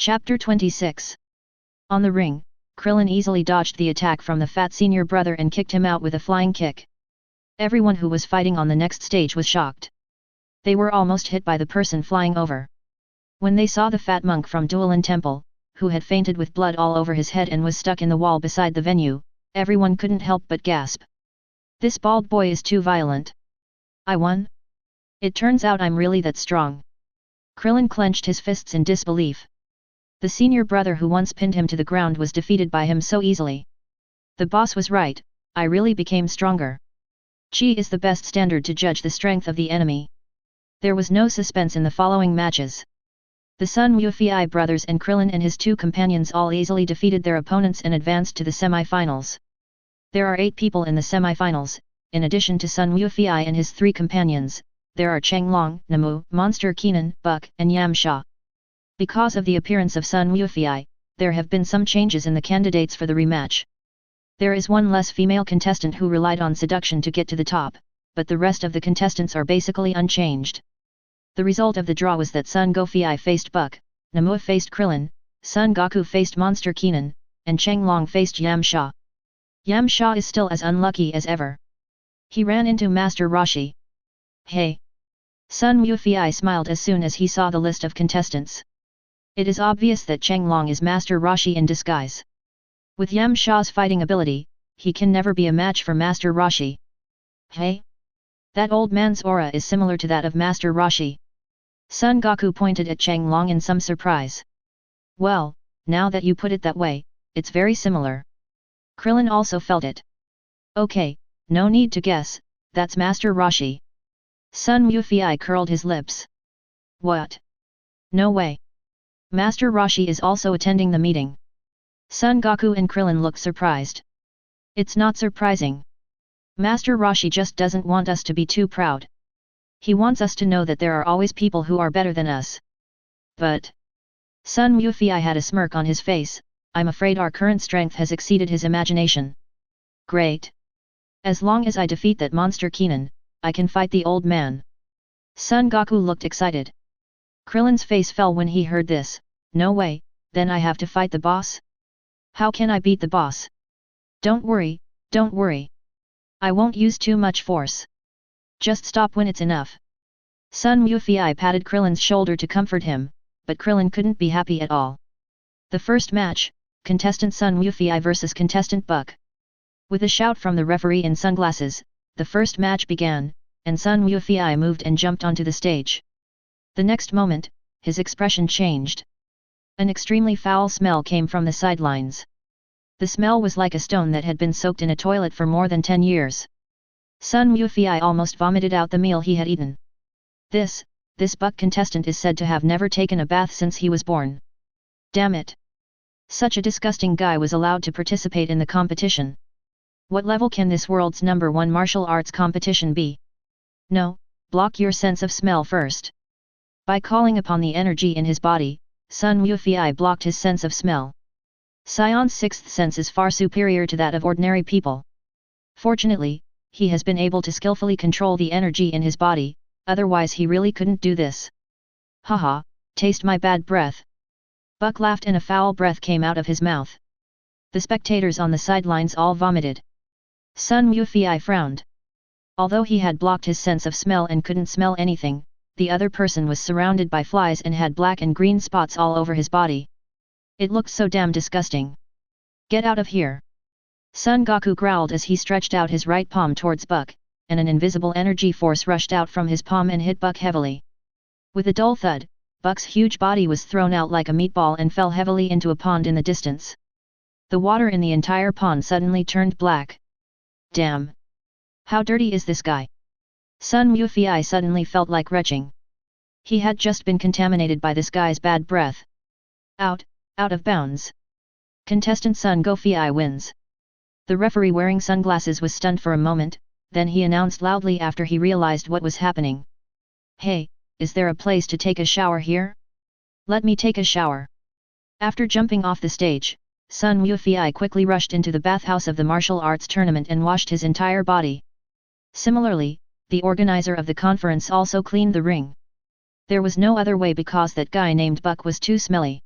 Chapter 26. On the ring, Krillin easily dodged the attack from the fat senior brother and kicked him out with a flying kick. Everyone who was fighting on the next stage was shocked. They were almost hit by the person flying over. When they saw the fat monk from Duelin Temple, who had fainted with blood all over his head and was stuck in the wall beside the venue, everyone couldn't help but gasp. This bald boy is too violent. I won? It turns out I'm really that strong. Krillin clenched his fists in disbelief. The senior brother who once pinned him to the ground was defeated by him so easily. The boss was right, I really became stronger. Chi is the best standard to judge the strength of the enemy. There was no suspense in the following matches. The Sun Wufei brothers and Krillin and his two companions all easily defeated their opponents and advanced to the semi-finals. There are 8 people in the semi-finals, in addition to Sun Wufei and his 3 companions, there are Changlong, Namu, Monster Kenan, Buck, and Yamcha. Because of the appearance of Sun Wufei, there have been some changes in the candidates for the rematch. There is one less female contestant who relied on seduction to get to the top, but the rest of the contestants are basically unchanged. The result of the draw was that Sun Gofei faced Buck, Namu faced Krillin, Sun Goku faced Monster Kenan, and Changlong faced Yamcha. Yamcha is still as unlucky as ever. He ran into Master Roshi. Hey! Sun Wufei smiled as soon as he saw the list of contestants. It is obvious that Changlong is Master Roshi in disguise. With Yamcha's fighting ability, he can never be a match for Master Roshi. Hey! That old man's aura is similar to that of Master Roshi. Sun Goku pointed at Changlong in some surprise. Well, now that you put it that way, it's very similar. Krillin also felt it. Okay, no need to guess, that's Master Roshi. Sun Wufei curled his lips. What? No way. Master Roshi is also attending the meeting. Sun Goku and Krillin look surprised. It's not surprising. Master Roshi just doesn't want us to be too proud. He wants us to know that there are always people who are better than us. But... Sun Wufei had a smirk on his face, I'm afraid our current strength has exceeded his imagination. Great. As long as I defeat that monster Kenan, I can fight the old man. Sun Goku looked excited. Krillin's face fell when he heard this. No way, then I have to fight the boss? How can I beat the boss? Don't worry, don't worry. I won't use too much force. Just stop when it's enough. Sun Wufei patted Krillin's shoulder to comfort him, but Krillin couldn't be happy at all. The first match, contestant Sun Wufei vs contestant Buck. With a shout from the referee in sunglasses, the first match began, and Sun Wufei moved and jumped onto the stage. The next moment, his expression changed. An extremely foul smell came from the sidelines. The smell was like a stone that had been soaked in a toilet for more than 10 years. Sun Wufei almost vomited out the meal he had eaten. This Buck contestant is said to have never taken a bath since he was born. Damn it! Such a disgusting guy was allowed to participate in the competition. What level can this world's #1 martial arts competition be? No, block your sense of smell first. By calling upon the energy in his body, Sun Wufei blocked his sense of smell. Sion's 6th sense is far superior to that of ordinary people. Fortunately, he has been able to skillfully control the energy in his body, otherwise he really couldn't do this. Haha, taste my bad breath. Buck laughed and a foul breath came out of his mouth. The spectators on the sidelines all vomited. Sun Wufei frowned. Although he had blocked his sense of smell and couldn't smell anything, the other person was surrounded by flies and had black and green spots all over his body. It looked so damn disgusting. Get out of here! Sun Goku growled as he stretched out his right palm towards Buck, and an invisible energy force rushed out from his palm and hit Buck heavily. With a dull thud, Buck's huge body was thrown out like a meatball and fell heavily into a pond in the distance. The water in the entire pond suddenly turned black. Damn! How dirty is this guy? Sun Wufei suddenly felt like retching. He had just been contaminated by this guy's bad breath. Out of bounds. Contestant Sun Gofei wins. The referee wearing sunglasses was stunned for a moment, then he announced loudly after he realized what was happening. Hey, is there a place to take a shower here? Let me take a shower. After jumping off the stage, Sun Wufei quickly rushed into the bathhouse of the martial arts tournament and washed his entire body. Similarly, the organizer of the conference also cleaned the ring. There was no other way because that guy named Buck was too smelly.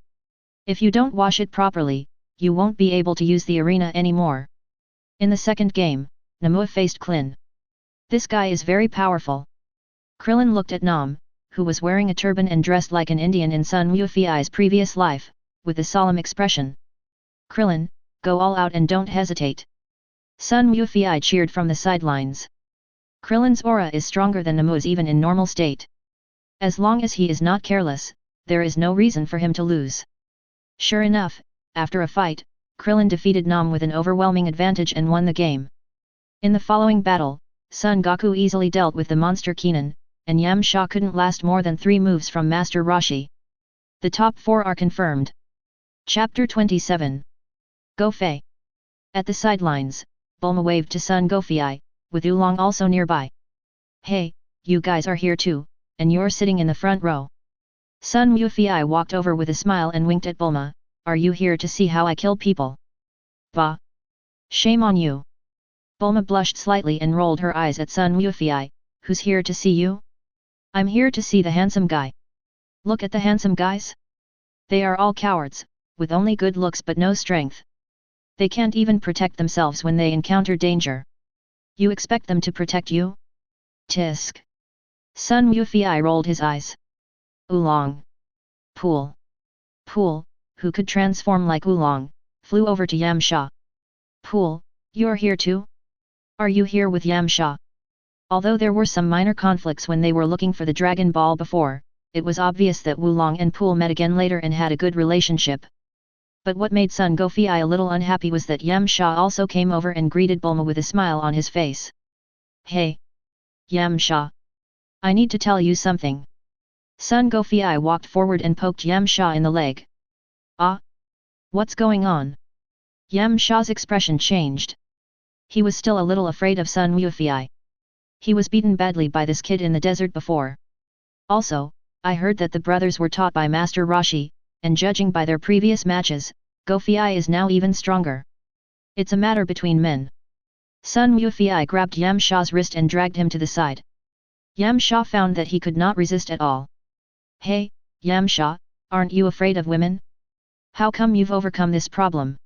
If you don't wash it properly, you won't be able to use the arena anymore. In the second game, Namua faced Krillin. This guy is very powerful. Krillin looked at Nam, who was wearing a turban and dressed like an Indian in Sun Wufi's previous life, with a solemn expression. Krillin, go all out and don't hesitate. Sun Wufi cheered from the sidelines. Krillin's aura is stronger than Namua's even in normal state. As long as he is not careless, there is no reason for him to lose. Sure enough, after a fight, Krillin defeated Nam with an overwhelming advantage and won the game. In the following battle, Son Goku easily dealt with the monster Kenan, and Yamcha couldn't last more than 3 moves from Master Roshi. The top 4 are confirmed. Chapter 27. Go Fei. At the sidelines, Bulma waved to Son Goku, with Oolong also nearby. Hey, you guys are here too, and you're sitting in the front row. Sun Wufi walked over with a smile and winked at Bulma, are you here to see how I kill people? Bah! Shame on you! Bulma blushed slightly and rolled her eyes at Sun Wufi, who's here to see you? I'm here to see the handsome guy. Look at the handsome guys. They are all cowards, with only good looks but no strength. They can't even protect themselves when they encounter danger. You expect them to protect you? Tisk. Sun Wufi rolled his eyes. Oolong. Pool. Pool, who could transform like Oolong, flew over to Yamcha. Pool, you're here too? Are you here with Yamcha? Although there were some minor conflicts when they were looking for the Dragon Ball before, it was obvious that Oolong and Pool met again later and had a good relationship. But what made Sun Goku a little unhappy was that Yamcha also came over and greeted Bulma with a smile on his face. Hey! Yamcha! I need to tell you something. Sun Goku walked forward and poked Yamcha in the leg. Ah? What's going on? Yamcha's expression changed. He was still a little afraid of Sun Wufi. He was beaten badly by this kid in the desert before. Also, I heard that the brothers were taught by Master Roshi, and judging by their previous matches, Goku is now even stronger. It's a matter between men. Sun Wufi grabbed Yamcha's wrist and dragged him to the side. Yamcha found that he could not resist at all. Hey, Yamcha, aren't you afraid of women? How come you've overcome this problem?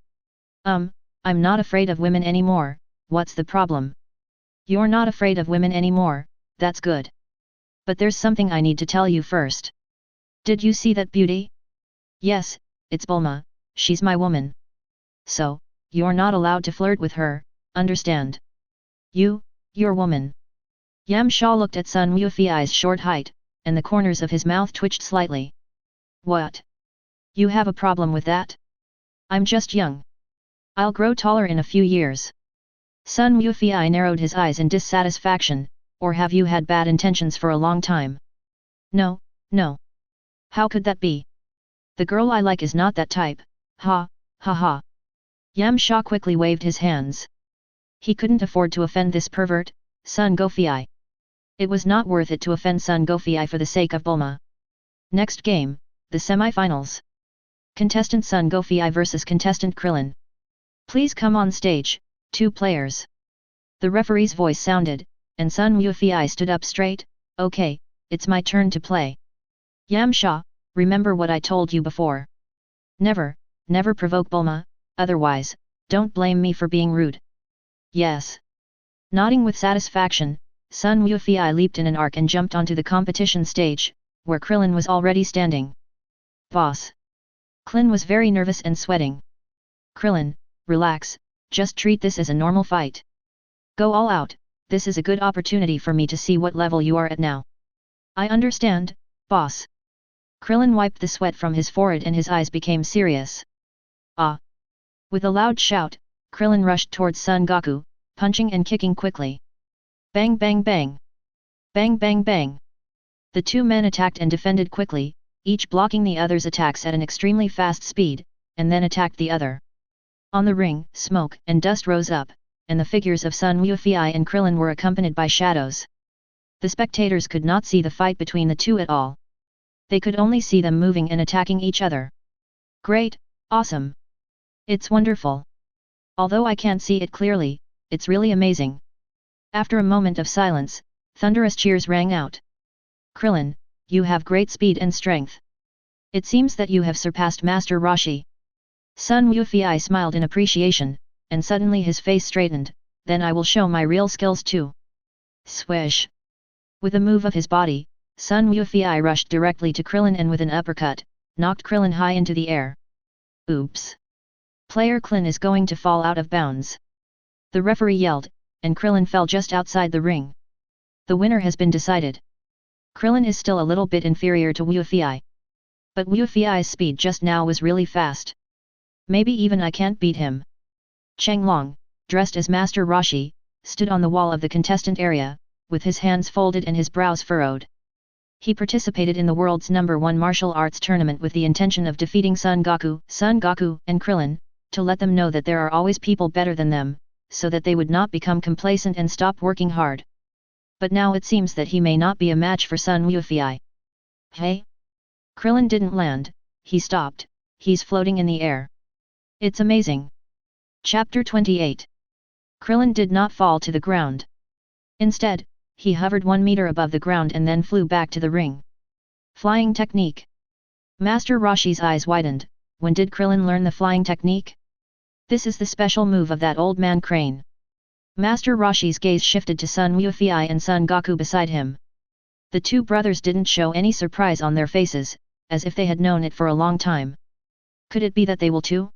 I'm not afraid of women anymore, what's the problem? You're not afraid of women anymore, that's good. But there's something I need to tell you first. Did you see that beauty? Yes, it's Bulma, she's my woman. So, you're not allowed to flirt with her, understand? Your woman. Yamcha looked at Sun Wufi's short height, and the corners of his mouth twitched slightly. What? You have a problem with that? I'm just young. I'll grow taller in a few years. Sun Wufi narrowed his eyes in dissatisfaction, or have you had bad intentions for a long time? No. How could that be? The girl I like is not that type, ha. Yamcha quickly waved his hands. He couldn't afford to offend this pervert, Sun Goku. It was not worth it to offend Sun Goku for the sake of Bulma. Next game, the semi-finals. Contestant Sun Goku vs contestant Krillin. Please come on stage, 2 players. The referee's voice sounded, and Sun Wufi stood up straight. Okay, it's my turn to play. Yamcha, remember what I told you before. Never provoke Bulma, otherwise, don't blame me for being rude. Yes. Nodding with satisfaction, Sun Wufi leaped in an arc and jumped onto the competition stage, where Krillin was already standing. Boss. Krillin was very nervous and sweating. Krillin, relax, just treat this as a normal fight. Go all out, this is a good opportunity for me to see what level you are at now. I understand, boss. Krillin wiped the sweat from his forehead and his eyes became serious. Ah! With a loud shout, Krillin rushed towards Son Goku, punching and kicking quickly. Bang bang bang! Bang bang bang! The 2 men attacked and defended quickly, each blocking the other's attacks at an extremely fast speed, and then attacked the other. On the ring, smoke and dust rose up, and the figures of Sun Wufi and Krillin were accompanied by shadows. The spectators could not see the fight between the 2 at all. They could only see them moving and attacking each other. Great, awesome! It's wonderful! Although I can't see it clearly, it's really amazing. After a moment of silence, thunderous cheers rang out. Krillin, you have great speed and strength. It seems that you have surpassed Master Roshi. Sun Wufei smiled in appreciation, and suddenly his face straightened, then I will show my real skills too. Swish! With a move of his body, Sun Wufei rushed directly to Krillin and with an uppercut, knocked Krillin high into the air. Oops! Player Krillin is going to fall out of bounds. The referee yelled, and Krillin fell just outside the ring. The winner has been decided. Krillin is still a little bit inferior to Wufei. But Wufei's speed just now was really fast. Maybe even I can't beat him. Chenglong, dressed as Master Roshi, stood on the wall of the contestant area, with his hands folded and his brows furrowed. He participated in the world's #1 martial arts tournament with the intention of defeating Son Goku, and Krillin, to let them know that there are always people better than them, so that they would not become complacent and stop working hard. But now it seems that he may not be a match for Sun Wufei. Hey? Krillin didn't land, he stopped, he's floating in the air. It's amazing. Chapter 28. Krillin did not fall to the ground. Instead, he hovered 1 meter above the ground and then flew back to the ring. Flying technique. Master Roshi's eyes widened. When did Krillin learn the flying technique? This is the special move of that old man Crane. Master Roshi's gaze shifted to Sun Wufei and Son Goku beside him. The two brothers didn't show any surprise on their faces, as if they had known it for a long time. Could it be that they will too?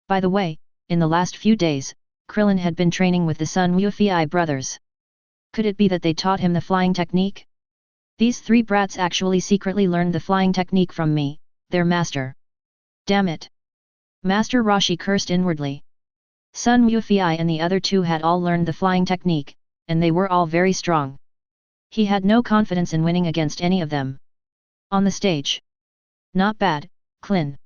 By the way, in the last few days, Krillin had been training with the Sun Wufei brothers. Could it be that they taught him the flying technique? These 3 brats actually secretly learned the flying technique from me, their master. Damn it! Master Roshi cursed inwardly. Sun Wufei and the other 2 had all learned the flying technique, and they were all very strong. He had no confidence in winning against any of them. On the stage. Not bad, Krillin.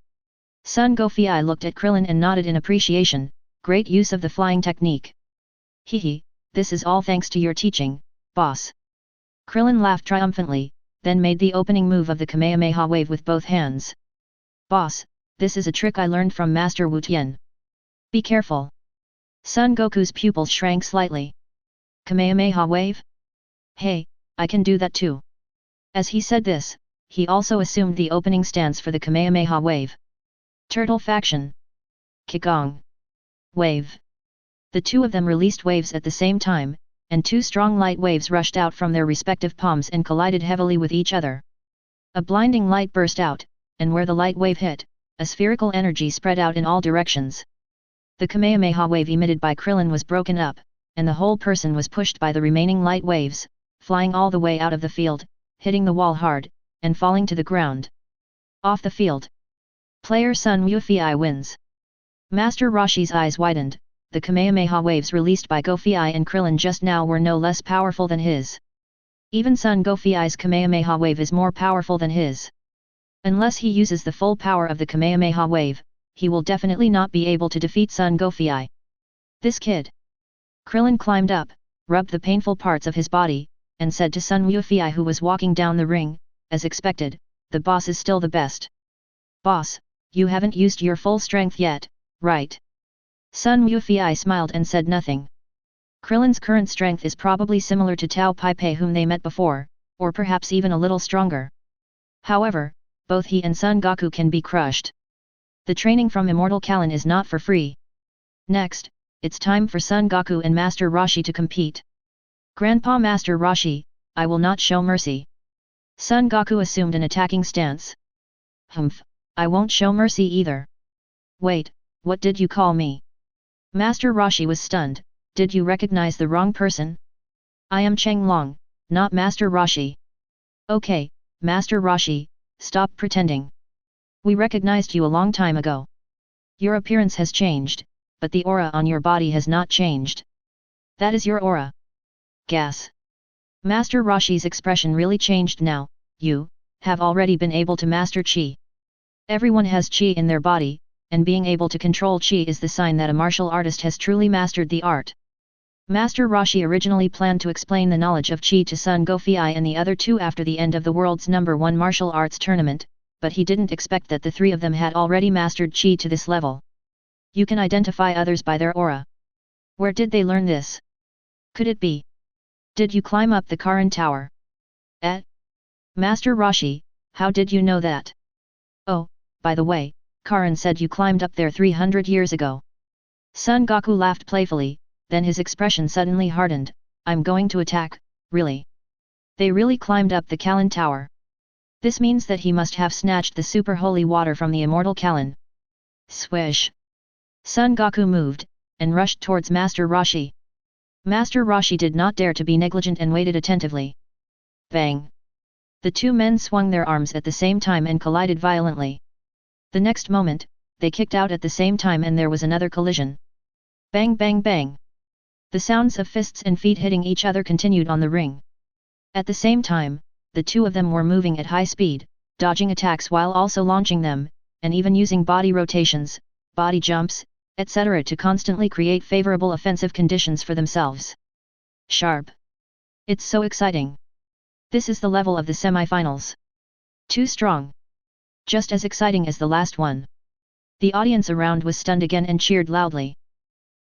Sun Gofei looked at Krillin and nodded in appreciation. Great use of the flying technique. Hehe, this is all thanks to your teaching, boss. Krillin laughed triumphantly, then made the opening move of the Kamehameha wave with both hands. Boss, this is a trick I learned from Master Wu Tian. Be careful. Son Goku's pupils shrank slightly. Kamehameha wave? Hey, I can do that too. As he said this, he also assumed the opening stance for the Kamehameha wave. Turtle faction. Kigong. Wave. The 2 of them released waves at the same time, and 2 strong light waves rushed out from their respective palms and collided heavily with each other. A blinding light burst out, and where the light wave hit, a spherical energy spread out in all directions. The Kamehameha wave emitted by Krillin was broken up, and the whole person was pushed by the remaining light waves, flying all the way out of the field, hitting the wall hard, and falling to the ground. Off the field. Player Sun Wufei wins. Master Roshi's eyes widened. The Kamehameha waves released by Gofei and Krillin just now were no less powerful than his. Even Son Gofei's Kamehameha wave is more powerful than his. Unless he uses the full power of the Kamehameha wave, he will definitely not be able to defeat Son Gofei. This kid. Krillin climbed up, rubbed the painful parts of his body, and said to Sun Wufei who was walking down the ring, as expected, the boss is still the best. Boss, you haven't used your full strength yet, right? Sun Wufei smiled and said nothing. Krillin's current strength is probably similar to Tao Pai Pei whom they met before, or perhaps even a little stronger. However, both he and Son Goku can be crushed. The training from Immortal Kallen is not for free. Next, it's time for Son Goku and Master Roshi to compete. Grandpa Master Roshi, I will not show mercy. Son Goku assumed an attacking stance. Humph, I won't show mercy either. Wait, what did you call me? Master Roshi was stunned. Did you recognize the wrong person? I am Chenglong, not Master Roshi. Okay, Master Roshi, stop pretending. We recognized you a long time ago. Your appearance has changed, but the aura on your body has not changed. That is your aura. Gas. Master Roshi's expression really changed now. You have already been able to master Qi. Everyone has Qi in their body, and being able to control Qi is the sign that a martial artist has truly mastered the art. Master Roshi originally planned to explain the knowledge of Qi to Son Gofei and the other 2 after the end of the world's #1 martial arts tournament, but he didn't expect that the 3 of them had already mastered Qi to this level. You can identify others by their aura. Where did they learn this? Could it be? Did you climb up the Karin Tower? Master Roshi, how did you know that? by the way, Karin said you climbed up there 300 years ago. Son Goku laughed playfully, then his expression suddenly hardened. I'm going to attack, really? They really climbed up the Kallen Tower. This means that he must have snatched the super holy water from the immortal Kallen. Swish! Son Goku moved, and rushed towards Master Roshi. Master Roshi did not dare to be negligent and waited attentively. Bang! The two men swung their arms at the same time and collided violently. The next moment, they kicked out at the same time and there was another collision. Bang bang bang! The sounds of fists and feet hitting each other continued on the ring. At the same time, the two of them were moving at high speed, dodging attacks while also launching them, and even using body rotations, body jumps, etc. to constantly create favorable offensive conditions for themselves. Sharp! It's so exciting! This is the level of the semi-finals. Too strong! Just as exciting as the last one. The audience around was stunned again and cheered loudly.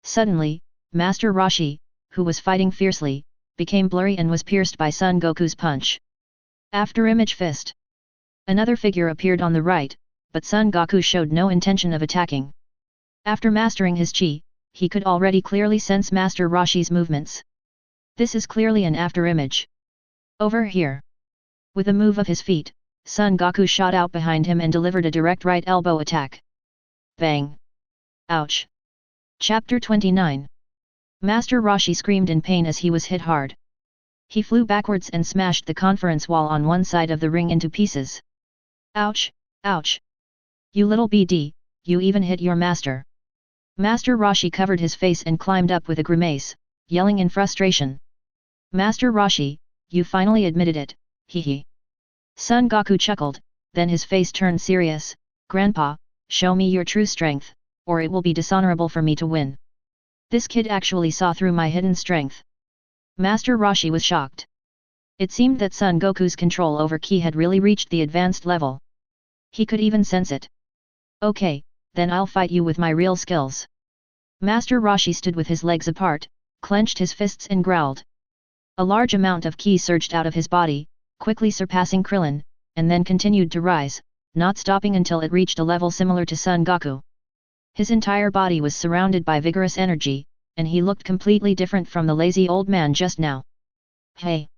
Suddenly, Master Roshi, who was fighting fiercely, became blurry and was pierced by Son Goku's punch. After Image Fist. Another figure appeared on the right, but Son Goku showed no intention of attacking. After mastering his chi, he could already clearly sense Master Roshi's movements. This is clearly an after image. Over here. With a move of his feet, Son Goku shot out behind him and delivered a direct right elbow attack. Bang! Ouch! Chapter 29. Master Roshi screamed in pain as he was hit hard. He flew backwards and smashed the conference wall on one side of the ring into pieces. Ouch! Ouch! You little BD, you even hit your master. Master Roshi covered his face and climbed up with a grimace, yelling in frustration. Master Roshi, you finally admitted it, hee hee. Son Goku chuckled, then his face turned serious. Grandpa, show me your true strength, or it will be dishonorable for me to win. This kid actually saw through my hidden strength. Master Roshi was shocked. It seemed that Son Goku's control over ki had really reached the advanced level. He could even sense it. Okay, then I'll fight you with my real skills. Master Roshi stood with his legs apart, clenched his fists and growled. A large amount of ki surged out of his body, quickly surpassing Krillin, and then continued to rise, not stopping until it reached a level similar to Son Goku. His entire body was surrounded by vigorous energy, and he looked completely different from the lazy old man just now. Hey!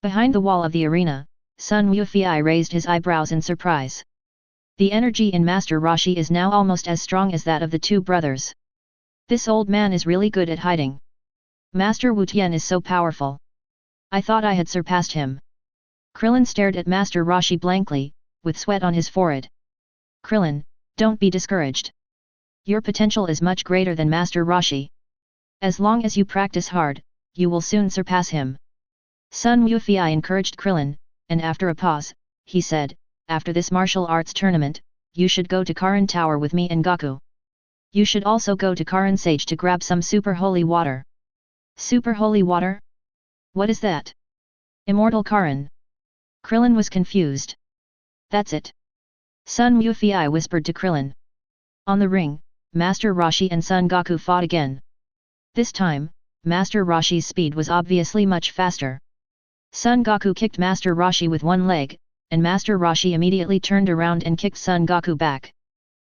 Behind the wall of the arena, Sun Wufei raised his eyebrows in surprise. The energy in Master Roshi is now almost as strong as that of the two brothers. This old man is really good at hiding. Master Wu Tian is so powerful. I thought I had surpassed him. Krillin stared at Master Roshi blankly, with sweat on his forehead. Krillin, don't be discouraged. Your potential is much greater than Master Roshi. As long as you practice hard, you will soon surpass him. Sun Wufei encouraged Krillin, and after a pause, he said, after this martial arts tournament, you should go to Karin Tower with me and Goku. You should also go to Karin Sage to grab some super holy water. Super holy water? What is that? Immortal Karin. Krillin was confused. That's it. Sun Wufei whispered to Krillin. On the ring, Master Roshi and Son Goku fought again. This time, Master Roshi's speed was obviously much faster. Son Goku kicked Master Roshi with one leg, and Master Roshi immediately turned around and kicked Son Goku back.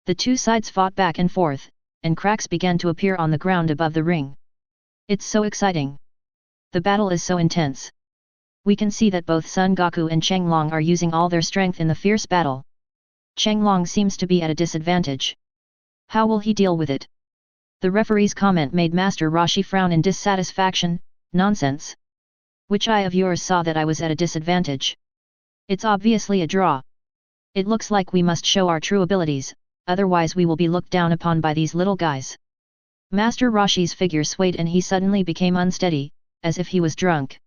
The two sides fought back and forth, and cracks began to appear on the ground above the ring. It's so exciting. The battle is so intense. We can see that both Son Goku and Chenglong are using all their strength in the fierce battle. Chenglong seems to be at a disadvantage. How will he deal with it? The referee's comment made Master Roshi frown in dissatisfaction. Nonsense. Which eye of yours saw that I was at a disadvantage? It's obviously a draw. It looks like we must show our true abilities, otherwise we will be looked down upon by these little guys. Master Roshi's figure swayed and he suddenly became unsteady, as if he was drunk.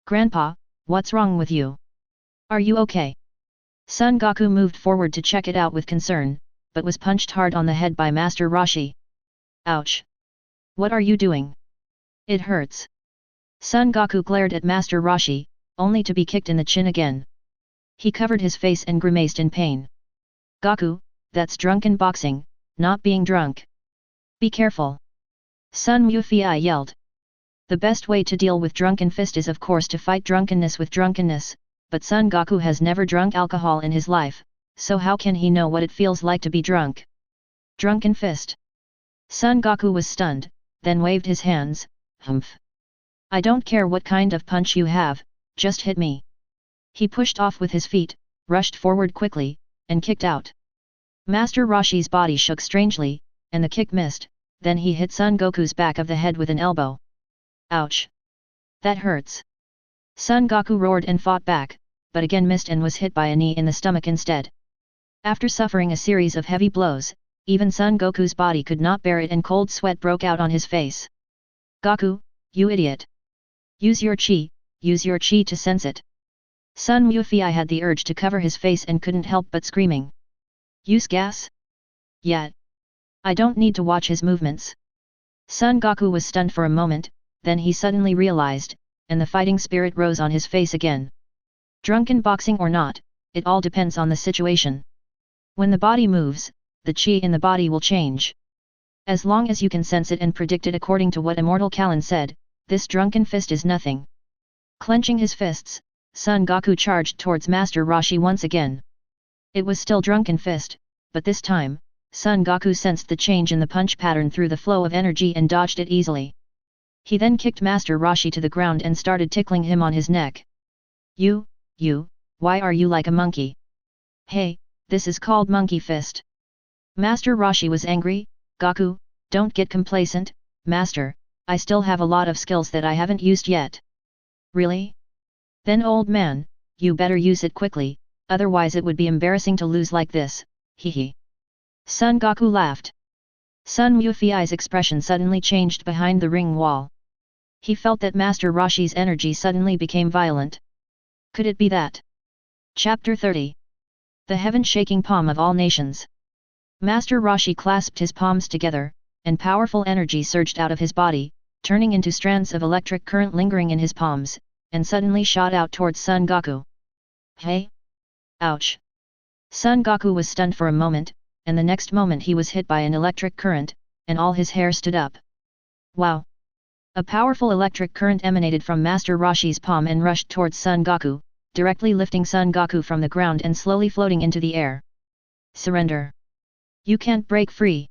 Grandpa, what's wrong with you? Are you okay? Son Goku moved forward to check it out with concern, but was punched hard on the head by Master Roshi. Ouch! What are you doing? It hurts. Son Goku glared at Master Roshi, only to be kicked in the chin again. He covered his face and grimaced in pain. Goku, that's drunken boxing, not being drunk. Be careful. Sun Wufei yelled. The best way to deal with drunken fist is of course to fight drunkenness with drunkenness, but Son Goku has never drunk alcohol in his life, so how can he know what it feels like to be drunk? Drunken fist. Son Goku was stunned, then waved his hands, humph. I don't care what kind of punch you have, just hit me. He pushed off with his feet, rushed forward quickly, and kicked out. Master Roshi's body shook strangely, and the kick missed, then he hit Son Goku's back of the head with an elbow. Ouch! That hurts! Son Goku roared and fought back, but again missed and was hit by a knee in the stomach instead. After suffering a series of heavy blows, even Son Goku's body could not bear it and cold sweat broke out on his face. Goku, you idiot! Use your chi to sense it. Sun Wufei had the urge to cover his face and couldn't help but screaming. Use gas? Yeah. I don't need to watch his movements. Son Goku was stunned for a moment, then he suddenly realized, and the fighting spirit rose on his face again. Drunken boxing or not, it all depends on the situation. When the body moves, the chi in the body will change. As long as you can sense it and predict it according to what Immortal Kallen said, this drunken fist is nothing. Clenching his fists, Son Goku charged towards Master Roshi once again. It was still drunken fist, but this time, Son Goku sensed the change in the punch pattern through the flow of energy and dodged it easily. He then kicked Master Roshi to the ground and started tickling him on his neck. You, why are you like a monkey? Hey, this is called monkey fist. Master Roshi was angry. Goku, don't get complacent, Master, I still have a lot of skills that I haven't used yet. Really? Then old man, you better use it quickly, otherwise it would be embarrassing to lose like this, hehe. Son Goku laughed. Sun Wufei's expression suddenly changed behind the ring wall. He felt that Master Roshi's energy suddenly became violent. Could it be that? Chapter 30. The heaven-shaking palm of all nations. Master Roshi clasped his palms together, and powerful energy surged out of his body, turning into strands of electric current lingering in his palms, and suddenly shot out towards Son Goku. Hey! Ouch! Son Goku was stunned for a moment, and the next moment he was hit by an electric current, and all his hair stood up. Wow! A powerful electric current emanated from Master Roshi's palm and rushed towards Son Goku, directly lifting Son Goku from the ground and slowly floating into the air. Surrender! You can't break free!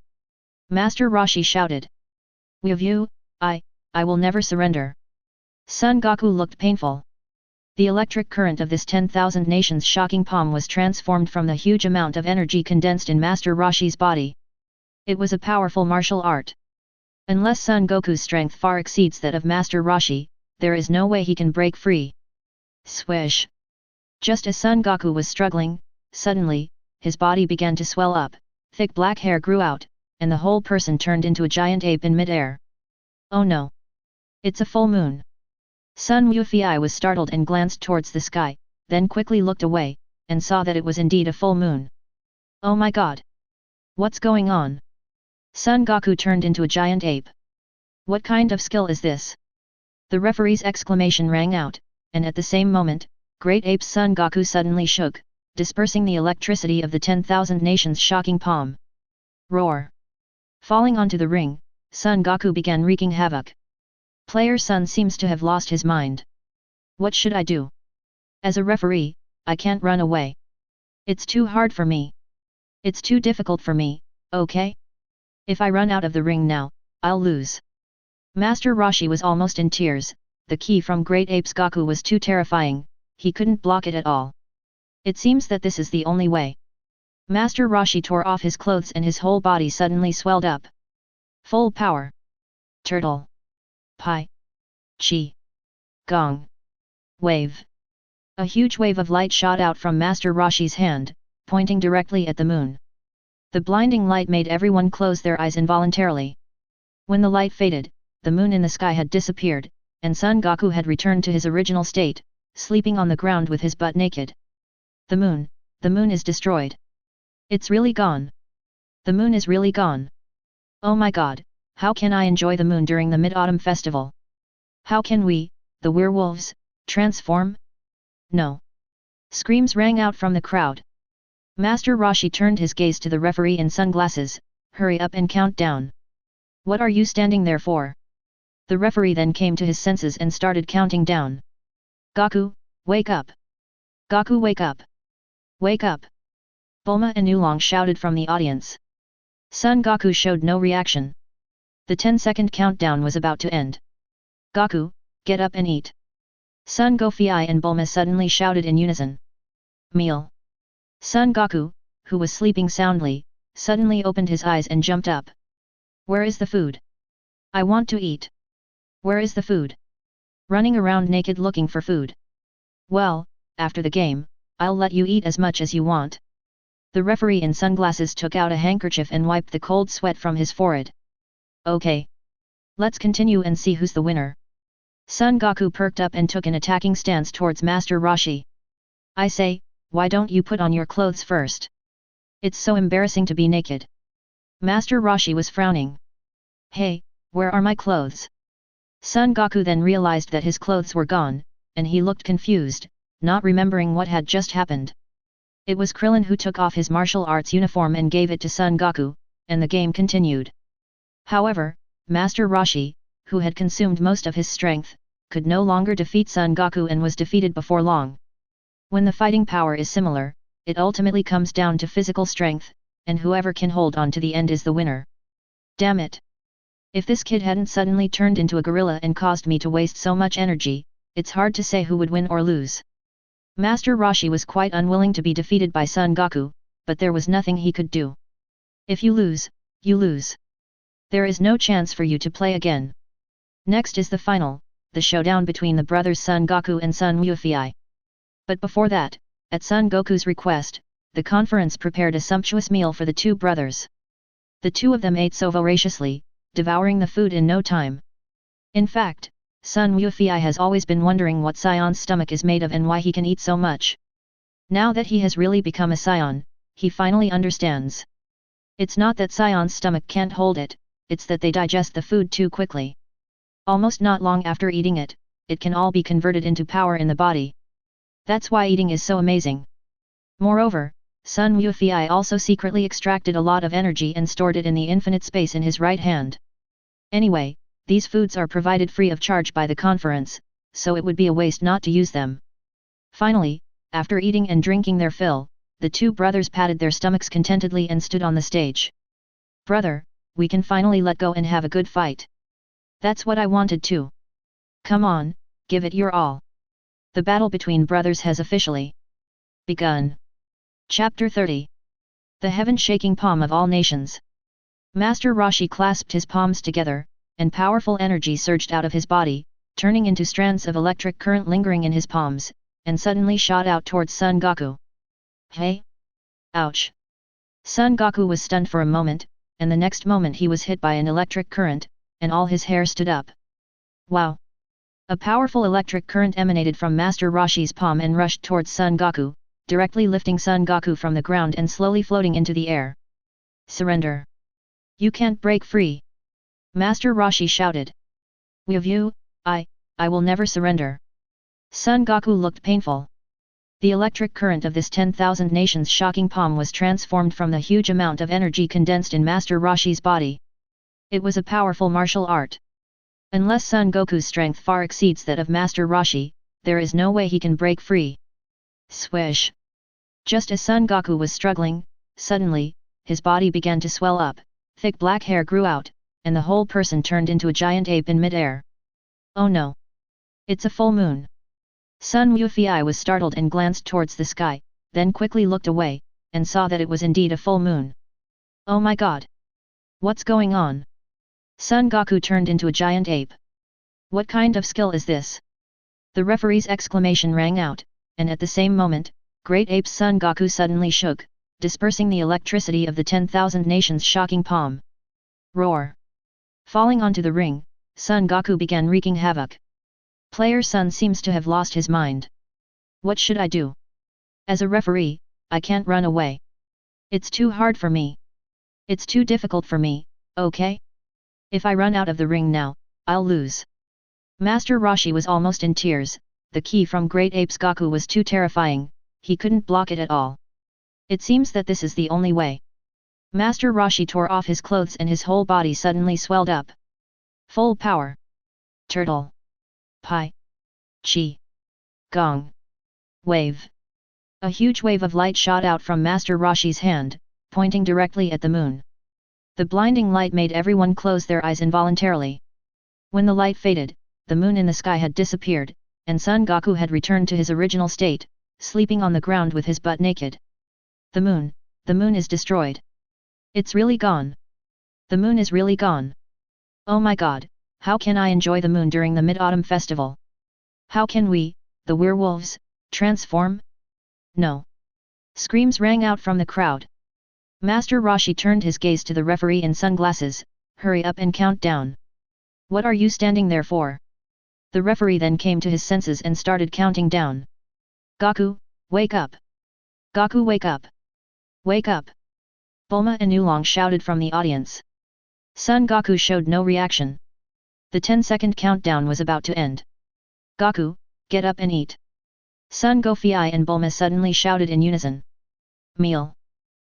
Master Roshi shouted. With you, I will never surrender. Son Goku looked painful. The electric current of this 10,000 nations shocking palm was transformed from the huge amount of energy condensed in Master Roshi's body. It was a powerful martial art. Unless Son Goku's strength far exceeds that of Master Roshi, there is no way he can break free. Swish! Just as Son Goku was struggling, suddenly, his body began to swell up, thick black hair grew out, and the whole person turned into a giant ape in mid-air. Oh no! It's a full moon! Sun Wufei was startled and glanced towards the sky, then quickly looked away, and saw that it was indeed a full moon. Oh my god! What's going on? Son Goku turned into a giant ape. What kind of skill is this? The referee's exclamation rang out, and at the same moment, Great Ape's Son Goku suddenly shook, dispersing the electricity of the 10,000 nations shocking palm. Roar! Falling onto the ring, Son Goku began wreaking havoc. Player Son seems to have lost his mind. What should I do? As a referee, I can't run away. It's too hard for me. It's too difficult for me, okay? If I run out of the ring now, I'll lose. Master Roshi was almost in tears. The ki from Great Ape's Goku was too terrifying, he couldn't block it at all. It seems that this is the only way. Master Roshi tore off his clothes and his whole body suddenly swelled up. Full power. Turtle. Pi. Chi. Gong. Wave. A huge wave of light shot out from Master Roshi's hand, pointing directly at the moon. The blinding light made everyone close their eyes involuntarily. When the light faded, the moon in the sky had disappeared, and Son Goku had returned to his original state, sleeping on the ground with his butt naked. The moon is destroyed. It's really gone. The moon is really gone. Oh my god, how can I enjoy the moon during the Mid-Autumn Festival? How can we, the werewolves, transform? No. Screams rang out from the crowd. Master Roshi turned his gaze to the referee in sunglasses. Hurry up and count down. What are you standing there for? The referee then came to his senses and started counting down. Goku, wake up! Goku, wake up! Wake up! Bulma and Oolong shouted from the audience. Son Goku showed no reaction. The 10-second countdown was about to end. Goku, get up and eat. Son Goku and Bulma suddenly shouted in unison. Meal. Son Goku, who was sleeping soundly, suddenly opened his eyes and jumped up. Where is the food? I want to eat. Where is the food? Running around naked looking for food. Well, after the game, I'll let you eat as much as you want. The referee in sunglasses took out a handkerchief and wiped the cold sweat from his forehead. Okay. Let's continue and see who's the winner. Son Goku perked up and took an attacking stance towards Master Roshi. I say, why don't you put on your clothes first? It's so embarrassing to be naked. Master Roshi was frowning. Hey, where are my clothes? Son Goku then realized that his clothes were gone, and he looked confused, not remembering what had just happened. It was Krillin who took off his martial arts uniform and gave it to Son Goku, and the game continued. However, Master Roshi, who had consumed most of his strength, could no longer defeat Son Goku and was defeated before long. When the fighting power is similar, it ultimately comes down to physical strength, and whoever can hold on to the end is the winner. Damn it! If this kid hadn't suddenly turned into a gorilla and caused me to waste so much energy, it's hard to say who would win or lose. Master Roshi was quite unwilling to be defeated by Son Goku, but there was nothing he could do. If you lose, you lose. There is no chance for you to play again. Next is the final, the showdown between the brothers Son Goku and Son Wufei. But before that, at Son Goku's request, the conference prepared a sumptuous meal for the two brothers. The two of them ate so voraciously, devouring the food in no time. In fact, Son Wufei has always been wondering what Sion's stomach is made of and why he can eat so much. Now that he has really become a Sion, he finally understands. It's not that Sion's stomach can't hold it, it's that they digest the food too quickly. Almost not long after eating it, it can all be converted into power in the body. That's why eating is so amazing. Moreover, Son Wufei also secretly extracted a lot of energy and stored it in the infinite space in his right hand. Anyway, these foods are provided free of charge by the conference, so it would be a waste not to use them. Finally, after eating and drinking their fill, the two brothers patted their stomachs contentedly and stood on the stage. Brother, we can finally let go and have a good fight. That's what I wanted too. Come on, give it your all. The battle between brothers has officially begun. Chapter 30. The heaven-shaking palm of all nations. Master Roshi clasped his palms together, and powerful energy surged out of his body, turning into strands of electric current lingering in his palms, and suddenly shot out towards Son Goku. Hey! Ouch! Son Goku was stunned for a moment, and the next moment he was hit by an electric current, and all his hair stood up. Wow! A powerful electric current emanated from Master Roshi's palm and rushed towards Son Goku, directly lifting Son Goku from the ground and slowly floating into the air. Surrender! You can't break free! Master Roshi shouted. With you, I will never surrender. Son Goku looked painful. The electric current of this 10,000 nations shocking palm was transformed from the huge amount of energy condensed in Master Roshi's body. It was a powerful martial art. Unless Son Goku's strength far exceeds that of Master Roshi, there is no way he can break free. Swish! Just as Son Goku was struggling, suddenly, his body began to swell up, thick black hair grew out, and the whole person turned into a giant ape in mid-air. Oh no! It's a full moon! Son Wufei was startled and glanced towards the sky, then quickly looked away, and saw that it was indeed a full moon. Oh my god! What's going on? Son Goku turned into a giant ape. What kind of skill is this? The referee's exclamation rang out, and at the same moment, Great Ape's Son Goku suddenly shook, dispersing the electricity of the 10,000 nations shocking palm. Roar! Falling onto the ring, Son Goku began wreaking havoc. Player Son seems to have lost his mind. What should I do? As a referee, I can't run away. It's too hard for me. It's too difficult for me, okay? If I run out of the ring now, I'll lose. Master Roshi was almost in tears, the ki from Great Ape's Goku was too terrifying, he couldn't block it at all. It seems that this is the only way. Master Roshi tore off his clothes and his whole body suddenly swelled up. Full power. Turtle. Pi. Chi. Gong. Wave. A huge wave of light shot out from Master Roshi's hand, pointing directly at the moon. The blinding light made everyone close their eyes involuntarily. When the light faded, the moon in the sky had disappeared, and Son Goku had returned to his original state, sleeping on the ground with his butt naked. The moon is destroyed. It's really gone. The moon is really gone. Oh my god, how can I enjoy the moon during the Mid-Autumn Festival? How can we, the werewolves, transform? No. Screams rang out from the crowd. Master Roshi turned his gaze to the referee in sunglasses. Hurry up and count down. What are you standing there for? The referee then came to his senses and started counting down. Goku, wake up! Goku, wake up! Wake up! Bulma and Oolong shouted from the audience. Son Goku showed no reaction. The 10-second countdown was about to end. Goku, get up and eat! Son Goku and Bulma suddenly shouted in unison. Meal!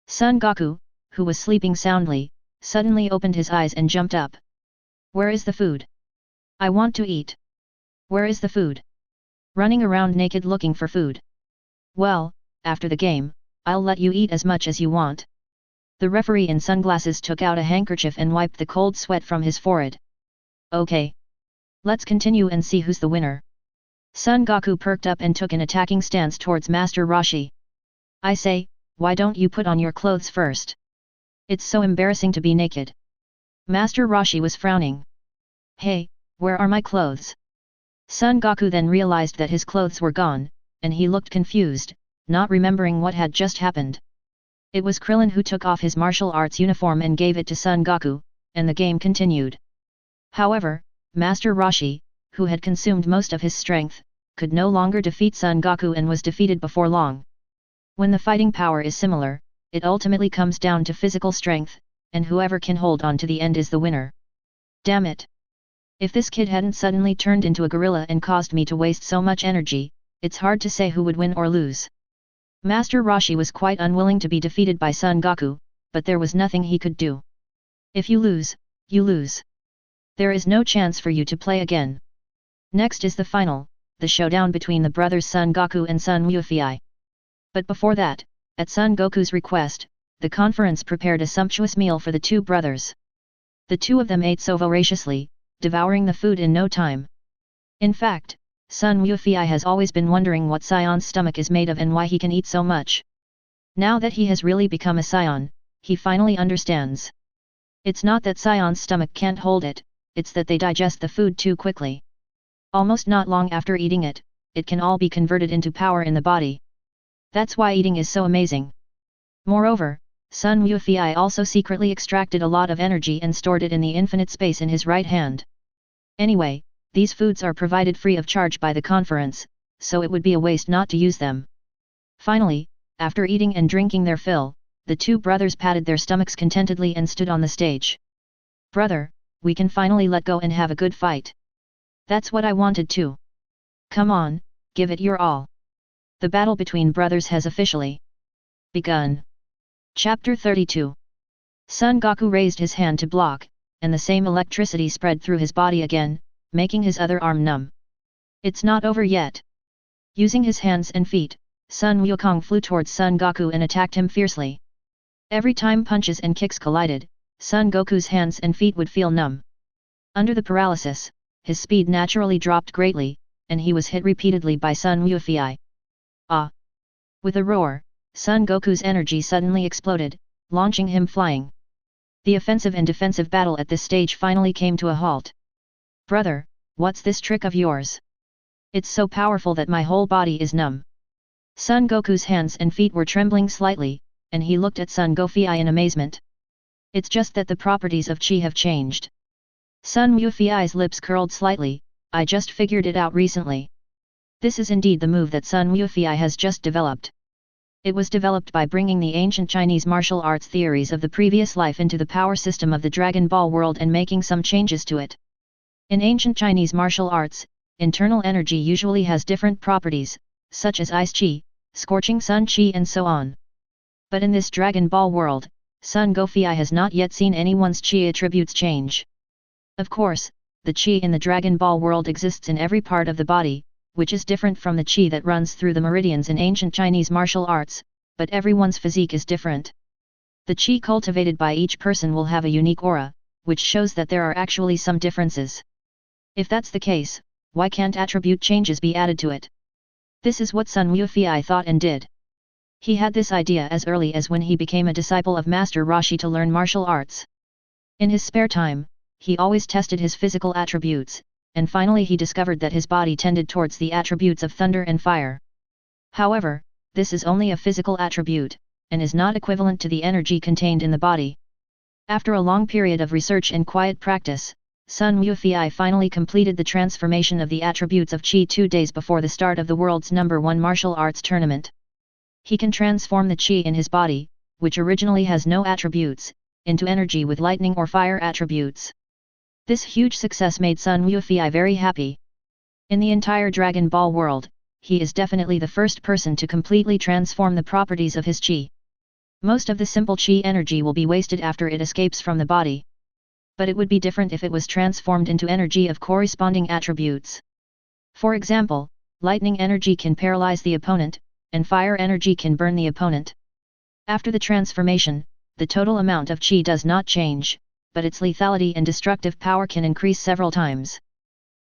Son Goku, who was sleeping soundly, suddenly opened his eyes and jumped up. Where is the food? I want to eat. Where is the food? Running around naked looking for food. Well, after the game, I'll let you eat as much as you want. The referee in sunglasses took out a handkerchief and wiped the cold sweat from his forehead. Okay. Let's continue and see who's the winner. Son Goku perked up and took an attacking stance towards Master Roshi. I say, why don't you put on your clothes first? It's so embarrassing to be naked. Master Roshi was frowning. Hey, where are my clothes? Son Goku then realized that his clothes were gone, and he looked confused, not remembering what had just happened. It was Krillin who took off his martial arts uniform and gave it to Son Goku, and the game continued. However, Master Roshi, who had consumed most of his strength, could no longer defeat Son Goku and was defeated before long. When the fighting power is similar, it ultimately comes down to physical strength, and whoever can hold on to the end is the winner. Damn it! If this kid hadn't suddenly turned into a gorilla and caused me to waste so much energy, it's hard to say who would win or lose. Master Roshi was quite unwilling to be defeated by Son Goku, but there was nothing he could do. If you lose, you lose. There is no chance for you to play again. Next is the final, the showdown between the brothers Son Goku and Son Wufei. But before that, at Son Goku's request, the conference prepared a sumptuous meal for the two brothers. The two of them ate so voraciously, devouring the food in no time. In fact, Son Wufei has always been wondering what Sion's stomach is made of and why he can eat so much. Now that he has really become a Sion, he finally understands. It's not that Sion's stomach can't hold it, it's that they digest the food too quickly. Almost not long after eating it, it can all be converted into power in the body. That's why eating is so amazing. Moreover, Son Wufei also secretly extracted a lot of energy and stored it in the infinite space in his right hand. Anyway, these foods are provided free of charge by the conference, so it would be a waste not to use them. Finally, after eating and drinking their fill, the two brothers patted their stomachs contentedly and stood on the stage. Brother, we can finally let go and have a good fight. That's what I wanted too. Come on, give it your all. The battle between brothers has officially begun. Chapter 32. Son Goku raised his hand to block, and the same electricity spread through his body again, making his other arm numb. It's not over yet. Using his hands and feet, Sun Wukong flew towards Son Goku and attacked him fiercely. Every time punches and kicks collided, Son Goku's hands and feet would feel numb. Under the paralysis, his speed naturally dropped greatly, and he was hit repeatedly by Son Wufei. Ah! With a roar, Son Goku's energy suddenly exploded, launching him flying. The offensive and defensive battle at this stage finally came to a halt. Brother, what's this trick of yours? It's so powerful that my whole body is numb. Son Goku's hands and feet were trembling slightly, and he looked at Son Goku in amazement. It's just that the properties of Qi have changed. Son Wufei's lips curled slightly. I just figured it out recently. This is indeed the move that Son Wufei has just developed. It was developed by bringing the ancient Chinese martial arts theories of the previous life into the power system of the Dragon Ball world and making some changes to it. In ancient Chinese martial arts, internal energy usually has different properties, such as ice Qi, scorching sun Qi and so on. But in this Dragon Ball world, Son Goku has not yet seen anyone's Qi attributes change. Of course, the Qi in the Dragon Ball world exists in every part of the body, which is different from the qi that runs through the meridians in ancient Chinese martial arts, but everyone's physique is different. The qi cultivated by each person will have a unique aura, which shows that there are actually some differences. If that's the case, why can't attribute changes be added to it? This is what Sun Wufei thought and did. He had this idea as early as when he became a disciple of Master Roshi to learn martial arts. In his spare time, he always tested his physical attributes, and finally he discovered that his body tended towards the attributes of thunder and fire. However, this is only a physical attribute, and is not equivalent to the energy contained in the body. After a long period of research and quiet practice, Sun Wufei finally completed the transformation of the attributes of Qi 2 days before the start of the world's #1 martial arts tournament. He can transform the Qi in his body, which originally has no attributes, into energy with lightning or fire attributes. This huge success made Sun Wufei very happy. In the entire Dragon Ball world, he is definitely the first person to completely transform the properties of his Qi. Most of the simple Qi energy will be wasted after it escapes from the body. But it would be different if it was transformed into energy of corresponding attributes. For example, lightning energy can paralyze the opponent, and fire energy can burn the opponent. After the transformation, the total amount of Qi does not change, but its lethality and destructive power can increase several times.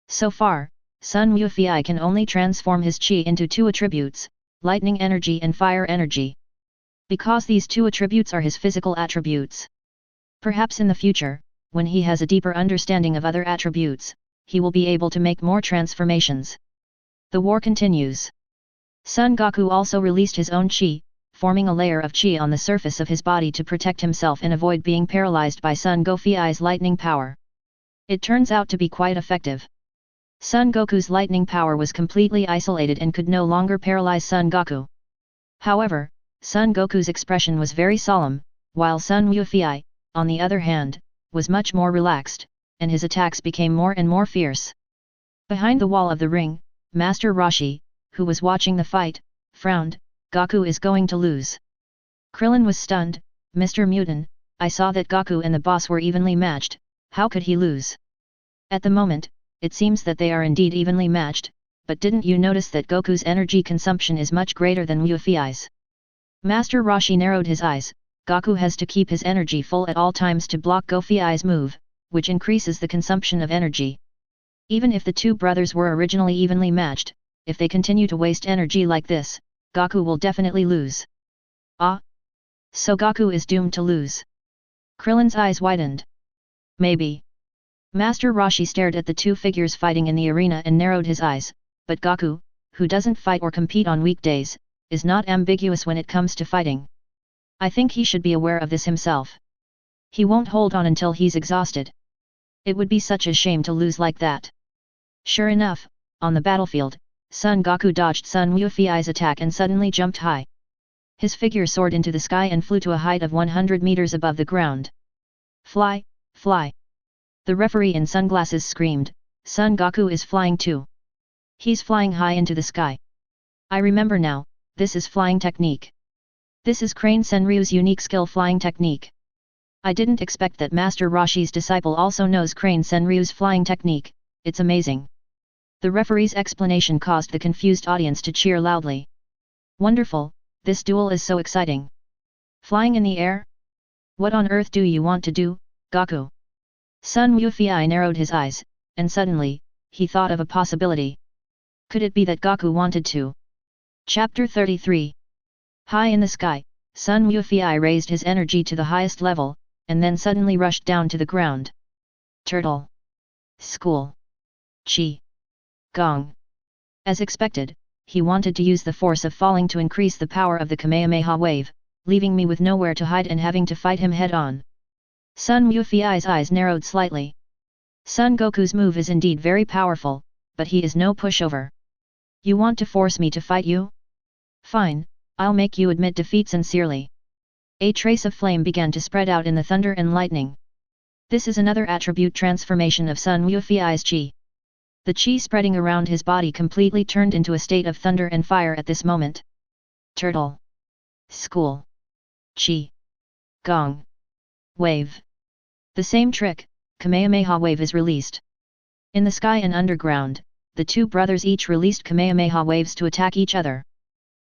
So far, Sun Wufei can only transform his Qi into 2 attributes, lightning energy and fire energy. Because these 2 attributes are his physical attributes. Perhaps in the future, when he has a deeper understanding of other attributes, he will be able to make more transformations. The war continues. Son Goku also released his own Qi, forming a layer of Qi on the surface of his body to protect himself and avoid being paralyzed by Son Goku's lightning power. It turns out to be quite effective. Son Goku's lightning power was completely isolated and could no longer paralyze Son Goku. However, Son Goku's expression was very solemn, while Sun Wufei, on the other hand, was much more relaxed, and his attacks became more and more fierce. Behind the wall of the ring, Master Roshi, who was watching the fight, frowned. Goku is going to lose. Krillin was stunned. Mr. Mutant, I saw that Goku and the boss were evenly matched, how could he lose? At the moment, it seems that they are indeed evenly matched, but didn't you notice that Goku's energy consumption is much greater than Wufei's? Master Roshi narrowed his eyes. Goku has to keep his energy full at all times to block Goku's move, which increases the consumption of energy. Even if the 2 brothers were originally evenly matched, if they continue to waste energy like this, Goku will definitely lose. Ah? So Goku is doomed to lose. Krillin's eyes widened. Maybe. Master Roshi stared at the 2 figures fighting in the arena and narrowed his eyes, but Goku, who doesn't fight or compete on weekdays, is not ambiguous when it comes to fighting. I think he should be aware of this himself. He won't hold on until he's exhausted. It would be such a shame to lose like that. Sure enough, on the battlefield, Son Goku dodged Sun Wufei's attack and suddenly jumped high. His figure soared into the sky and flew to a height of 100 meters above the ground. Fly, fly! The referee in sunglasses screamed, Son Goku is flying too. He's flying high into the sky. I remember now, this is flying technique. This is Crane Senryu's unique skill flying technique. I didn't expect that Master Roshi's disciple also knows Crane Senryu's flying technique, it's amazing. The referee's explanation caused the confused audience to cheer loudly. Wonderful, this duel is so exciting. Flying in the air? What on earth do you want to do, Goku? Sun Wufei narrowed his eyes, and suddenly, he thought of a possibility. Could it be that Goku wanted to? Chapter 33. High in the sky, Sun Wufei raised his energy to the highest level, and then suddenly rushed down to the ground. Turtle. School. Chi. Gong. As expected, he wanted to use the force of falling to increase the power of the Kamehameha wave, leaving me with nowhere to hide and having to fight him head-on. Sun Wufei's eyes narrowed slightly. Son Goku's move is indeed very powerful, but he is no pushover. You want to force me to fight you? Fine, I'll make you admit defeat sincerely. A trace of flame began to spread out in the thunder and lightning. This is another attribute transformation of Sun Wufei's Qi. The Qi spreading around his body completely turned into a state of thunder and fire at this moment. Turtle. School. Qi. Gong. Wave. The same trick, Kamehameha wave is released. In the sky and underground, the two brothers each released Kamehameha waves to attack each other.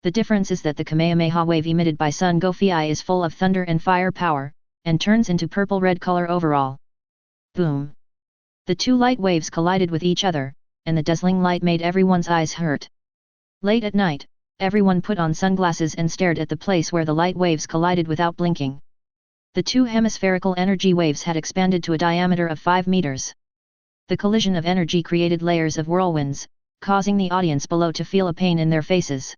The difference is that the Kamehameha wave emitted by Son Goku is full of thunder and fire power, and turns into purple-red color overall. Boom! The two light waves collided with each other, and the dazzling light made everyone's eyes hurt. Late at night, everyone put on sunglasses and stared at the place where the light waves collided without blinking. The two hemispherical energy waves had expanded to a diameter of 5 meters. The collision of energy created layers of whirlwinds, causing the audience below to feel a pain in their faces.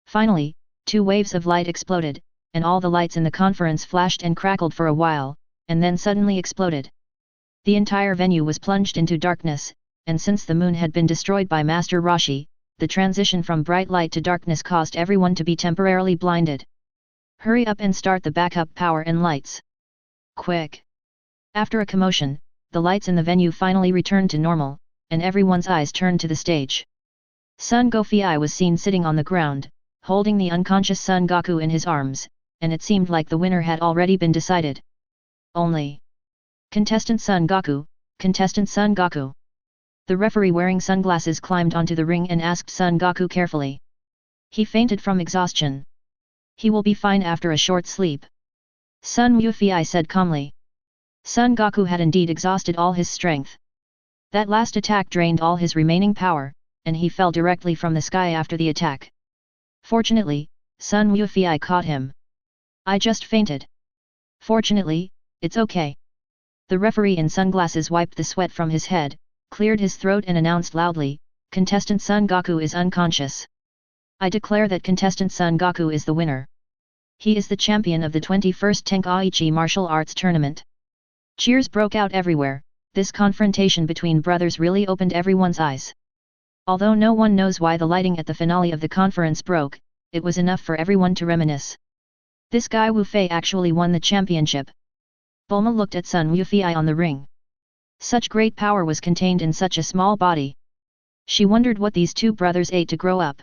Finally, two waves of light exploded, and all the lights in the conference flashed and crackled for a while, and then suddenly exploded. The entire venue was plunged into darkness, and since the moon had been destroyed by Master Roshi, the transition from bright light to darkness caused everyone to be temporarily blinded. Hurry up and start the backup power and lights. Quick! After a commotion, the lights in the venue finally returned to normal, and everyone's eyes turned to the stage. Son Goku was seen sitting on the ground, holding the unconscious Son Goku in his arms, and it seemed like the winner had already been decided. Only Contestant Son Goku, Contestant Son Goku. The referee wearing sunglasses climbed onto the ring and asked Son Goku carefully. He fainted from exhaustion. He will be fine after a short sleep. Son Goku said calmly. Son Goku had indeed exhausted all his strength. That last attack drained all his remaining power, and he fell directly from the sky after the attack. Fortunately, Son Goku caught him. I just fainted. Fortunately, it's okay. The referee in sunglasses wiped the sweat from his head, cleared his throat and announced loudly, Contestant Son Goku is unconscious. I declare that Contestant Son Goku is the winner. He is the champion of the 21st Tenkaichi Martial Arts Tournament. Cheers broke out everywhere. This confrontation between brothers really opened everyone's eyes. Although no one knows why the lighting at the finale of the conference broke, it was enough for everyone to reminisce. This guy Wu Fei actually won the championship. Bulma looked at Son Goku on the ring. Such great power was contained in such a small body. She wondered what these two brothers ate to grow up.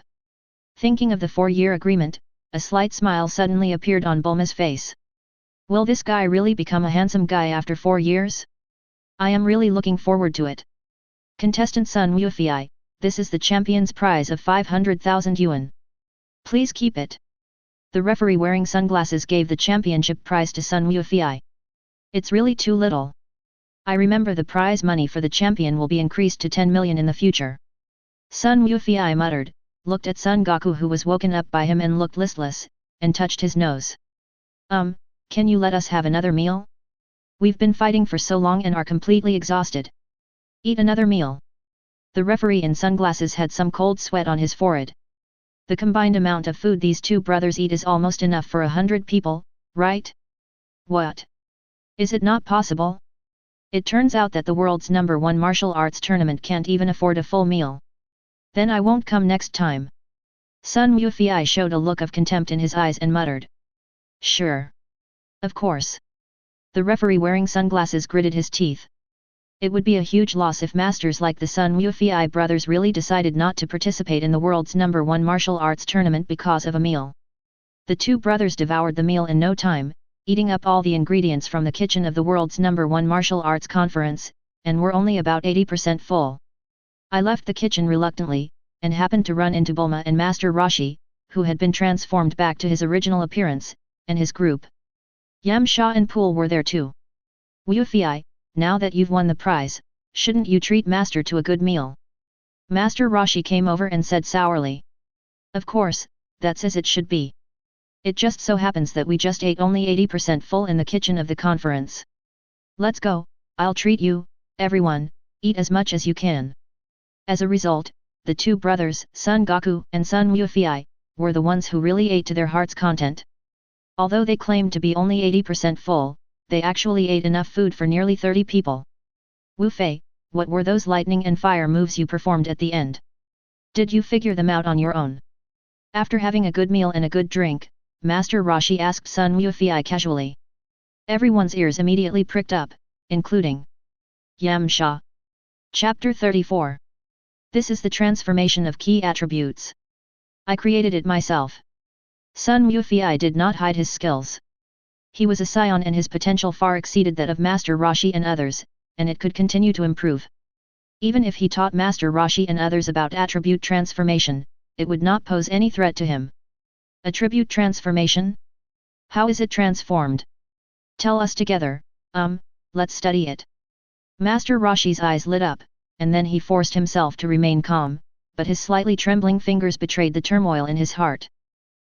Thinking of the 4-year agreement, a slight smile suddenly appeared on Bulma's face. Will this guy really become a handsome guy after 4 years? I am really looking forward to it. Contestant Son Goku, this is the champion's prize of 500,000 yuan. Please keep it. The referee wearing sunglasses gave the championship prize to Son Goku. It's really too little. I remember the prize money for the champion will be increased to 10 million in the future. Son Goku muttered, looked at Son Goku who was woken up by him and looked listless, and touched his nose. Can you let us have another meal? We've been fighting for so long and are completely exhausted. Eat another meal. The referee in sunglasses had some cold sweat on his forehead. The combined amount of food these two brothers eat is almost enough for 100 people, right? What? Is it not possible? It turns out that the world's #1 martial arts tournament can't even afford a full meal. Then I won't come next time. Son Goku showed a look of contempt in his eyes and muttered. Sure. Of course. The referee wearing sunglasses gritted his teeth. It would be a huge loss if masters like the Son Goku brothers really decided not to participate in the world's #1 martial arts tournament because of a meal. The two brothers devoured the meal in no time, eating up all the ingredients from the kitchen of the world's #1 martial arts conference, and were only about 80% full. I left the kitchen reluctantly, and happened to run into Bulma and Master Roshi, who had been transformed back to his original appearance, and his group. Yamcha and Pool were there too. Goku, now that you've won the prize, shouldn't you treat Master to a good meal? Master Roshi came over and said sourly. Of course, that's as it should be. It just so happens that we just ate only 80% full in the kitchen of the conference. Let's go, I'll treat you, everyone, eat as much as you can. As a result, the two brothers, Son Goku and Son Goku, were the ones who really ate to their heart's content. Although they claimed to be only 80% full, they actually ate enough food for nearly 30 people. Wu Fei, what were those lightning and fire moves you performed at the end? Did you figure them out on your own? After having a good meal and a good drink, Master Roshi asked Son Goku casually. Everyone's ears immediately pricked up, including Yamcha. Chapter 34. This is the transformation of key attributes. I created it myself. Son Goku did not hide his skills. He was a scion and his potential far exceeded that of Master Roshi and others, and it could continue to improve. Even if he taught Master Roshi and others about attribute transformation, it would not pose any threat to him. Attribute transformation? How is it transformed? Tell us together, let's study it. Master Roshi's eyes lit up, and then he forced himself to remain calm, but his slightly trembling fingers betrayed the turmoil in his heart.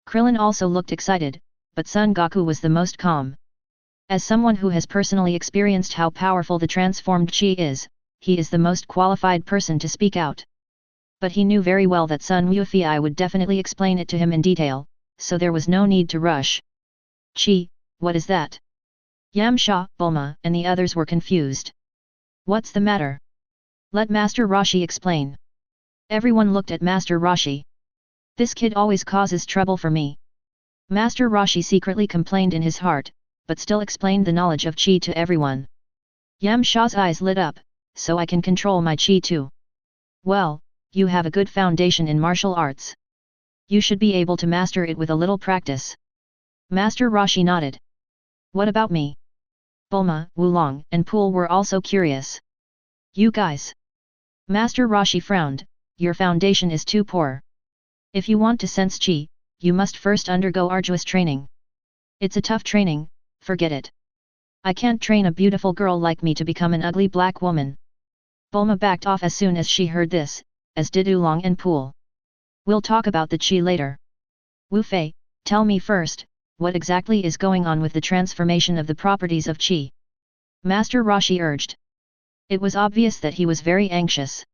Krillin also looked excited, but Son Goku was the most calm. As someone who has personally experienced how powerful the transformed chi is, he is the most qualified person to speak out. But he knew very well that Sun Wufei would definitely explain it to him in detail, so there was no need to rush. Chi, what is that? Yamcha, Bulma, and the others were confused. What's the matter? Let Master Roshi explain. Everyone looked at Master Roshi. This kid always causes trouble for me. Master Roshi secretly complained in his heart, but still explained the knowledge of chi to everyone. Yamcha's eyes lit up, so I can control my chi too. Well, you have a good foundation in martial arts. You should be able to master it with a little practice. Master Roshi nodded. What about me? Bulma, Wulong, and Pool were also curious. You guys. Master Roshi frowned, your foundation is too poor. If you want to sense chi, you must first undergo arduous training. It's a tough training, forget it. I can't train a beautiful girl like me to become an ugly black woman. Bulma backed off as soon as she heard this, as did Oolong and Pool. We'll talk about the chi later. Wu Fei, tell me first, what exactly is going on with the transformation of the properties of chi? Master Roshi urged. It was obvious that he was very anxious.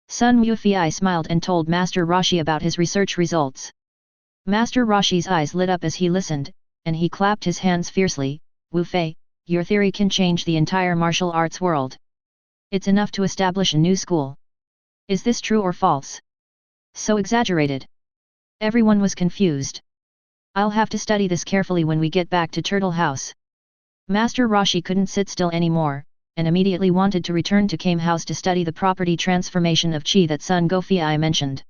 Sun Wufei smiled and told Master Roshi about his research results. Master Roshi's eyes lit up as he listened, and he clapped his hands fiercely. Wu Fei, your theory can change the entire martial arts world. It's enough to establish a new school. Is this true or false? So exaggerated. Everyone was confused. I'll have to study this carefully when we get back to Turtle House. Master Roshi couldn't sit still anymore, and immediately wanted to return to Kame House to study the property transformation of chi that Sun Gofei mentioned.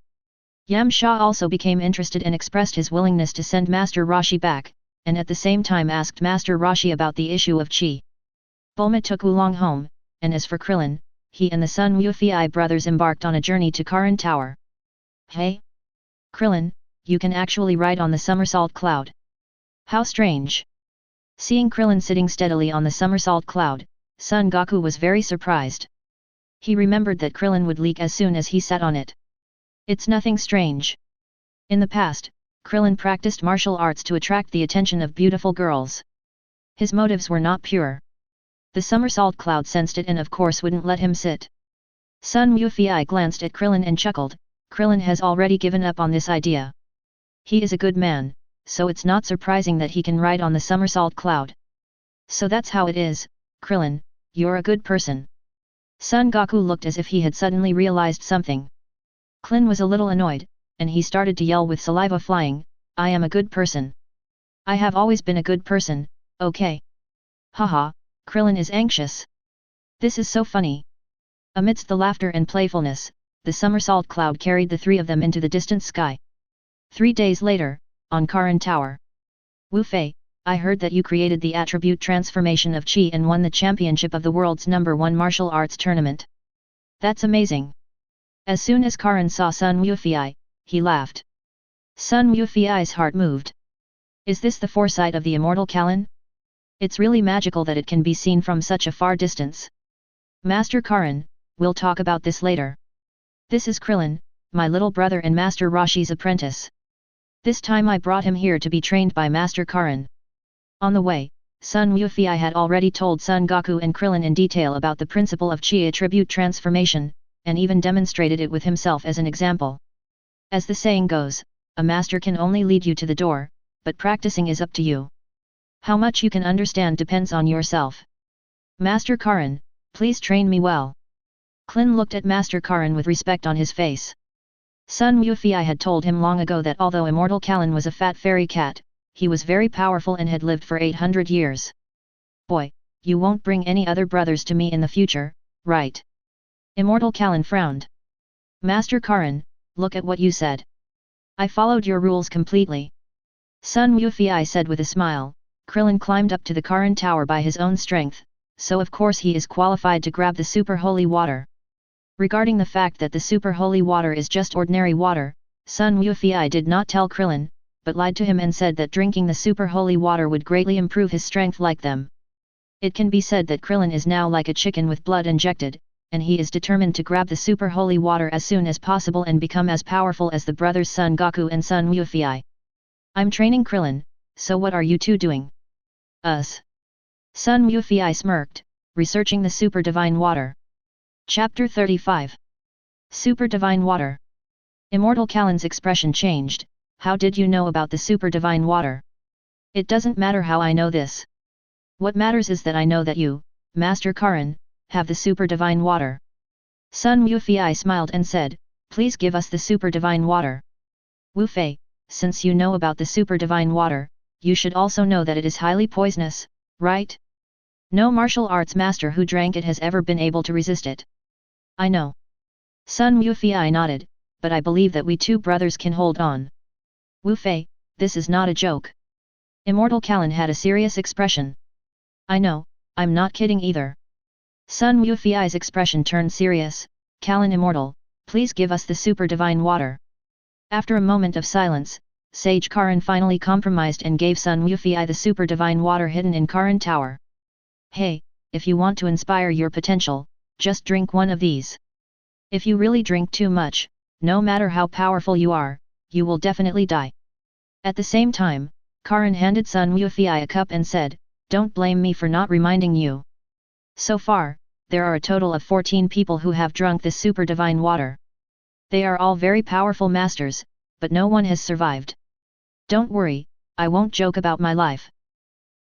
Yamcha also became interested and expressed his willingness to send Master Roshi back, and at the same time asked Master Roshi about the issue of chi. Bulma took Oolong home, and as for Krillin, he and the Sun Wufei brothers embarked on a journey to Karin Tower. Hey? Krillin, you can actually ride on the somersault cloud. How strange. Seeing Krillin sitting steadily on the somersault cloud, Son Goku was very surprised. He remembered that Krillin would leak as soon as he sat on it. It's nothing strange. In the past, Krillin practiced martial arts to attract the attention of beautiful girls. His motives were not pure. The somersault cloud sensed it and of course wouldn't let him sit. Sun Wufei glanced at Krillin and chuckled, Krillin has already given up on this idea. He is a good man, so it's not surprising that he can ride on the somersault cloud. So that's how it is, Krillin, you're a good person. Son Goku looked as if he had suddenly realized something. Krillin was a little annoyed, and he started to yell with saliva flying, I am a good person. I have always been a good person, okay. Haha, Krillin is anxious. This is so funny. Amidst the laughter and playfulness, the somersault cloud carried the three of them into the distant sky. 3 days later, on Karin Tower. Wu Fei, I heard that you created the attribute transformation of Chi and won the championship of the world's #1 martial arts tournament. That's amazing. As soon as Karin saw Sun Wufei, he laughed. Sun Wufei's heart moved. Is this the foresight of the immortal Kalin? It's really magical that it can be seen from such a far distance. Master Karin, we'll talk about this later. This is Krillin, my little brother and Master Roshi's apprentice. This time I brought him here to be trained by Master Karin. On the way, Sun Wufei had already told Son Goku and Krillin in detail about the principle of Chi attribute transformation, and even demonstrated it with himself as an example. As the saying goes, a master can only lead you to the door, but practicing is up to you. How much you can understand depends on yourself. Master Karin, please train me well. Krillin looked at Master Karin with respect on his face. Sun Wufei had told him long ago that although immortal Kalin was a fat fairy cat, he was very powerful and had lived for 800 years. Boy, you won't bring any other brothers to me in the future, right? Immortal Kalin frowned. Master Karin, look at what you said. I followed your rules completely. Sun Wufei said with a smile, Krillin climbed up to the Karin Tower by his own strength, so of course he is qualified to grab the super holy water. Regarding the fact that the super holy water is just ordinary water, Sun Wufei did not tell Krillin, but lied to him and said that drinking the super holy water would greatly improve his strength like them. It can be said that Krillin is now like a chicken with blood injected, and he is determined to grab the super holy water as soon as possible and become as powerful as the brothers Son Goku and Sun Wufei. I'm training Krillin, so what are you two doing? Us. Sun Wufei smirked, researching the super divine water. Chapter 35. Super divine water. Immortal Kallen's expression changed. How did you know about the super divine water? It doesn't matter how I know this. What matters is that I know that you, Master Karin, have the super divine water. Sun Wufei smiled and said, please give us the super divine water. Wufei, since you know about the super divine water, you should also know that it is highly poisonous, right? No martial arts master who drank it has ever been able to resist it. I know. Sun Wufei nodded, but I believe that we two brothers can hold on. Wufei, this is not a joke. Immortal Kallen had a serious expression. I know, I'm not kidding either. Sun Wufei's expression turned serious. Kallen Immortal, please give us the super divine water. After a moment of silence, Sage Karin finally compromised and gave Sun Wufei the super divine water hidden in Karin Tower. Hey, if you want to inspire your potential, just drink one of these. If you really drink too much, no matter how powerful you are, you will definitely die. At the same time, Karin handed Sun Wufei a cup and said, don't blame me for not reminding you. So far, there are a total of 14 people who have drunk this super divine water. They are all very powerful masters, but no one has survived. Don't worry, I won't joke about my life.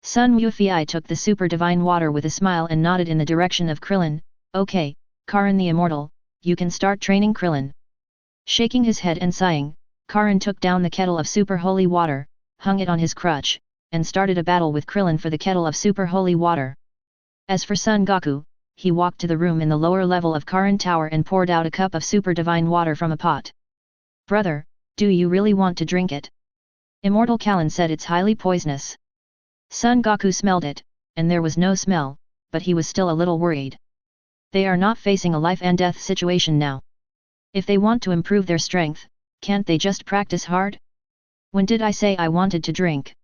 Sun Wufei took the super divine water with a smile and nodded in the direction of Krillin. Okay, Karin the Immortal, you can start training Krillin. Shaking his head and sighing, Karin took down the kettle of super holy water, hung it on his crutch, and started a battle with Krillin for the kettle of super holy water. As for Son Goku, he walked to the room in the lower level of Karin Tower and poured out a cup of super divine water from a pot. Brother, do you really want to drink it? Immortal Kallen said it's highly poisonous. Son Goku smelled it, and there was no smell, but he was still a little worried. They are not facing a life and death situation now. If they want to improve their strength, can't they just practice hard? When did I say I wanted to drink?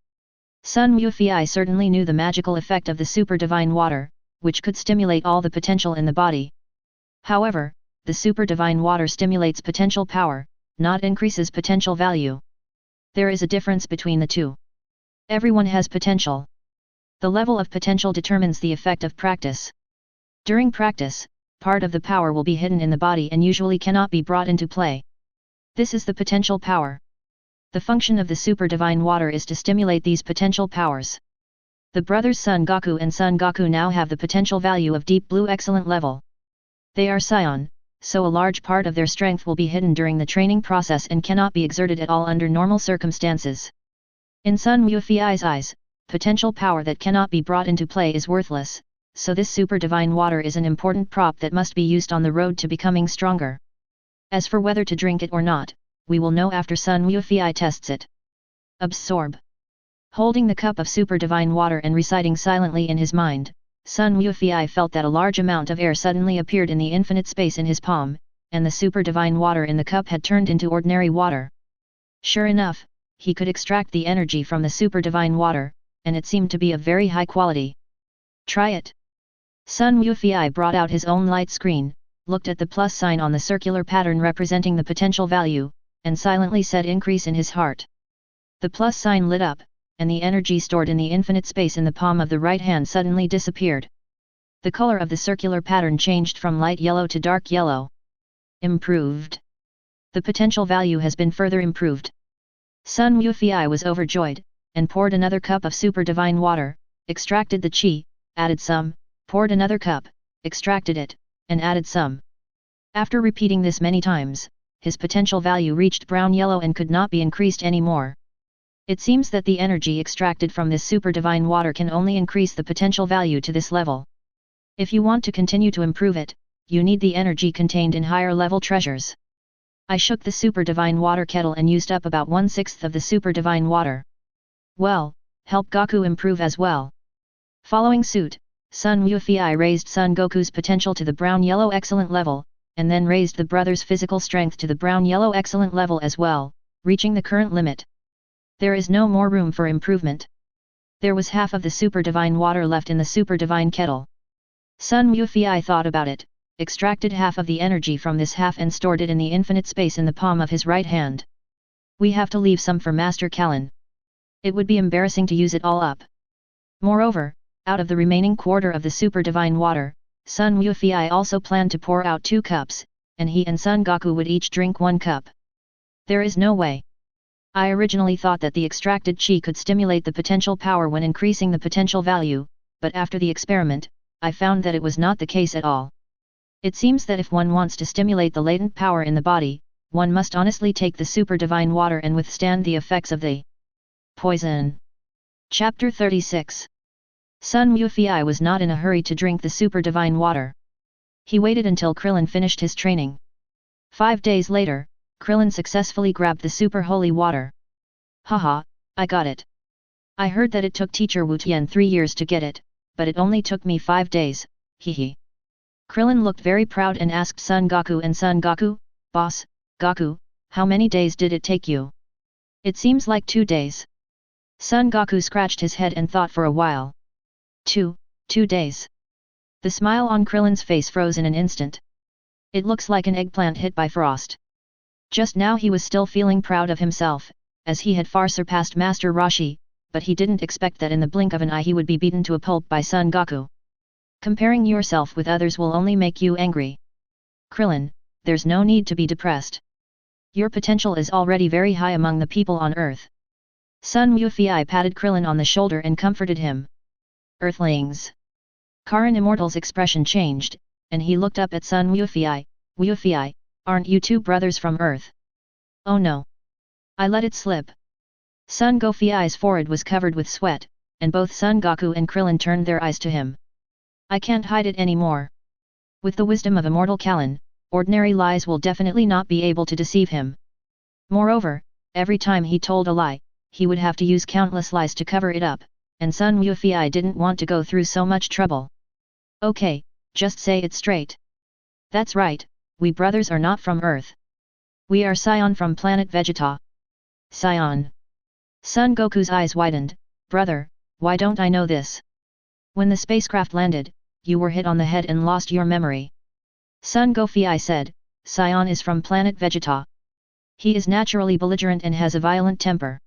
Sun Wufei certainly knew the magical effect of the super divine water, which could stimulate all the potential in the body. However, the super divine water stimulates potential power, not increases potential value. There is a difference between the two. Everyone has potential. The level of potential determines the effect of practice. During practice, part of the power will be hidden in the body and usually cannot be brought into play. This is the potential power. The function of the super divine water is to stimulate these potential powers. The brothers Son Goku and Son Goku now have the potential value of Deep Blue excellent level. They are Scion, so a large part of their strength will be hidden during the training process and cannot be exerted at all under normal circumstances. In Sun Wufei's eyes, potential power that cannot be brought into play is worthless, so this super divine water is an important prop that must be used on the road to becoming stronger. As for whether to drink it or not, we will know after Sun Wufei tests it. Absorb. Holding the cup of super divine water and reciting silently in his mind, Sun Wufei felt that a large amount of air suddenly appeared in the infinite space in his palm, and the super divine water in the cup had turned into ordinary water. Sure enough, he could extract the energy from the super divine water, and it seemed to be of very high quality. Try it. Sun Wufei brought out his own light screen, looked at the plus sign on the circular pattern representing the potential value, and silently said increase in his heart. The plus sign lit up, and the energy stored in the infinite space in the palm of the right hand suddenly disappeared. The color of the circular pattern changed from light yellow to dark yellow. Improved. The potential value has been further improved. Sun Wufei was overjoyed, and poured another cup of super divine water, extracted the qi, added some, poured another cup, extracted it, and added some. After repeating this many times, his potential value reached brown yellow and could not be increased anymore. It seems that the energy extracted from this super divine water can only increase the potential value to this level. If you want to continue to improve it, you need the energy contained in higher level treasures. I shook the super divine water kettle and used up about 1/6 of the super divine water. Well, help Goku improve as well. Following suit, Sun Wufei raised Son Goku's potential to the brown-yellow excellent level, and then raised the brothers' physical strength to the brown-yellow excellent level as well, reaching the current limit. There is no more room for improvement. There was half of the super divine water left in the super divine kettle. Sun Wufei thought about it, extracted half of the energy from this half and stored it in the infinite space in the palm of his right hand. We have to leave some for Master Kalin. It would be embarrassing to use it all up. Moreover, out of the remaining quarter of the super divine water, Sun Wufei also planned to pour out 2 cups, and he and Son Goku would each drink 1 cup. There is no way. I originally thought that the extracted chi could stimulate the potential power when increasing the potential value, but after the experiment, I found that it was not the case at all. It seems that if one wants to stimulate the latent power in the body, one must honestly take the super divine water and withstand the effects of the poison. Chapter 36. Sun Wufei was not in a hurry to drink the super divine water. He waited until Krillin finished his training. 5 days later, Krillin successfully grabbed the super holy water. Haha, I got it. I heard that it took teacher Wu Tian 3 years to get it, but it only took me 5 days, hehe. Krillin looked very proud and asked Son Goku and Son Goku, Boss, Goku, how many days did it take you? It seems like 2 days. Son Goku scratched his head and thought for a while. 2 days. The smile on Krillin's face froze in an instant. It looks like an eggplant hit by frost. Just now he was still feeling proud of himself, as he had far surpassed Master Roshi, but he didn't expect that in the blink of an eye he would be beaten to a pulp by Son Goku. Comparing yourself with others will only make you angry. Krillin, there's no need to be depressed. Your potential is already very high among the people on Earth. Sun Wufei patted Krillin on the shoulder and comforted him. Earthlings. Karin Immortal's expression changed, and he looked up at Sun Wufei. Wufei, aren't you 2 brothers from Earth? Oh no. I let it slip. Sun Gofei's forehead was covered with sweat, and both Son Goku and Krillin turned their eyes to him. I can't hide it anymore. With the wisdom of immortal Kalin, ordinary lies will definitely not be able to deceive him. Moreover, every time he told a lie, he would have to use countless lies to cover it up, and Sun Wufei didn't want to go through so much trouble. Okay, just say it straight. That's right, we brothers are not from Earth. We are Scion from planet Vegeta. Scion. Son Goku's eyes widened. Brother, why don't I know this? When the spacecraft landed, you were hit on the head and lost your memory. Son Gofei said, Scion is from planet Vegeta. He is naturally belligerent and has a violent temper.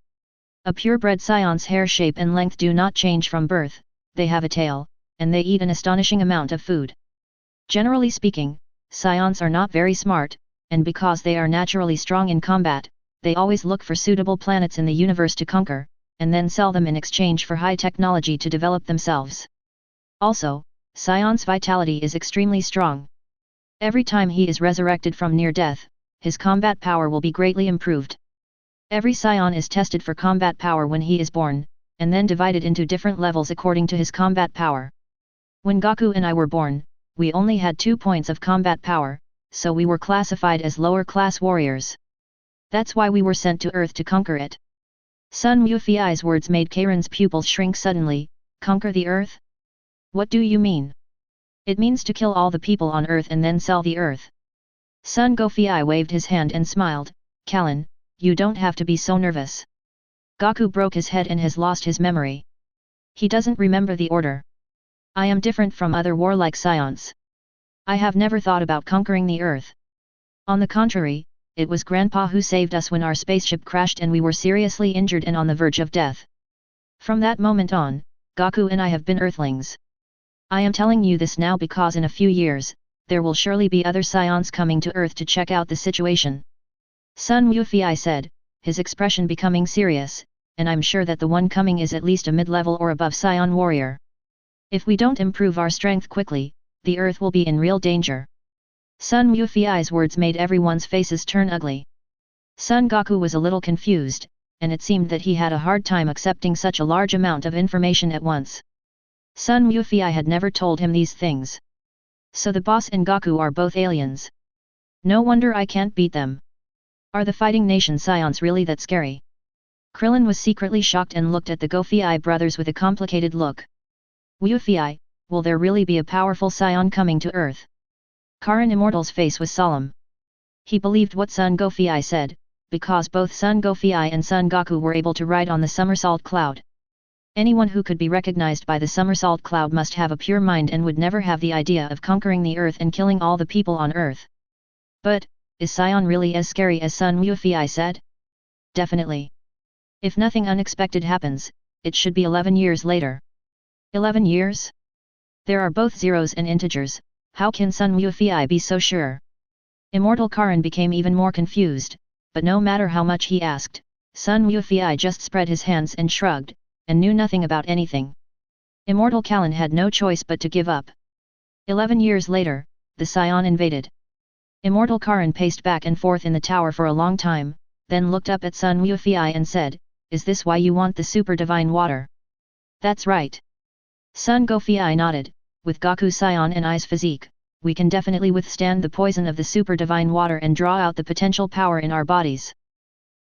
A purebred Scion's hair shape and length do not change from birth, they have a tail, and they eat an astonishing amount of food. Generally speaking, Scions are not very smart, and because they are naturally strong in combat, they always look for suitable planets in the universe to conquer, and then sell them in exchange for high technology to develop themselves. Also, Scion's vitality is extremely strong. Every time he is resurrected from near death, his combat power will be greatly improved. Every Scion is tested for combat power when he is born, and then divided into different levels according to his combat power. When Goku and I were born, we only had 2 points of combat power, so we were classified as lower-class warriors. That's why we were sent to Earth to conquer it. Sun Wufei's words made Karen's pupils shrink suddenly. Conquer the Earth? What do you mean? It means to kill all the people on Earth and then sell the Earth. Sun Gofei waved his hand and smiled. Kalin, you don't have to be so nervous. Goku broke his head and has lost his memory. He doesn't remember the order. I am different from other warlike Scions. I have never thought about conquering the Earth. On the contrary, it was Grandpa who saved us when our spaceship crashed and we were seriously injured and on the verge of death. From that moment on, Goku and I have been Earthlings. I am telling you this now because in a few years, there will surely be other Scions coming to Earth to check out the situation. Sun Wufei said, his expression becoming serious, and I'm sure that the one coming is at least a mid-level or above Scion warrior. If we don't improve our strength quickly, the Earth will be in real danger. Sun Wufei's words made everyone's faces turn ugly. Son Goku was a little confused, and it seemed that he had a hard time accepting such a large amount of information at once. Sun Wufei had never told him these things. So the boss and Goku are both aliens. No wonder I can't beat them. Are the fighting nation Scions really that scary? Krillin was secretly shocked and looked at the Gofei brothers with a complicated look. Wufei, will there really be a powerful Scion coming to Earth? Karin Immortal's face was solemn. He believed what Son Goku said, because both Son Goku and Son Goku were able to ride on the somersault cloud. Anyone who could be recognized by the somersault cloud must have a pure mind and would never have the idea of conquering the earth and killing all the people on earth. But, is Sion really as scary as Son Goku said? Definitely. If nothing unexpected happens, it should be 11 years later. 11 years? There are both zeros and integers, how can Son Goku be so sure? Immortal Karin became even more confused, but no matter how much he asked, Son Goku just spread his hands and shrugged, and knew nothing about anything. Immortal Kalin had no choice but to give up. 11 years later, the Sion invaded. Immortal Karin paced back and forth in the tower for a long time, then looked up at Son Goku and said, "Is this why you want the super divine water?" "That's right." Son Goku nodded, "With Goku Sion and I's physique, we can definitely withstand the poison of the super divine water and draw out the potential power in our bodies.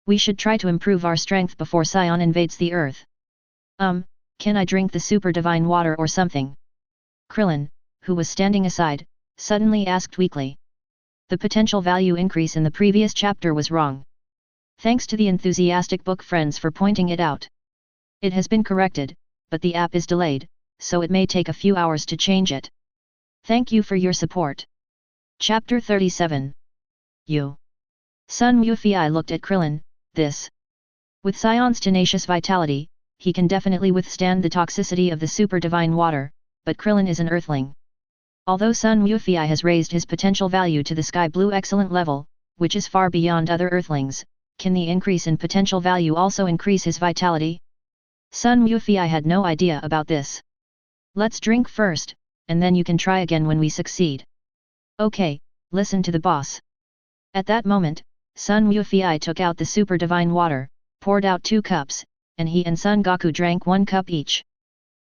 We should try to improve our strength before Sion invades the earth." Can I drink the super divine water or something?" Krillin, who was standing aside, suddenly asked weakly. The potential value increase in the previous chapter was wrong. Thanks to the enthusiastic book friends for pointing it out. It has been corrected, but the app is delayed, so it may take a few hours to change it. Thank you for your support. Chapter 37. You. Son Goku looked at Krillin, this. With Sion's tenacious vitality, he can definitely withstand the toxicity of the super divine water, but Krillin is an earthling. Although Son Goku has raised his potential value to the sky blue excellent level, which is far beyond other earthlings, can the increase in potential value also increase his vitality? Son Goku had no idea about this. Let's drink first, and then you can try again when we succeed. Okay, listen to the boss. At that moment, Son Goku took out the super divine water, poured out 2 cups, and he and Son Goku drank 1 cup each.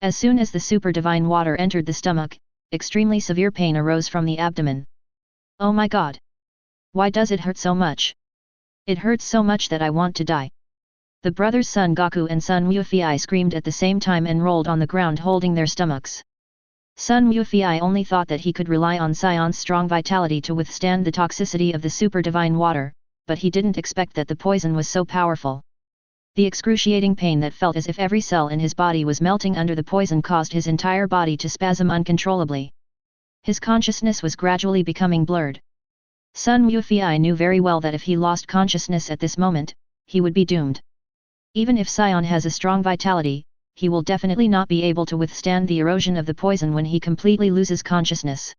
As soon as the super divine water entered the stomach, extremely severe pain arose from the abdomen. Oh my god! Why does it hurt so much? It hurts so much that I want to die. The brothers Son Goku and Son Goku screamed at the same time and rolled on the ground holding their stomachs. Son Goku only thought that he could rely on Sion's strong vitality to withstand the toxicity of the super divine water, but he didn't expect that the poison was so powerful. The excruciating pain that felt as if every cell in his body was melting under the poison caused his entire body to spasm uncontrollably. His consciousness was gradually becoming blurred. Son Goku knew very well that if he lost consciousness at this moment, he would be doomed. Even if Sion has a strong vitality, he will definitely not be able to withstand the erosion of the poison when he completely loses consciousness.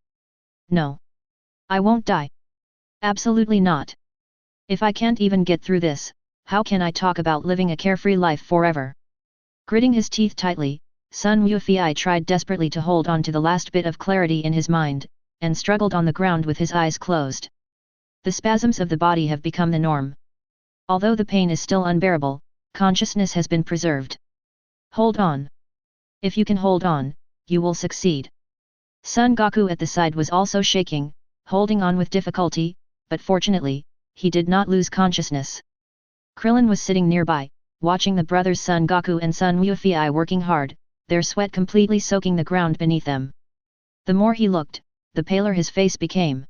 No. I won't die. Absolutely not. If I can't even get through this, how can I talk about living a carefree life forever? Gritting his teeth tightly, Son Goku tried desperately to hold on to the last bit of clarity in his mind, and struggled on the ground with his eyes closed. The spasms of the body have become the norm. Although the pain is still unbearable, consciousness has been preserved. Hold on. If you can hold on, you will succeed. Son Goku at the side was also shaking, holding on with difficulty, but fortunately, he did not lose consciousness. Krillin was sitting nearby, watching the brothers Son Goku and Son Goku working hard, their sweat completely soaking the ground beneath them. The more he looked, the paler his face became.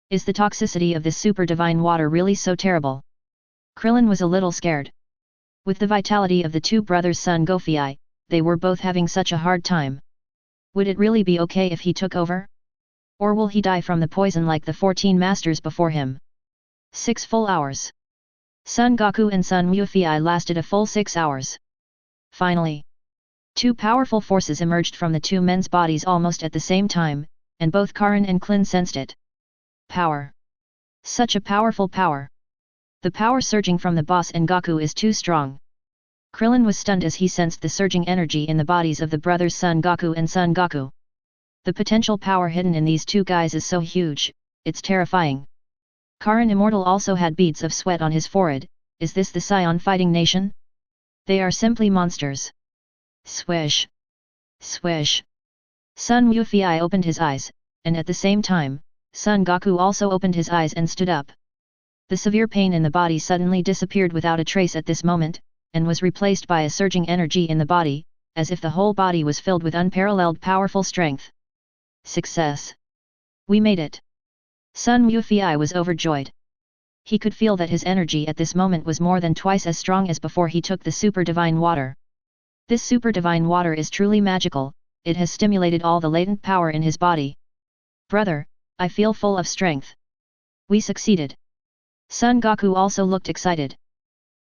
Is the toxicity of this super divine water really so terrible? Krillin was a little scared. With the vitality of the 2 brothers Son Goku, they were both having such a hard time. Would it really be okay if he took over? Or will he die from the poison like the 14 masters before him? 6 full hours. Son Goku and Son Goku lasted a full 6 hours. Finally, 2 powerful forces emerged from the 2 men's bodies almost at the same time, and both Karin and Krillin sensed it. Power. Such a powerful power. The power surging from the boss and Goku is too strong. Krillin was stunned as he sensed the surging energy in the bodies of the brothers Son Goku and Son Goku. The potential power hidden in these 2 guys is so huge, it's terrifying. Karin Immortal also had beads of sweat on his forehead. Is this the Sion fighting nation? They are simply monsters. Swish. Swish. Son Goku opened his eyes, and at the same time, Son Goku also opened his eyes and stood up. The severe pain in the body suddenly disappeared without a trace at this moment, and was replaced by a surging energy in the body, as if the whole body was filled with unparalleled powerful strength. Success! We made it! Sun Wufiai was overjoyed. He could feel that his energy at this moment was more than twice as strong as before he took the super divine water. This super divine water is truly magical, it has stimulated all the latent power in his body. Brother, I feel full of strength. We succeeded. Son Goku also looked excited.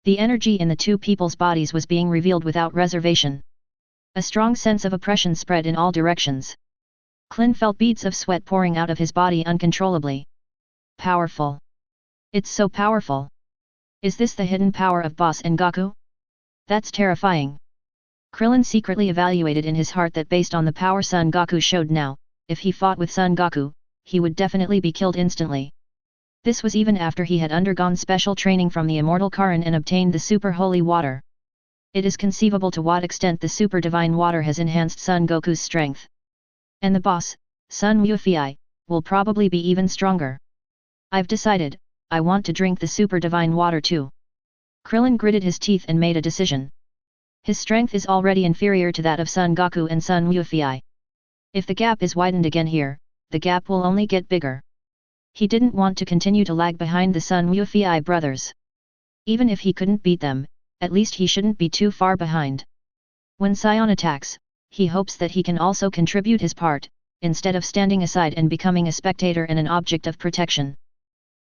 The energy in the two people's bodies was being revealed without reservation. A strong sense of oppression spread in all directions. Krillin felt beads of sweat pouring out of his body uncontrollably. Powerful. It's so powerful. Is this the hidden power of Boss and Goku? That's terrifying. Krillin secretly evaluated in his heart that based on the power Son Goku showed now, if he fought with Son Goku, he would definitely be killed instantly. This was even after he had undergone special training from the immortal Karin and obtained the super holy water. It is conceivable to what extent the super divine water has enhanced Son Goku's strength. And the boss, Sun Wufiai, will probably be even stronger. I've decided, I want to drink the super divine water too. Krillin gritted his teeth and made a decision. His strength is already inferior to that of Son Goku and Sun Wufiai. If the gap is widened again here, the gap will only get bigger. He didn't want to continue to lag behind the Sun Wufiai brothers. Even if he couldn't beat them, at least he shouldn't be too far behind. When Sion attacks, he hopes that he can also contribute his part, instead of standing aside and becoming a spectator and an object of protection.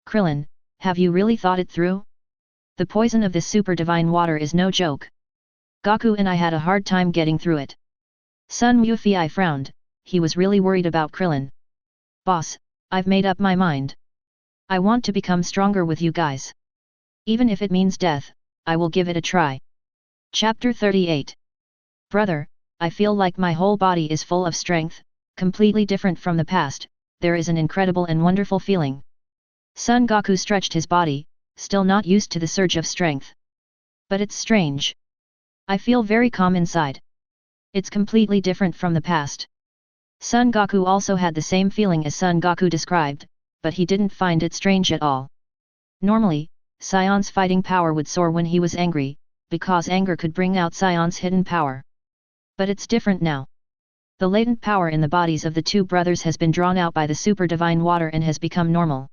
Krillin, have you really thought it through? The poison of this super divine water is no joke. Goku and I had a hard time getting through it. Sun Wufiai frowned, he was really worried about Krillin. Boss, I've made up my mind. I want to become stronger with you guys. Even if it means death, I will give it a try. Chapter 38. Brother, I feel like my whole body is full of strength, completely different from the past, there is an incredible and wonderful feeling. Son Goku stretched his body, still not used to the surge of strength. But it's strange. I feel very calm inside. It's completely different from the past. Son Goku also had the same feeling as Son Goku described, but he didn't find it strange at all. Normally, Sion's fighting power would soar when he was angry, because anger could bring out Sion's hidden power. But it's different now. The latent power in the bodies of the two brothers has been drawn out by the super divine water and has become normal.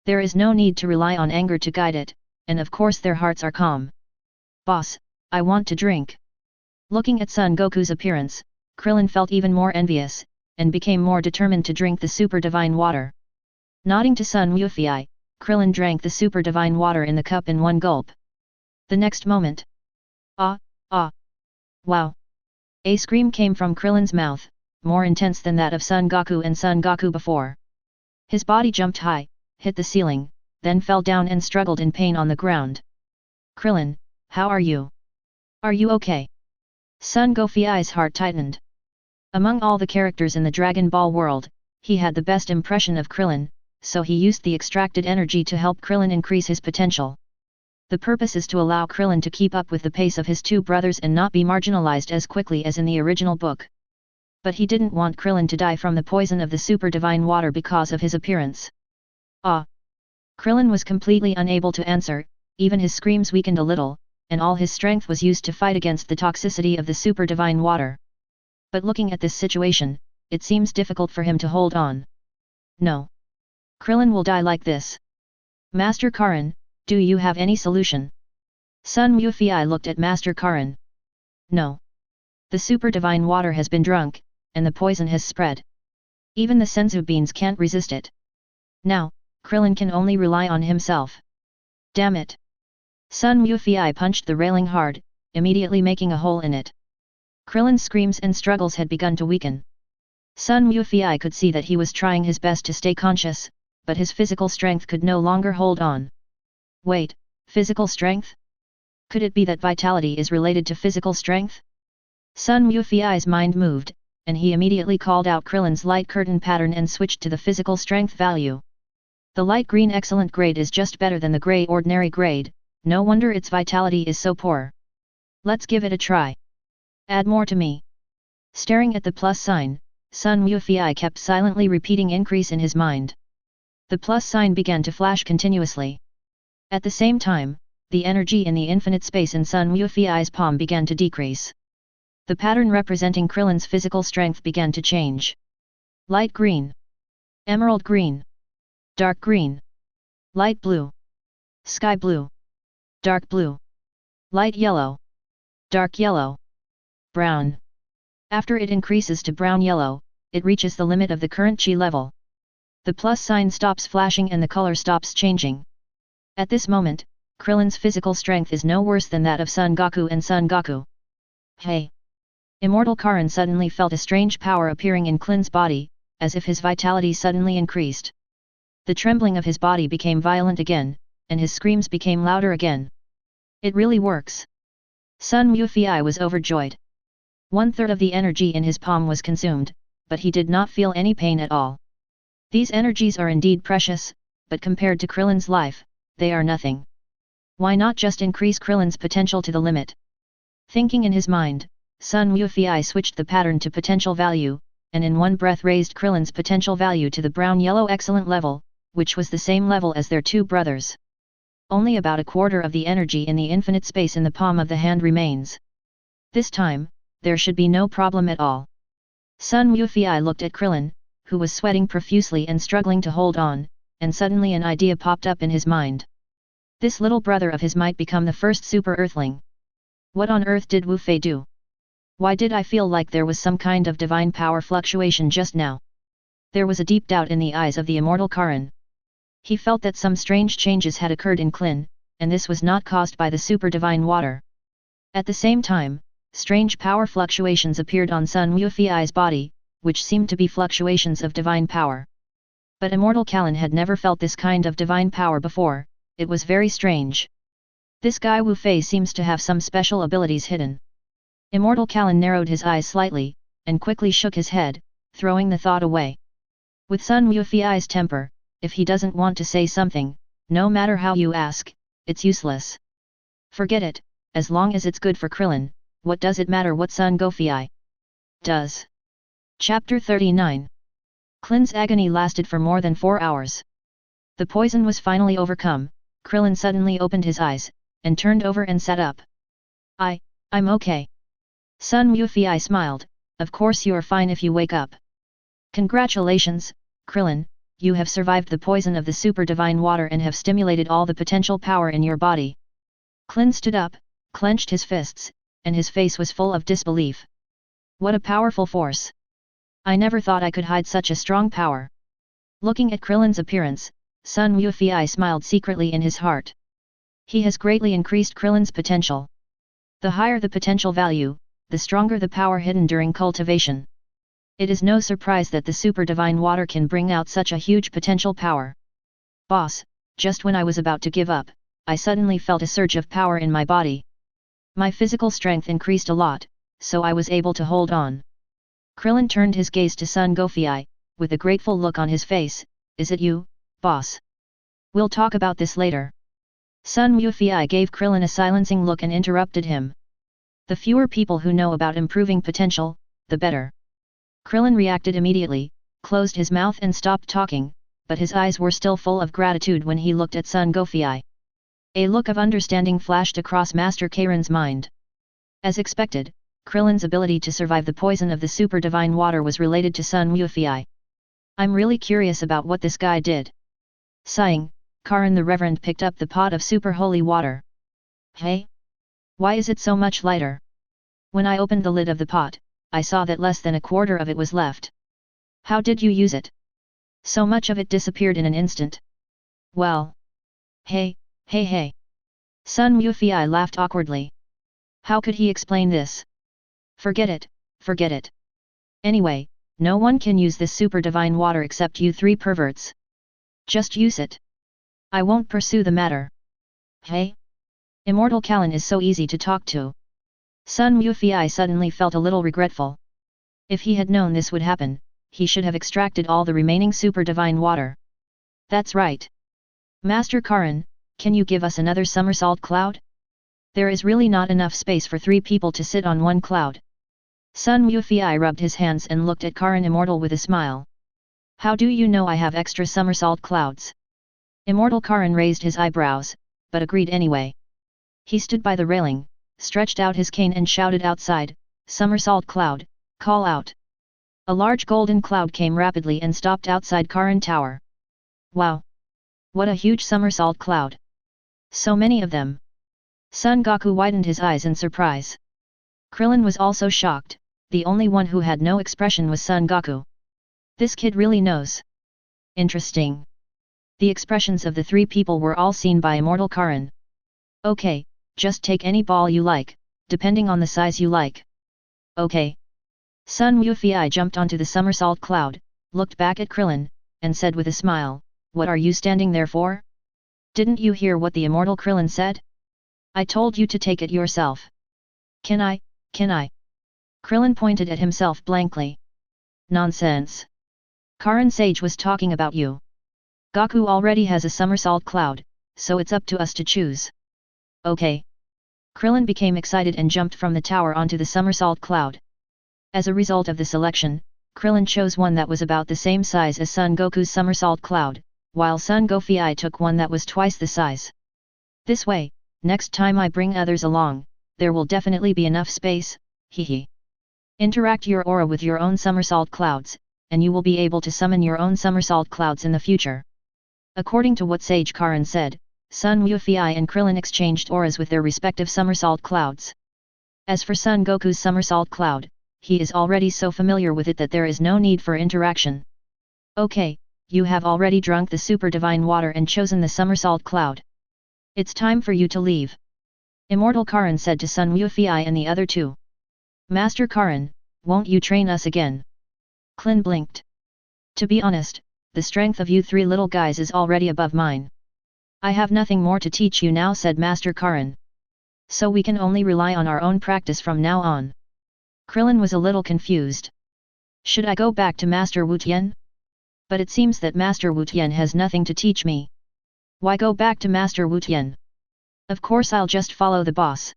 There is no need to rely on anger to guide it, and of course their hearts are calm. Boss, I want to drink. Looking at Son Goku's appearance, Krillin felt even more envious, and became more determined to drink the super divine water. Nodding to Sun Wufiai, Krillin drank the super divine water in the cup in one gulp. The next moment. Ah! Wow! A scream came from Krillin's mouth, more intense than that of Son Goku and Son Goku before. His body jumped high, hit the ceiling, then fell down and struggled in pain on the ground. Krillin, how are you? Are you okay? Son Gofiai's heart tightened. Among all the characters in the Dragon Ball world, he had the best impression of Krillin, so he used the extracted energy to help Krillin increase his potential. The purpose is to allow Krillin to keep up with the pace of his two brothers and not be marginalized as quickly as in the original book. But he didn't want Krillin to die from the poison of the super divine water because of his appearance. Ah! Krillin was completely unable to answer, even his screams weakened a little, and all his strength was used to fight against the toxicity of the super divine water. But looking at this situation, it seems difficult for him to hold on. No. Krillin will die like this. Master Karin, do you have any solution? Sun Wufiai looked at Master Karin. No. The super divine water has been drunk, and the poison has spread. Even the senzu beans can't resist it. Now, Krillin can only rely on himself. Damn it! Sun Wufiai punched the railing hard, immediately making a hole in it. Krillin's screams and struggles had begun to weaken. Sun Wufiai could see that he was trying his best to stay conscious, but his physical strength could no longer hold on. Wait, physical strength? Could it be that vitality is related to physical strength? Sun Wufiai's mind moved, and he immediately called out Krillin's light curtain pattern and switched to the physical strength value. The light green excellent grade is just better than the grey ordinary grade, no wonder its vitality is so poor. Let's give it a try. Add more to me. Staring at the plus sign, Sun Wufiai kept silently repeating increase in his mind. The plus sign began to flash continuously. At the same time, the energy in the infinite space in Sun Wufiai's palm began to decrease. The pattern representing Krillin's physical strength began to change. Light green. Emerald green. dark green, light blue, sky blue, dark blue, light yellow, dark yellow, brown. After it increases to brown-yellow, it reaches the limit of the current chi level. The plus sign stops flashing and the color stops changing. At this moment, Krillin's physical strength is no worse than that of Son Goku and Son Goku. Hey! Immortal Karin suddenly felt a strange power appearing in Krillin's body, as if his vitality suddenly increased. The trembling of his body became violent again, and his screams became louder again. It really works. Sun Wufei was overjoyed. 1/3 of the energy in his palm was consumed, but he did not feel any pain at all. These energies are indeed precious, but compared to Krillin's life, they are nothing. Why not just increase Krillin's potential to the limit? Thinking in his mind, Sun Wufei switched the pattern to potential value, and in one breath raised Krillin's potential value to the brown-yellow excellent level, which was the same level as their two brothers. Only about 1/4 of the energy in the infinite space in the palm of the hand remains. This time, there should be no problem at all. Sun Wufei looked at Krillin, who was sweating profusely and struggling to hold on, and suddenly an idea popped up in his mind. This little brother of his might become the first super earthling. What on earth did Wufei do? Why did I feel like there was some kind of divine power fluctuation just now? There was a deep doubt in the eyes of the immortal Karin. He felt that some strange changes had occurred in Krillin, and this was not caused by the super divine water. At the same time, strange power fluctuations appeared on Sun Wufei's body, which seemed to be fluctuations of divine power. But immortal Kalin had never felt this kind of divine power before. It was very strange. This guy Wufei seems to have some special abilities hidden. Immortal Kalin narrowed his eyes slightly, and quickly shook his head, throwing the thought away. With Sun Wufei's temper, if he doesn't want to say something, no matter how you ask, it's useless. Forget it, as long as it's good for Krillin, what does it matter what Sun Wufei does? Chapter 39. Krillin's agony lasted for more than 4 hours. The poison was finally overcome. Krillin suddenly opened his eyes, and turned over and sat up. I'm okay. Sun Wufei smiled, of course you're fine if you wake up. Congratulations, Krillin, you have survived the poison of the super divine water and have stimulated all the potential power in your body. Krillin stood up, clenched his fists, and his face was full of disbelief. What a powerful force! I never thought I could hide such a strong power. Looking at Krillin's appearance, Sun Wufei smiled secretly in his heart. He has greatly increased Krillin's potential. The higher the potential value, the stronger the power hidden during cultivation. It is no surprise that the super divine water can bring out such a huge potential power. Boss, just when I was about to give up, I suddenly felt a surge of power in my body. My physical strength increased a lot, so I was able to hold on. Krillin turned his gaze to Sun Wufei, with a grateful look on his face. Is it you, boss? We'll talk about this later. Sun Wufei gave Krillin a silencing look and interrupted him. The fewer people who know about improving potential, the better. Krillin reacted immediately, closed his mouth and stopped talking, but his eyes were still full of gratitude when he looked at Sun Wufei. A look of understanding flashed across Master Karen's mind. As expected, Krillin's ability to survive the poison of the super divine water was related to Sun Wufei. I'm really curious about what this guy did. Sighing, Karin the Reverend picked up the pot of super holy water. Hey? Why is it so much lighter? When I opened the lid of the pot, I saw that less than 1/4 of it was left. How did you use it? So much of it disappeared in an instant. Well. Hey. Sun Wufei laughed awkwardly. How could he explain this? Forget it. Anyway, no one can use this super divine water except you 3 perverts. Just use it. I won't pursue the matter. Hey? Immortal Kalin is so easy to talk to. Sun Wufei suddenly felt a little regretful. If he had known this would happen, he should have extracted all the remaining super divine water. That's right. Master Karin, can you give us another somersault cloud? There is really not enough space for 3 people to sit on one cloud. Sun Wufei rubbed his hands and looked at Karin Immortal with a smile. How do you know I have extra somersault clouds? Immortal Karin raised his eyebrows, but agreed anyway. He stood by the railing, stretched out his cane and shouted outside, Somersault cloud, call out. A large golden cloud came rapidly and stopped outside Karin Tower. Wow! What a huge somersault cloud! So many of them! Son Goku widened his eyes in surprise. Krillin was also shocked, the only one who had no expression was Son Goku. This kid really knows. Interesting. The expressions of the three people were all seen by Immortal Karin. Okay, just take any ball you like, depending on the size you like. Okay. Sun Wufiai jumped onto the somersault cloud, looked back at Krillin, and said with a smile, "What are you standing there for? Didn't you hear what the immortal Krillin said? I told you to take it yourself." Can I? Krillin pointed at himself blankly. Nonsense. Karin Sage was talking about you. Goku already has a somersault cloud, so it's up to us to choose. Okay. Krillin became excited and jumped from the tower onto the somersault cloud. As a result of the selection, Krillin chose one that was about the same size as Son Goku's somersault cloud, while Son Gofiai took one that was twice the size. This way, next time I bring others along, there will definitely be enough space, hehe. Interact your aura with your own somersault clouds, and you will be able to summon your own somersault clouds in the future. According to what Sage Karin said, Sun Wufiai and Krillin exchanged auras with their respective somersault clouds. As for Son Goku's somersault cloud, he is already so familiar with it that there is no need for interaction. Okay, you have already drunk the super divine water and chosen the somersault cloud. It's time for you to leave. Immortal Karin said to Sun Wufiai and the other two. Master Karin, won't you train us again? Klin blinked. To be honest, the strength of you three little guys is already above mine. I have nothing more to teach you now, said Master Karin. So we can only rely on our own practice from now on. Krillin was a little confused. Should I go back to Master Wu Tian? But it seems that Master Wu Tian has nothing to teach me. Why go back to Master Wu Tian? Of course I'll just follow the boss.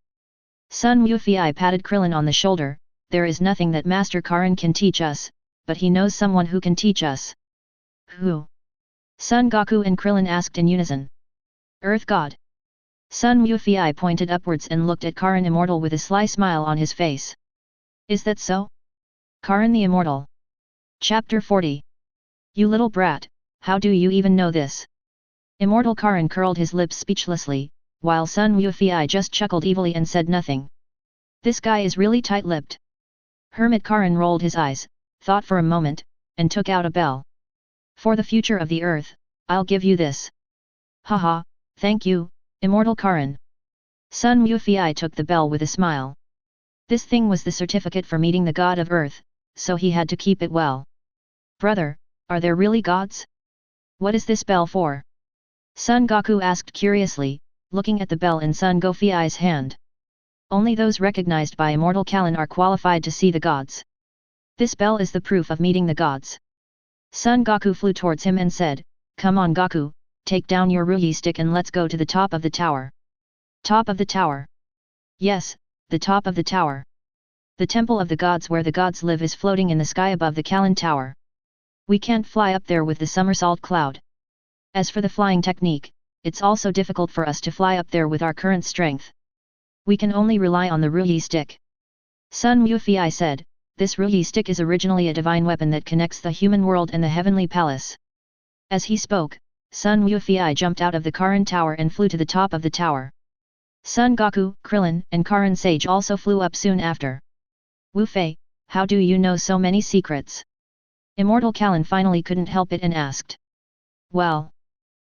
Sun Wufiai patted Krillin on the shoulder. There is nothing that Master Karin can teach us, but he knows someone who can teach us. Who? Son Goku and Krillin asked in unison. Earth God. Sun Wufiai pointed upwards and looked at Karin Immortal with a sly smile on his face. Is that so? Karin the Immortal. Chapter 40. You little brat, how do you even know this? Immortal Karin curled his lips speechlessly, while Sun Wufiai just chuckled evilly and said nothing. This guy is really tight-lipped. Hermit Karin rolled his eyes, thought for a moment, and took out a bell. For the future of the earth, I'll give you this. Haha, thank you, Immortal Karin. Sun Wufiai took the bell with a smile. This thing was the certificate for meeting the god of earth, so he had to keep it well. Brother, are there really gods? What is this bell for? Son Goku asked curiously, looking at the bell in Son Gofiai's hand. Only those recognized by Immortal Kalin are qualified to see the gods. This bell is the proof of meeting the gods. Son Goku flew towards him and said, Come on Goku, take down your Ruyi stick and let's go to the top of the tower. Top of the tower. Yes, the top of the tower. The temple of the gods where the gods live is floating in the sky above the Kalin Tower. We can't fly up there with the somersault cloud. As for the flying technique, it's also difficult for us to fly up there with our current strength. We can only rely on the Ruyi stick. Sun Wufiai said, this Ruyi stick is originally a divine weapon that connects the human world and the heavenly palace. As he spoke, Sun Wufiai jumped out of the Karin Tower and flew to the top of the tower. Son Goku, Krillin, and Karin Sage also flew up soon after. Wu Fei, how do you know so many secrets? Immortal Kalin finally couldn't help it and asked. Well.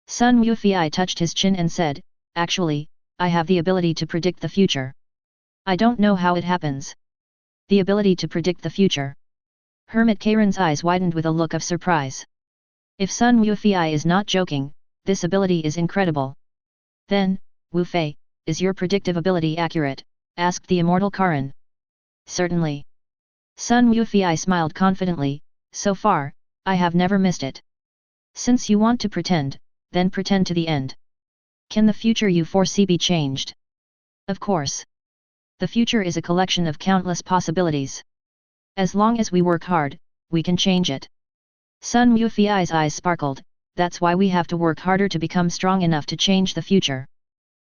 Sun Wufiai touched his chin and said, actually, I have the ability to predict the future. I don't know how it happens. The ability to predict the future. Hermit Karin's eyes widened with a look of surprise. If Sun Wufiai is not joking, this ability is incredible. Then, Wu Fei, is your predictive ability accurate? Asked the Immortal Karin. Certainly. Sun Wufiai smiled confidently, so far, I have never missed it. Since you want to pretend, then pretend to the end. Can the future you foresee be changed? Of course. The future is a collection of countless possibilities. As long as we work hard, we can change it. Sun Wufiai's eyes sparkled, that's why we have to work harder to become strong enough to change the future.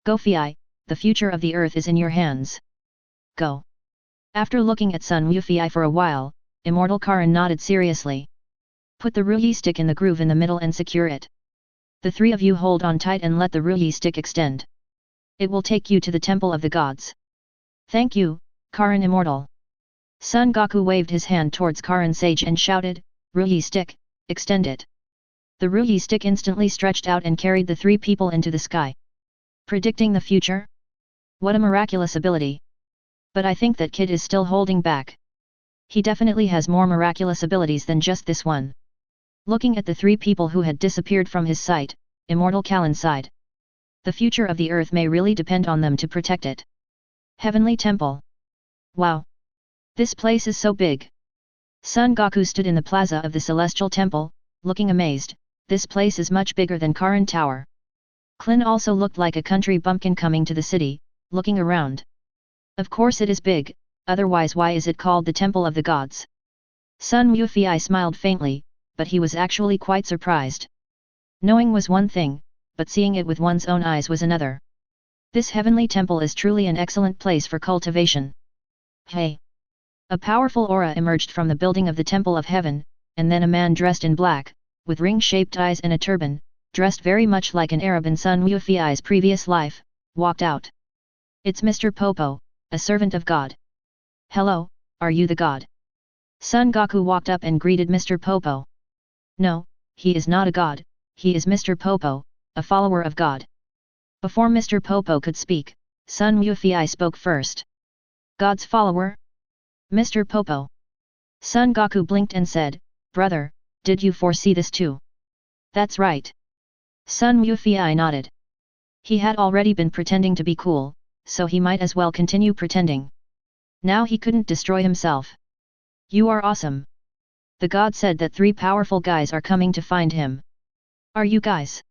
Gofiai, the future of the earth is in your hands. Go. After looking at Sun Wufiai for a while, Immortal Karin nodded seriously. Put the Ruyi stick in the groove in the middle and secure it. The three of you hold on tight and let the Ruyi stick extend. It will take you to the temple of the gods. Thank you, Karin Immortal. Son Goku waved his hand towards Karin Sage and shouted, Ruyi stick, extend it. The Ruyi stick instantly stretched out and carried the three people into the sky. Predicting the future? What a miraculous ability. But I think that kid is still holding back. He definitely has more miraculous abilities than just this one. Looking at the three people who had disappeared from his sight, Immortal Kalin sighed. The future of the earth may really depend on them to protect it. Heavenly Temple. Wow! This place is so big. Son Goku stood in the plaza of the Celestial Temple, looking amazed. This place is much bigger than Karin Tower. Klin also looked like a country bumpkin coming to the city, looking around. Of course it is big, otherwise why is it called the Temple of the Gods? Sun Wufei smiled faintly, but he was actually quite surprised. Knowing was one thing, but seeing it with one's own eyes was another. This heavenly temple is truly an excellent place for cultivation. Hey! A powerful aura emerged from the building of the Temple of Heaven, and then a man dressed in black, with ring-shaped eyes and a turban, dressed very much like an Arab in Sun Wufei's previous life, walked out. It's Mr. Popo, a servant of God. Hello, are you the god? Son Goku walked up and greeted Mr. Popo. No, he is not a god, he is Mr. Popo, a follower of God. Before Mr. Popo could speak, Sun Wufei spoke first. God's follower? Mr. Popo. Son Goku blinked and said, Brother, did you foresee this too? That's right. Sun Wufei nodded. He had already been pretending to be cool, so he might as well continue pretending. Now he couldn't destroy himself. You are awesome. The god said that three powerful guys are coming to find him. Are you guys?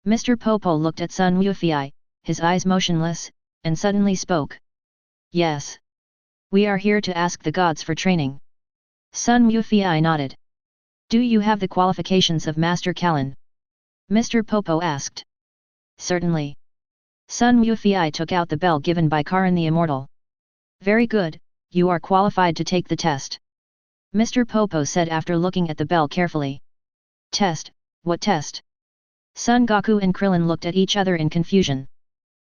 Mr. Popo looked at Sun Wufei, his eyes motionless, and suddenly spoke. Yes. We are here to ask the gods for training. Sun Wufei nodded. Do you have the qualifications of Master Kalin? Mr. Popo asked. Certainly. Sun Wufei took out the bell given by Karin the Immortal. Very good, you are qualified to take the test. Mr. Popo said after looking at the bell carefully. Test, what test? Son Goku and Krillin looked at each other in confusion.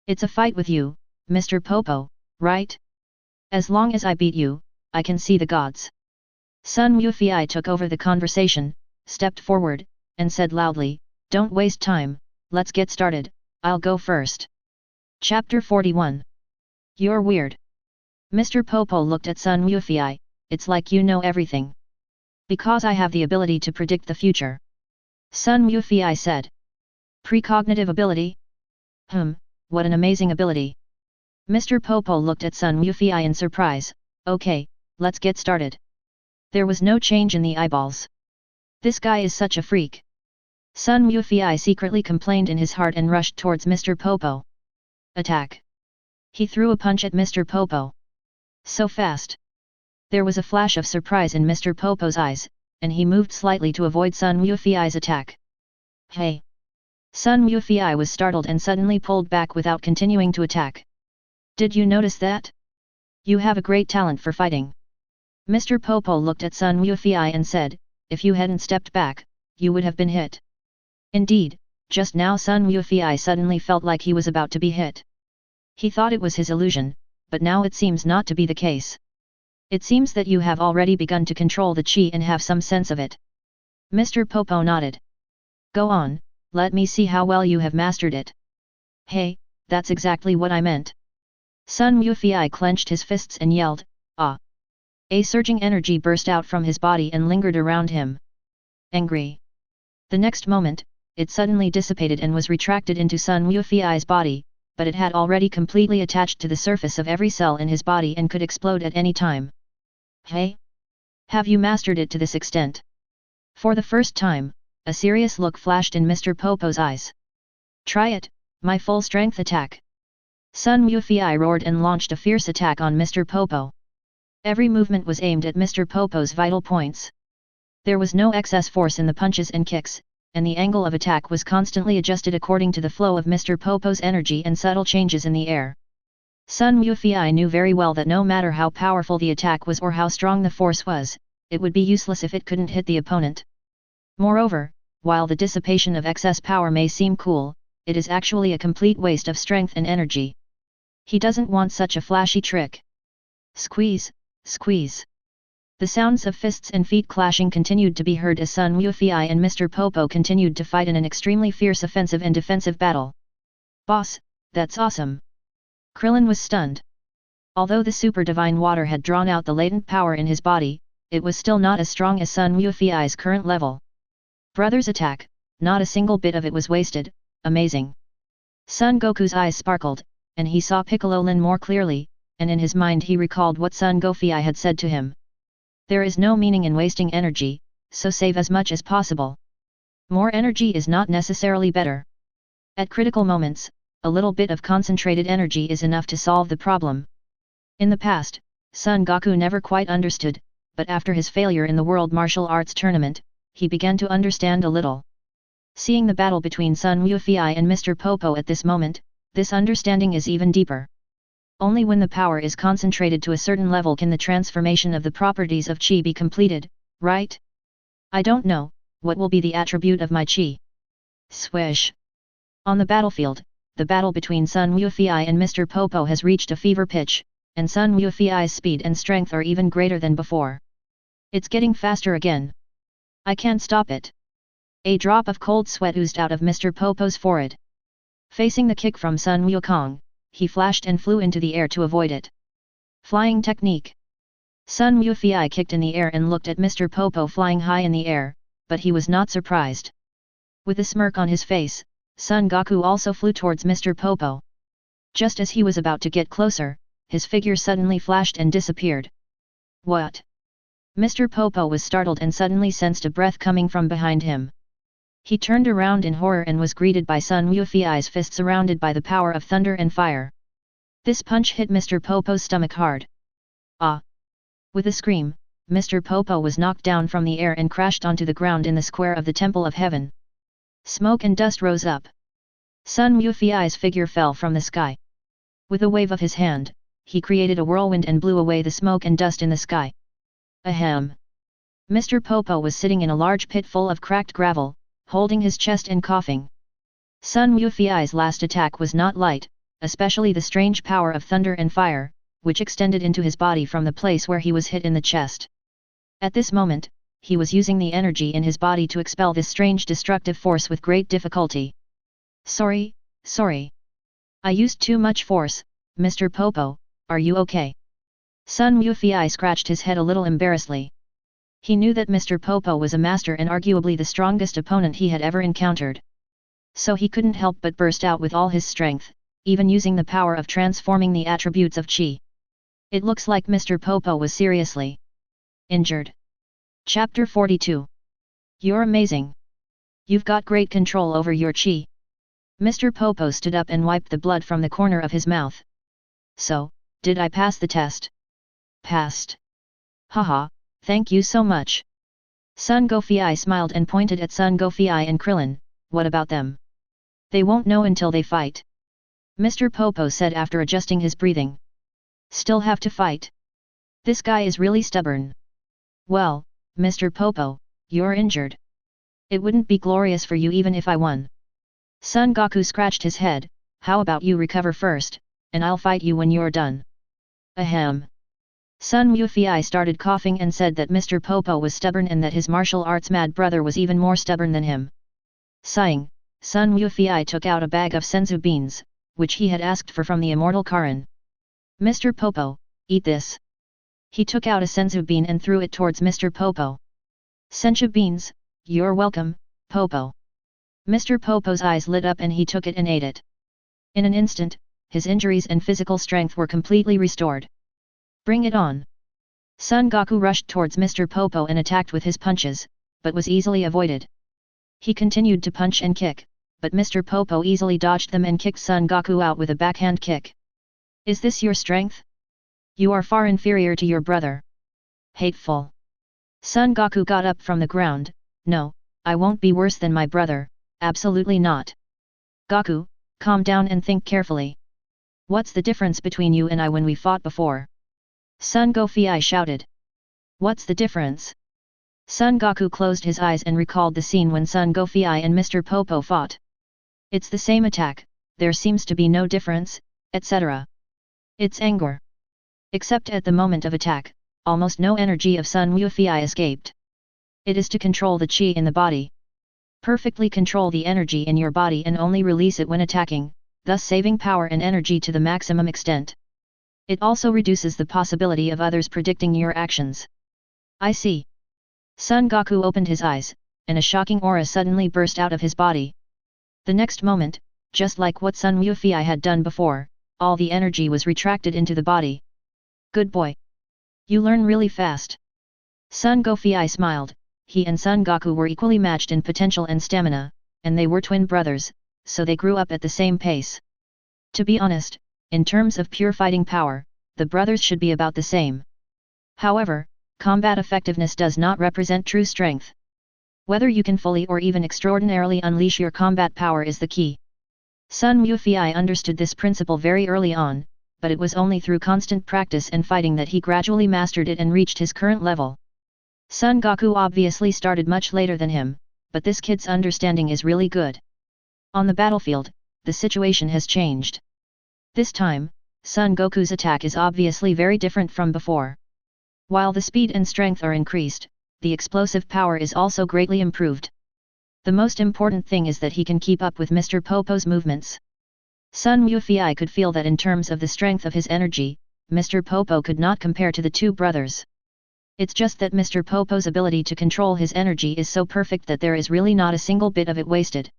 It's a fight with you, Mr. Popo, right? As long as I beat you, I can see the gods. Sun Wufei took over the conversation, stepped forward, and said loudly, Don't waste time, let's get started, I'll go first. Chapter 41. You're weird. Mr. Popo looked at Sun Wufei, it's like you know everything. Because I have the ability to predict the future. Sun Wufei said. Precognitive ability? What an amazing ability. Mr. Popo looked at Sun Wufei in surprise. Okay, let's get started. There was no change in the eyeballs. This guy is such a freak. Sun Wufei secretly complained in his heart and rushed towards Mr. Popo. Attack. He threw a punch at Mr. Popo. So fast. There was a flash of surprise in Mr. Popo's eyes, and he moved slightly to avoid Sun Wufei's attack. Hey! Sun Wufei was startled and suddenly pulled back without continuing to attack. Did you notice that? You have a great talent for fighting. Mr. Popo looked at Sun Wufei and said, if you hadn't stepped back, you would have been hit. Indeed, just now Sun Wufei suddenly felt like he was about to be hit. He thought it was his illusion, but now it seems not to be the case. It seems that you have already begun to control the chi and have some sense of it. Mr. Popo nodded. Go on, let me see how well you have mastered it. Hey, that's exactly what I meant. Sun Wufei clenched his fists and yelled, Ah! A surging energy burst out from his body and lingered around him. Angry. The next moment, it suddenly dissipated and was retracted into Sun Wufei's body, but it had already completely attached to the surface of every cell in his body and could explode at any time. Hey? Have you mastered it to this extent? For the first time, a serious look flashed in Mr. Popo's eyes. Try it, my full-strength attack. Sun Wufei roared and launched a fierce attack on Mr. Popo. Every movement was aimed at Mr. Popo's vital points. There was no excess force in the punches and kicks, and the angle of attack was constantly adjusted according to the flow of Mr. Popo's energy and subtle changes in the air. Sun Wufei knew very well that no matter how powerful the attack was or how strong the force was, it would be useless if it couldn't hit the opponent. Moreover, while the dissipation of excess power may seem cool, it is actually a complete waste of strength and energy. He doesn't want such a flashy trick. Squeeze, squeeze. The sounds of fists and feet clashing continued to be heard as Sun Wuofei and Mr. Popo continued to fight in an extremely fierce offensive and defensive battle. Boss, that's awesome. Krillin was stunned. Although the super divine water had drawn out the latent power in his body, it was still not as strong as Sun Wuofei's current level. Brother's attack, not a single bit of it was wasted, amazing. Son Goku's eyes sparkled, and he saw Piccolo Lin more clearly, and in his mind he recalled what Son Goku had said to him. There is no meaning in wasting energy, so save as much as possible. More energy is not necessarily better. At critical moments, a little bit of concentrated energy is enough to solve the problem. In the past, Son Goku never quite understood, but after his failure in the World Martial Arts Tournament, he began to understand a little. Seeing the battle between Sun Wuofei and Mr. Popo at this moment, this understanding is even deeper. Only when the power is concentrated to a certain level can the transformation of the properties of Qi be completed, right? I don't know, what will be the attribute of my Qi? Swish. On the battlefield, the battle between Sun Wuofei and Mr. Popo has reached a fever pitch, and Sun Wuofei's speed and strength are even greater than before. It's getting faster again. I can't stop it. A drop of cold sweat oozed out of Mr. Popo's forehead. Facing the kick from Sun Wukong, he flashed and flew into the air to avoid it. Flying technique. Sun Wuofei kicked in the air and looked at Mr. Popo flying high in the air, but he was not surprised. With a smirk on his face, Son Goku also flew towards Mr. Popo. Just as he was about to get closer, his figure suddenly flashed and disappeared. What? Mr. Popo was startled and suddenly sensed a breath coming from behind him. He turned around in horror and was greeted by Sun Wuofei's fist surrounded by the power of thunder and fire. This punch hit Mr. Popo's stomach hard. Ah! With a scream, Mr. Popo was knocked down from the air and crashed onto the ground in the square of the Temple of Heaven. Smoke and dust rose up. Sun Wuofei's figure fell from the sky. With a wave of his hand, he created a whirlwind and blew away the smoke and dust in the sky. Ahem! Mr. Popo was sitting in a large pit full of cracked gravel, holding his chest and coughing. Sun Wuofei's last attack was not light, especially the strange power of thunder and fire, which extended into his body from the place where he was hit in the chest. At this moment, he was using the energy in his body to expel this strange destructive force with great difficulty. Sorry. I used too much force, Mr. Popo, are you okay? Sun Wuofei scratched his head a little embarrassedly. He knew that Mr. Popo was a master and arguably the strongest opponent he had ever encountered. So he couldn't help but burst out with all his strength, even using the power of transforming the attributes of Qi. It looks like Mr. Popo was seriously injured. Chapter 42. You're amazing. You've got great control over your Qi. Mr. Popo stood up and wiped the blood from the corner of his mouth. So, did I pass the test? Passed. Haha, thank you so much. Sun Goku smiled and pointed at Sun Goku and Krillin, what about them? They won't know until they fight. Mr. Popo said after adjusting his breathing. Still have to fight? This guy is really stubborn. Well, Mr. Popo, you're injured. It wouldn't be glorious for you even if I won. Son Goku scratched his head, how about you recover first, and I'll fight you when you're done. Ahem. Sun Wuofei started coughing and said that Mr. Popo was stubborn and that his martial arts mad brother was even more stubborn than him. Sighing, Sun Wuofei took out a bag of senzu beans, which he had asked for from the immortal Karin. Mr. Popo, eat this. He took out a senzu bean and threw it towards Mr. Popo. Senzu beans, you're welcome, Popo. Mr. Popo's eyes lit up and he took it and ate it. In an instant, his injuries and physical strength were completely restored. Bring it on. Son Goku rushed towards Mr. Popo and attacked with his punches, but was easily avoided. He continued to punch and kick, but Mr. Popo easily dodged them and kicked Son Goku out with a backhand kick. Is this your strength? You are far inferior to your brother. Hateful. Son Goku got up from the ground. No, I won't be worse than my brother, absolutely not. Goku, calm down and think carefully. What's the difference between you and I when we fought before? Son Goku shouted. What's the difference? Son Goku closed his eyes and recalled the scene when Son Goku and Mr. Popo fought. It's the same attack, there seems to be no difference, etc. It's anger. Except at the moment of attack, almost no energy of Son Goku escaped. It is to control the chi in the body. Perfectly control the energy in your body and only release it when attacking, thus saving power and energy to the maximum extent. It also reduces the possibility of others predicting your actions. I see. Son Goku opened his eyes, and a shocking aura suddenly burst out of his body. The next moment, just like what Son Goku had done before, all the energy was retracted into the body. Good boy. You learn really fast. Son Goku smiled. He and Son Goku were equally matched in potential and stamina, and they were twin brothers, so they grew up at the same pace. To be honest, in terms of pure fighting power, the brothers should be about the same. However, combat effectiveness does not represent true strength. Whether you can fully or even extraordinarily unleash your combat power is the key. Son Goku understood this principle very early on, but it was only through constant practice and fighting that he gradually mastered it and reached his current level. Son Goku obviously started much later than him, but this kid's understanding is really good. On the battlefield, the situation has changed. This time, Son Goku's attack is obviously very different from before. While the speed and strength are increased, the explosive power is also greatly improved. The most important thing is that he can keep up with Mr. Popo's movements. Son Goku could feel that in terms of the strength of his energy, Mr. Popo could not compare to the two brothers. It's just that Mr. Popo's ability to control his energy is so perfect that there is really not a single bit of it wasted.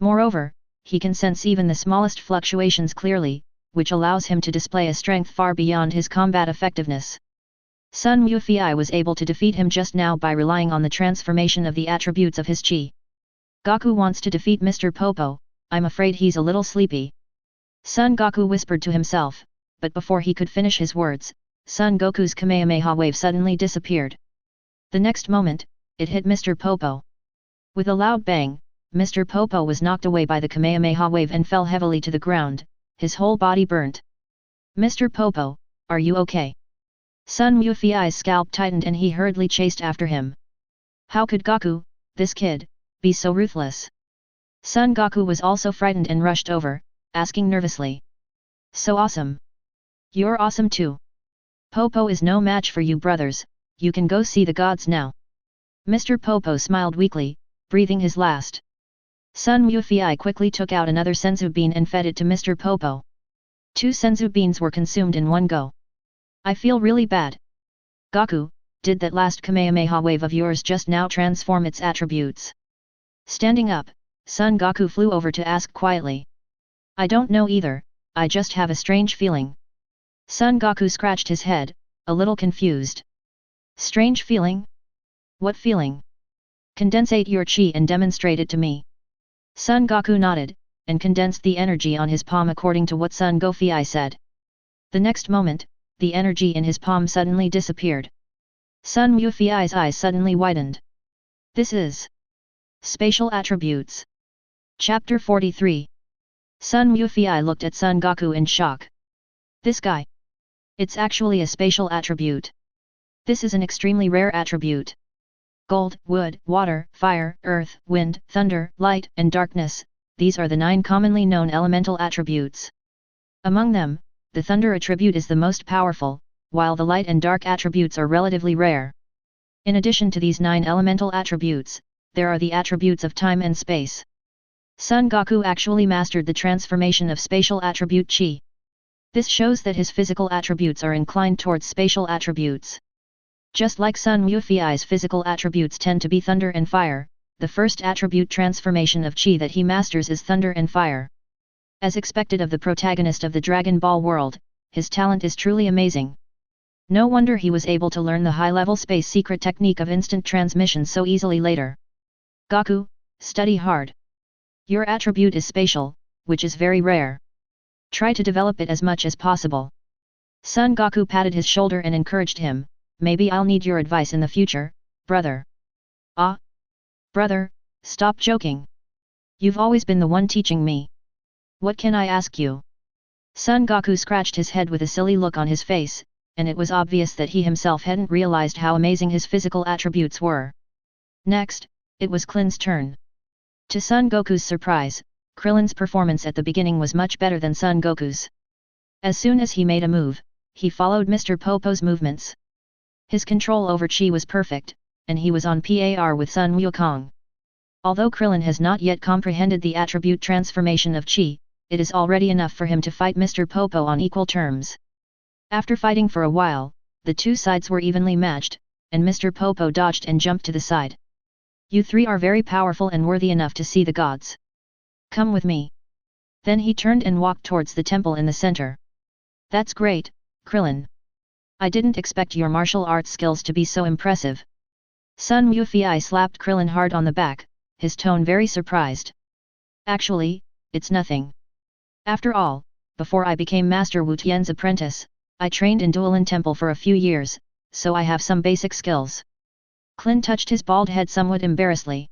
Moreover, he can sense even the smallest fluctuations clearly, which allows him to display a strength far beyond his combat effectiveness. Son Goku was able to defeat him just now by relying on the transformation of the attributes of his chi. Goku wants to defeat Mr. Popo, I'm afraid he's a little sleepy. Son Goku whispered to himself, but before he could finish his words, Son Goku's Kamehameha wave suddenly disappeared. The next moment, it hit Mr. Popo. With a loud bang, Mr. Popo was knocked away by the Kamehameha wave and fell heavily to the ground, his whole body burnt. Mr. Popo, are you okay? Son Goku's scalp tightened and he hurriedly chased after him. How could Goku, this kid, be so ruthless? Son Goku was also frightened and rushed over, asking nervously. So awesome. You're awesome too. Popo is no match for you brothers, you can go see the gods now. Mr. Popo smiled weakly, breathing his last. Son Goku quickly took out another senzu bean and fed it to Mr. Popo. 2 senzu beans were consumed in one go. I feel really bad. Goku, did that last Kamehameha wave of yours just now transform its attributes? Standing up, Son Goku flew over to ask quietly. I don't know either, I just have a strange feeling. Son Goku scratched his head, a little confused. Strange feeling? What feeling? Condensate your chi and demonstrate it to me. Son Goku nodded, and condensed the energy on his palm according to what Son Goku said. The next moment, the energy in his palm suddenly disappeared. Son Goku's eyes suddenly widened. This is Spatial Attributes. Chapter 43. Son Goku looked at Son Goku in shock. This guy. It's actually a spatial attribute. This is an extremely rare attribute. Gold, wood, water, fire, earth, wind, thunder, light, and darkness, these are the 9 commonly known elemental attributes. Among them, the thunder attribute is the most powerful, while the light and dark attributes are relatively rare. In addition to these 9 elemental attributes, there are the attributes of time and space. Son Goku actually mastered the transformation of spatial attribute chi. This shows that his physical attributes are inclined towards spatial attributes. Just like Son Goku's physical attributes tend to be thunder and fire, the first attribute transformation of chi that he masters is thunder and fire. As expected of the protagonist of the Dragon Ball world, his talent is truly amazing. No wonder he was able to learn the high-level space secret technique of instant transmission so easily later. Goku, study hard. Your attribute is spatial, which is very rare. Try to develop it as much as possible. Son Goku patted his shoulder and encouraged him, maybe I'll need your advice in the future, brother. Ah? Brother, stop joking. You've always been the one teaching me. What can I ask you? Son Goku scratched his head with a silly look on his face, and it was obvious that he himself hadn't realized how amazing his physical attributes were. Next, it was Krillin's turn. To Son Goku's surprise, Krillin's performance at the beginning was much better than Son Goku's. As soon as he made a move, he followed Mr. Popo's movements. His control over Chi was perfect, and he was on par with Sun Wukong. Although Krillin has not yet comprehended the attribute transformation of Chi, it is already enough for him to fight Mr. Popo on equal terms. After fighting for a while, the two sides were evenly matched, and Mr. Popo dodged and jumped to the side. You three are very powerful and worthy enough to see the gods. Come with me. Then he turned and walked towards the temple in the center. That's great, Krillin. I didn't expect your martial arts skills to be so impressive. Sun Wufei slapped Krillin hard on the back, his tone very surprised. Actually, it's nothing. After all, before I became Master Wu Tian's apprentice, I trained in Duolin Temple for a few years, so I have some basic skills. Krillin touched his bald head somewhat embarrassedly.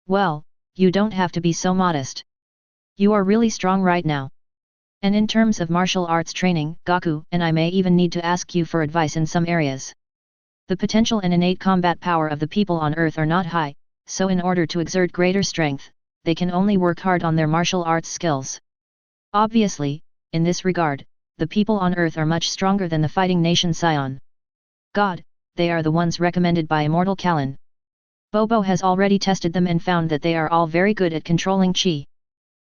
Well, you don't have to be so modest. You are really strong right now. And in terms of martial arts training, Goku and I may even need to ask you for advice in some areas. The potential and innate combat power of the people on Earth are not high, so in order to exert greater strength, they can only work hard on their martial arts skills. Obviously, in this regard, the people on Earth are much stronger than the fighting nation Sion. God, they are the ones recommended by Immortal Kalin. Bobo has already tested them and found that they are all very good at controlling Chi.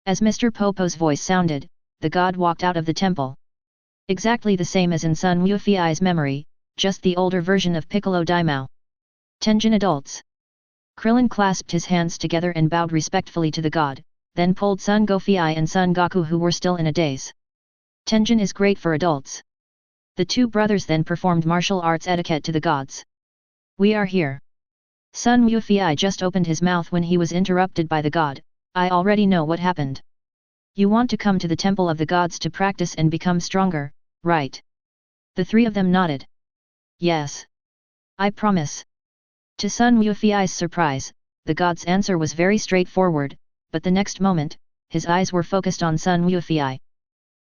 As Mr. Popo's voice sounded, the god walked out of the temple. Exactly the same as in Sun Wufei's memory, just the older version of Piccolo Daimao. Tenjin adults. Krillin clasped his hands together and bowed respectfully to the god, then pulled Sun Gofei and Sun Goku who were still in a daze. Tenjin is great for adults. The two brothers then performed martial arts etiquette to the gods. We are here. Sun Wufei just opened his mouth when he was interrupted by the god. I already know what happened. You want to come to the temple of the gods to practice and become stronger, right? The three of them nodded. Yes. I promise. To Sun Wufei's surprise, the god's answer was very straightforward, but the next moment, his eyes were focused on Sun Wufei.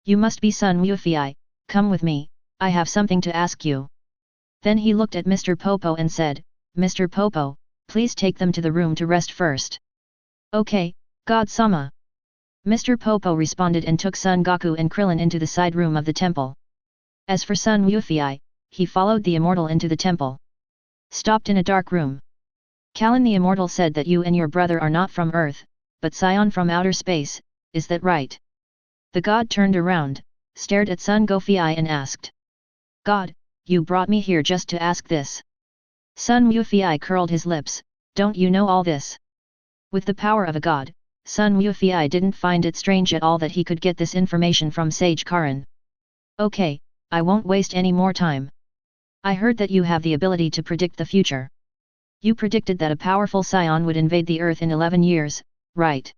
You must be Sun Wufei, come with me, I have something to ask you. Then he looked at Mr. Popo and said, Mr. Popo, please take them to the room to rest first. Okay, God-sama. Mr. Popo responded and took Son Goku and Krillin into the side room of the temple. As for Sun Wufei, he followed the immortal into the temple. Stopped in a dark room. Kalin the immortal said that you and your brother are not from Earth, but Sion from outer space, is that right? The god turned around, stared at Sun Gofei and asked. God, you brought me here just to ask this. Sun Wufei curled his lips, don't you know all this? With the power of a god, Sun Wufei didn't find it strange at all that he could get this information from Sage Karin. Okay, I won't waste any more time. I heard that you have the ability to predict the future. You predicted that a powerful Sion would invade the Earth in 11 years, right?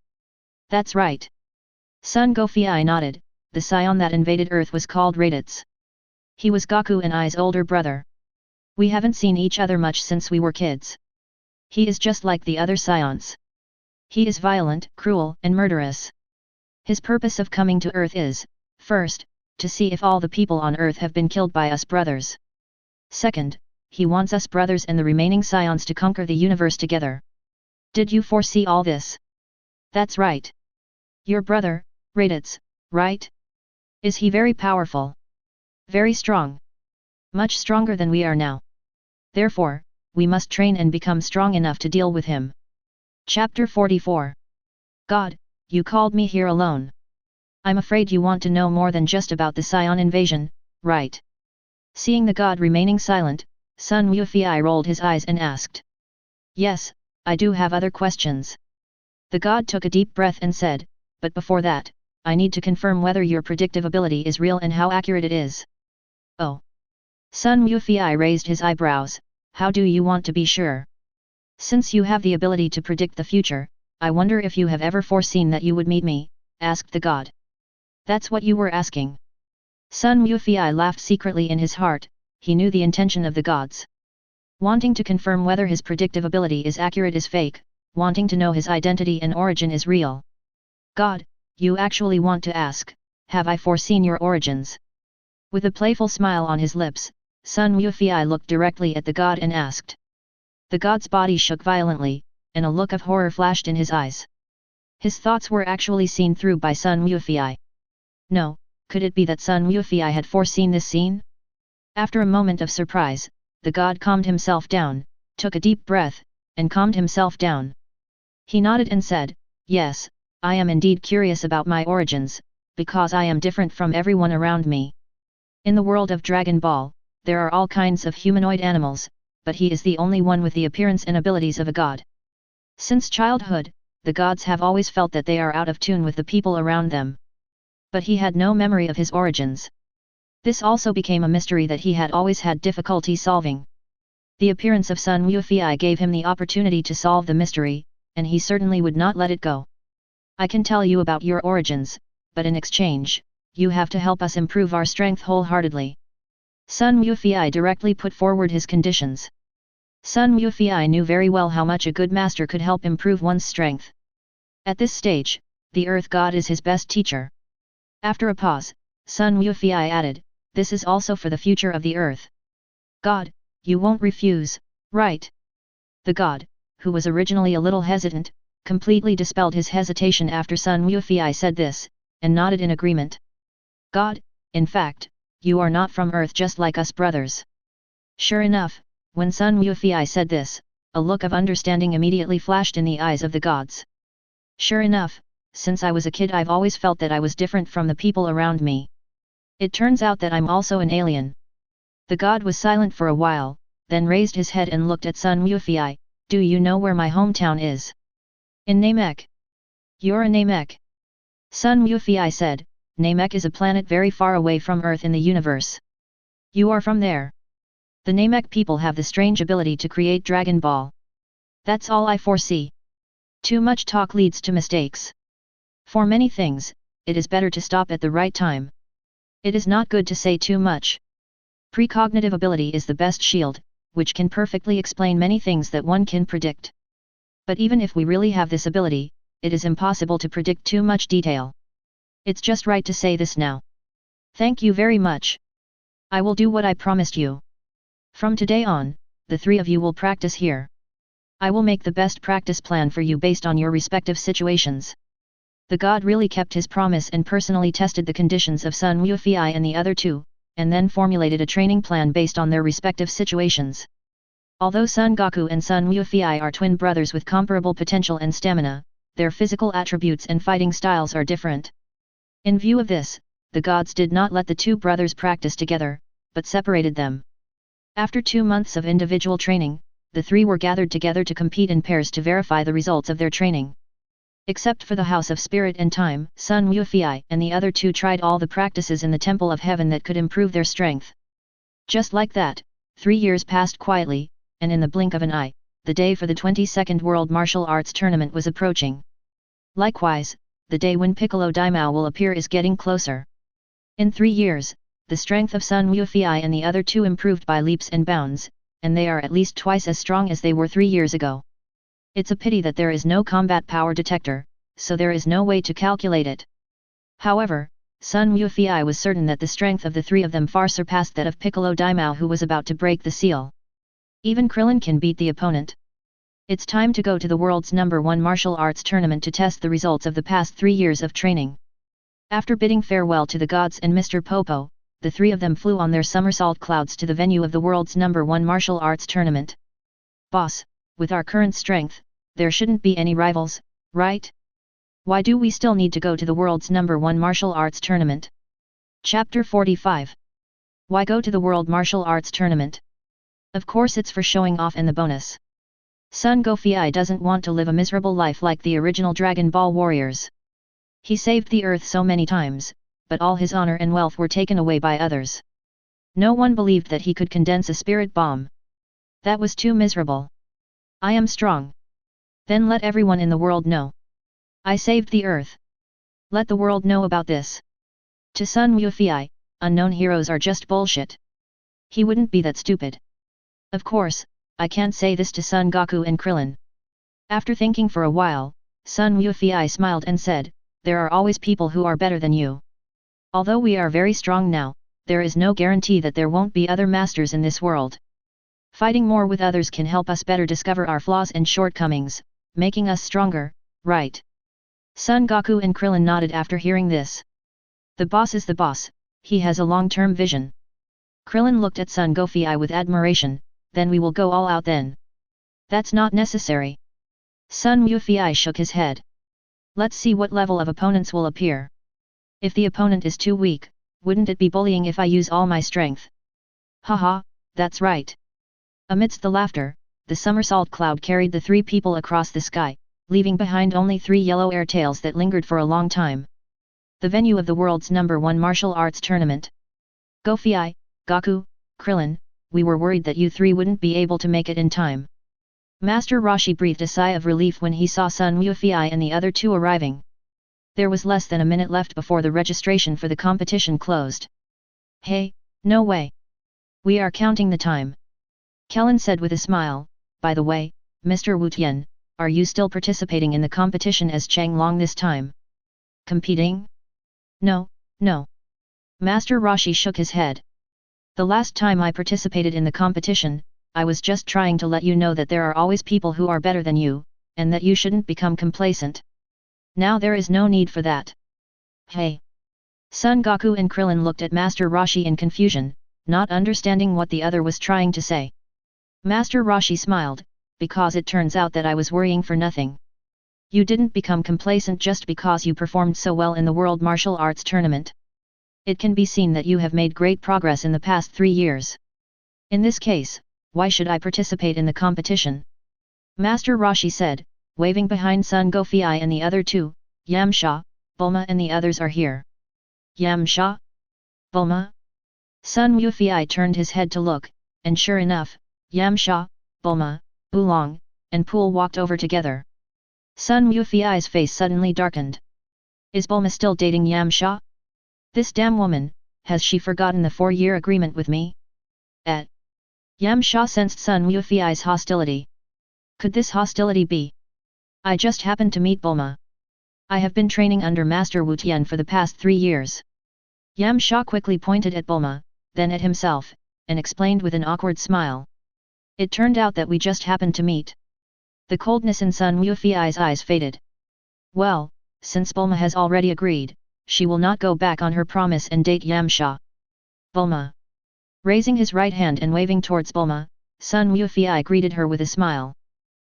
That's right. Sun Gofei nodded, the Sion that invaded Earth was called Raditz. He was Goku and I's older brother. We haven't seen each other much since we were kids. He is just like the other Sions. He is violent, cruel, and murderous. His purpose of coming to Earth is, first, to see if all the people on Earth have been killed by us brothers. Second, he wants us brothers and the remaining Sions to conquer the universe together. Did you foresee all this? That's right. Your brother, Raditz, right? Is he very powerful? Very strong. Much stronger than we are now. Therefore, we must train and become strong enough to deal with him. Chapter 44. God, you called me here alone. I'm afraid you want to know more than just about the Sion invasion, right? Seeing the god remaining silent, Sun Wufei rolled his eyes and asked. Yes, I do have other questions. The god took a deep breath and said, but before that, I need to confirm whether your predictive ability is real and how accurate it is. Oh. Sun Wufei raised his eyebrows, how do you want to be sure? Since you have the ability to predict the future, I wonder if you have ever foreseen that you would meet me, asked the god. That's what you were asking. Sun Wufei laughed secretly in his heart, he knew the intention of the gods. Wanting to confirm whether his predictive ability is accurate is fake, wanting to know his identity and origin is real. God, you actually want to ask, have I foreseen your origins? With a playful smile on his lips, Sun Wufei looked directly at the god and asked. The god's body shook violently, and a look of horror flashed in his eyes. His thoughts were actually seen through by Sun Wufei. No, could it be that Sun Wufei had foreseen this scene? After a moment of surprise, the god calmed himself down, took a deep breath, and calmed himself down. He nodded and said, "Yes, I am indeed curious about my origins, because I am different from everyone around me. In the world of Dragon Ball, there are all kinds of humanoid animals, but he is the only one with the appearance and abilities of a god. Since childhood, the gods have always felt that they are out of tune with the people around them. But he had no memory of his origins. This also became a mystery that he had always had difficulty solving. The appearance of Sun Wufei gave him the opportunity to solve the mystery, and he certainly would not let it go. I can tell you about your origins, but in exchange, you have to help us improve our strength wholeheartedly." Sun Wufei directly put forward his conditions. Sun Wufei knew very well how much a good master could help improve one's strength. At this stage, the Earth God is his best teacher. After a pause, Sun Wufei added, "This is also for the future of the Earth. God, you won't refuse, right?" The god, who was originally a little hesitant, completely dispelled his hesitation after Sun Wufei said this, and nodded in agreement. "God, in fact, you are not from Earth just like us brothers." Sure enough, when Sun Wufei said this, a look of understanding immediately flashed in the eyes of the gods. "Sure enough, since I was a kid I've always felt that I was different from the people around me. It turns out that I'm also an alien." The god was silent for a while, then raised his head and looked at Sun Wufei. "Do you know where my hometown is?" "In Namek." "You're a Namek?" Sun Wufei said, "Namek is a planet very far away from Earth in the universe. You are from there. The Namek people have the strange ability to create Dragon Ball. That's all I foresee. Too much talk leads to mistakes. For many things, it is better to stop at the right time. It is not good to say too much. Precognitive ability is the best shield, which can perfectly explain many things that one can predict. But even if we really have this ability, it is impossible to predict too much detail. It's just right to say this now. Thank you very much. I will do what I promised you. From today on, the three of you will practice here. I will make the best practice plan for you based on your respective situations." The god really kept his promise and personally tested the conditions of Sun Wufei and the other two, and then formulated a training plan based on their respective situations. Although Son Goku and Sun Wufei are twin brothers with comparable potential and stamina, their physical attributes and fighting styles are different. In view of this, the gods did not let the two brothers practice together, but separated them. After 2 months of individual training, the three were gathered together to compete in pairs to verify the results of their training. Except for the House of Spirit and Time, Sun Wufei and the other two tried all the practices in the Temple of Heaven that could improve their strength. Just like that, 3 years passed quietly, and in the blink of an eye, the day for the 22nd World Martial Arts Tournament was approaching. Likewise, the day when Piccolo Daimao will appear is getting closer. In 3 years, the strength of Sun Wufei and the other two improved by leaps and bounds, and they are at least twice as strong as they were 3 years ago. It's a pity that there is no combat power detector, so there is no way to calculate it. However, Sun Wufei was certain that the strength of the three of them far surpassed that of Piccolo Daimao, who was about to break the seal. Even Krillin can beat the opponent. It's time to go to the world's #1 martial arts tournament to test the results of the past 3 years of training. After bidding farewell to the gods and Mr. Popo, the three of them flew on their somersault clouds to the venue of the world's #1 martial arts tournament. "Boss, with our current strength, there shouldn't be any rivals, right? Why do we still need to go to the world's #1 martial arts tournament?" Chapter 45. Why go to the World Martial Arts Tournament? Of course it's for showing off and the bonus. Son Goku doesn't want to live a miserable life like the original Dragon Ball warriors. He saved the earth so many times, but all his honor and wealth were taken away by others. No one believed that he could condense a spirit bomb. That was too miserable. "I am strong. Then let everyone in the world know. I saved the earth. Let the world know about this." To Sun Wufei, unknown heroes are just bullshit. He wouldn't be that stupid. Of course, I can't say this to Son Goku and Krillin. After thinking for a while, Sun Wufei smiled and said, "There are always people who are better than you. Although we are very strong now, there is no guarantee that there won't be other masters in this world. Fighting more with others can help us better discover our flaws and shortcomings, making us stronger, right? Son Goku and Krillin nodded after hearing this. The boss is the boss, he has a long-term vision. Krillin looked at Son Goku with admiration, then we will go all out then. That's not necessary. Son Goku shook his head. Let's see what level of opponents will appear. If the opponent is too weak, wouldn't it be bullying if I use all my strength? Haha, that's right. Amidst the laughter, the somersault cloud carried the three people across the sky, leaving behind only three yellow air tails that lingered for a long time. The venue of the world's #1 martial arts tournament. Goku, Goku, Krillin, we were worried that you three wouldn't be able to make it in time. Master Roshi breathed a sigh of relief when he saw Son Goku and the other two arriving. There was less than a minute left before the registration for the competition closed. Hey, no way. We are counting the time. Kellen said with a smile, by the way, Mr. Wu Tian, are you still participating in the competition as Chang Long this time? Competing? No, no. Master Roshi shook his head. The last time I participated in the competition, I was just trying to let you know that there are always people who are better than you, and that you shouldn't become complacent. Now there is no need for that. Hey! Son Goku and Krillin looked at Master Roshi in confusion, not understanding what the other was trying to say. Master Roshi smiled, because it turns out that I was worrying for nothing. You didn't become complacent just because you performed so well in the World Martial Arts Tournament. It can be seen that you have made great progress in the past 3 years. In this case, why should I participate in the competition? Master Roshi said, waving behind Son Goku and the other two, Yamcha, Bulma and the others are here. Yamcha? Bulma? Son Goku turned his head to look, and sure enough, Yamcha, Bulma, Oolong, and Pool walked over together. Son Goku's face suddenly darkened. Is Bulma still dating Yamcha? This damn woman, has she forgotten the 4-year agreement with me? Yamcha sensed Son Goku's hostility. Could this hostility be? I just happened to meet Bulma. I have been training under Master Wu Tian for the past 3 years. Yamcha quickly pointed at Bulma, then at himself, and explained with an awkward smile. It turned out that we just happened to meet. The coldness in Son Goku's eyes faded. Well, since Bulma has already agreed, she will not go back on her promise and date Yamcha. Bulma. Raising his right hand and waving towards Bulma, Son Goku greeted her with a smile.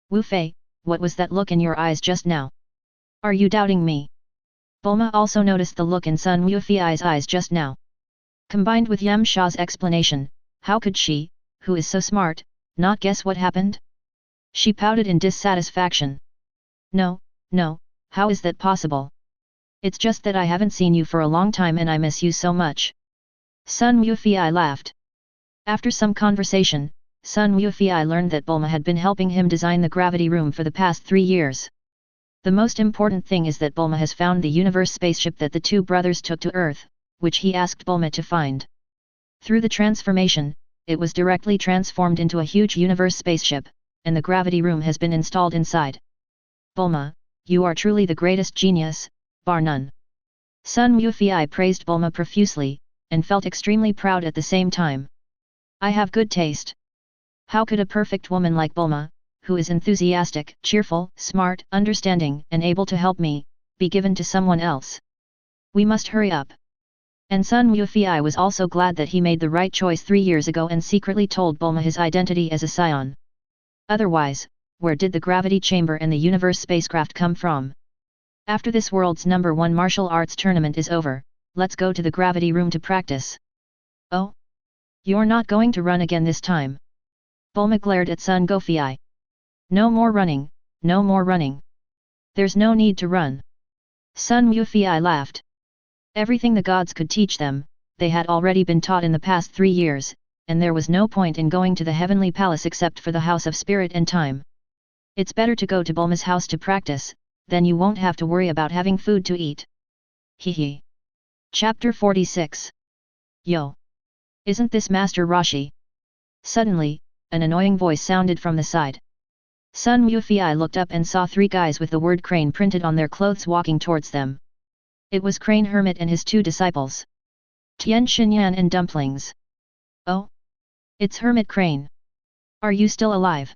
Wu Fei, what was that look in your eyes just now? Are you doubting me? Bulma also noticed the look in Son Goku's eyes just now. Combined with Yamcha's explanation, how could she, who is so smart, not guess what happened? She pouted in dissatisfaction. No, no, how is that possible? It's just that I haven't seen you for a long time and I miss you so much. Son Goku laughed. After some conversation, Son Goku learned that Bulma had been helping him design the gravity room for the past 3 years. The most important thing is that Bulma has found the universe spaceship that the two brothers took to Earth, which he asked Bulma to find. Through the transformation, it was directly transformed into a huge universe spaceship, and the gravity room has been installed inside. Bulma, you are truly the greatest genius, bar none. Son Goku praised Bulma profusely, and felt extremely proud at the same time. I have good taste. How could a perfect woman like Bulma, who is enthusiastic, cheerful, smart, understanding, and able to help me, be given to someone else? We must hurry up. And Son Goku was also glad that he made the right choice 3 years ago and secretly told Bulma his identity as a scion. Otherwise, where did the gravity chamber and the universe spacecraft come from? After this world's #1 martial arts tournament is over, let's go to the gravity room to practice. Oh? You're not going to run again this time? Bulma glared at Son Goku. No more running, no more running. There's no need to run. Son Goku laughed. Everything the gods could teach them, they had already been taught in the past 3 years, and there was no point in going to the heavenly palace except for the House of Spirit and Time. It's better to go to Bulma's house to practice, then you won't have to worry about having food to eat. Hehe. Chapter 46. Yo! Isn't this Master Roshi? Suddenly, an annoying voice sounded from the side. Son Goku looked up and saw 3 guys with the word Crane printed on their clothes walking towards them. It was Crane Hermit and his 2 disciples. Tien Shinyan and dumplings. Oh? It's Hermit Crane. Are you still alive?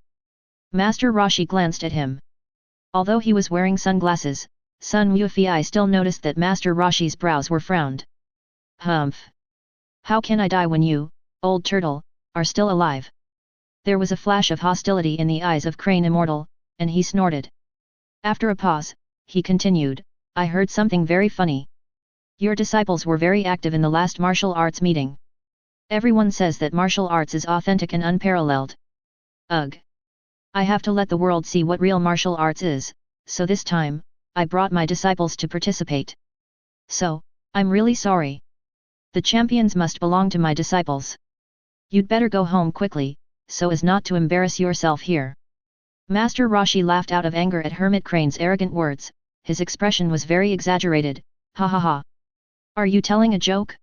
Master Roshi glanced at him. Although he was wearing sunglasses, Sun Wuifei still noticed that Master Roshi's brows were frowned. Humph! How can I die when you, old turtle, are still alive? There was a flash of hostility in the eyes of Crane Immortal, and he snorted. After a pause, he continued, I heard something very funny. Your disciples were very active in the last martial arts meeting. Everyone says that martial arts is authentic and unparalleled. Ugh! I have to let the world see what real martial arts is, so this time, I brought my disciples to participate. So, I'm really sorry. The champions must belong to my disciples. You'd better go home quickly, so as not to embarrass yourself here. Master Roshi laughed out of anger at Hermit Crane's arrogant words, his expression was very exaggerated, ha ha ha. Are you telling a joke?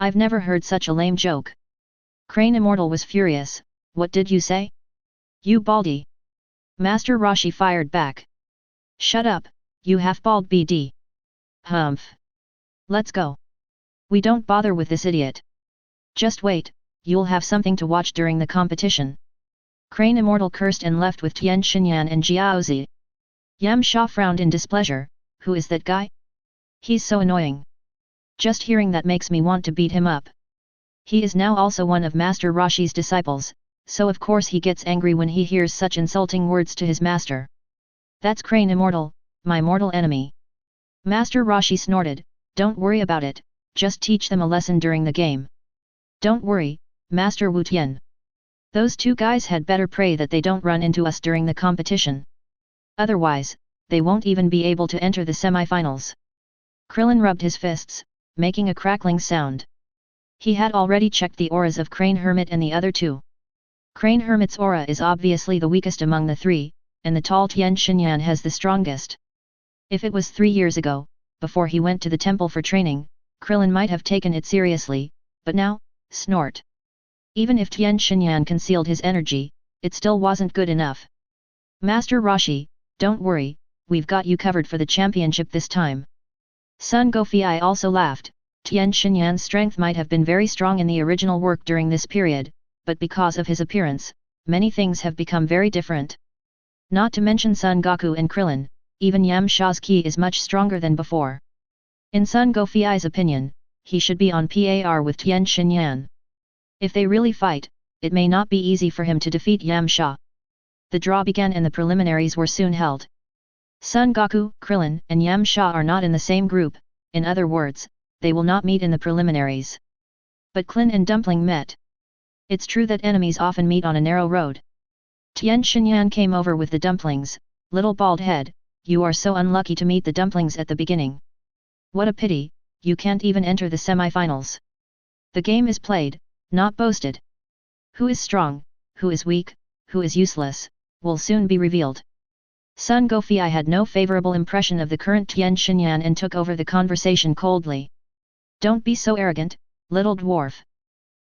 I've never heard such a lame joke. Crane Immortal was furious, what did you say? You baldy! Master Roshi fired back. Shut up, you half-bald BD. Humph! Let's go. We don't bother with this idiot. Just wait, you'll have something to watch during the competition. Crane Immortal cursed and left with Tien Shinyan and Jiaozi. Yamcha frowned in displeasure, who is that guy? He's so annoying. Just hearing that makes me want to beat him up. He is now also one of Master Roshi's disciples, so of course he gets angry when he hears such insulting words to his master. That's Crane Immortal, my mortal enemy. Master Roshi snorted, don't worry about it, just teach them a lesson during the game. Don't worry, Master Wu Tian. Those two guys had better pray that they don't run into us during the competition. Otherwise, they won't even be able to enter the semi-finals. Krillin rubbed his fists, making a crackling sound. He had already checked the auras of Crane Hermit and the other two. Crane Hermit's aura is obviously the weakest among the three, and the tall Tien Shinyan has the strongest. If it was 3 years ago, before he went to the temple for training, Krillin might have taken it seriously, but now, snort. Even if Tien Shinyan concealed his energy, it still wasn't good enough. Master Roshi, don't worry, we've got you covered for the championship this time. Sun Gofei also laughed. Tien Shinyan's strength might have been very strong in the original work during this period, but because of his appearance, many things have become very different. Not to mention Son Goku and Krillin, even Yamcha's ki is much stronger than before. In Sun Gofei's opinion, he should be on par with Tien Shinyan. If they really fight, it may not be easy for him to defeat Yamcha. The draw began and the preliminaries were soon held. Son Goku, Krillin, and Yamcha are not in the same group, in other words, they will not meet in the preliminaries. But Klin and Dumpling met. It's true that enemies often meet on a narrow road. Tien Shinyan came over with the dumplings, little bald head, you are so unlucky to meet the dumplings at the beginning. What a pity, you can't even enter the semi-finals. The game is played, not boasted. Who is strong, who is weak, who is useless, will soon be revealed. Sun Gofei had no favorable impression of the current Tien Shinyan and took over the conversation coldly. Don't be so arrogant, little dwarf.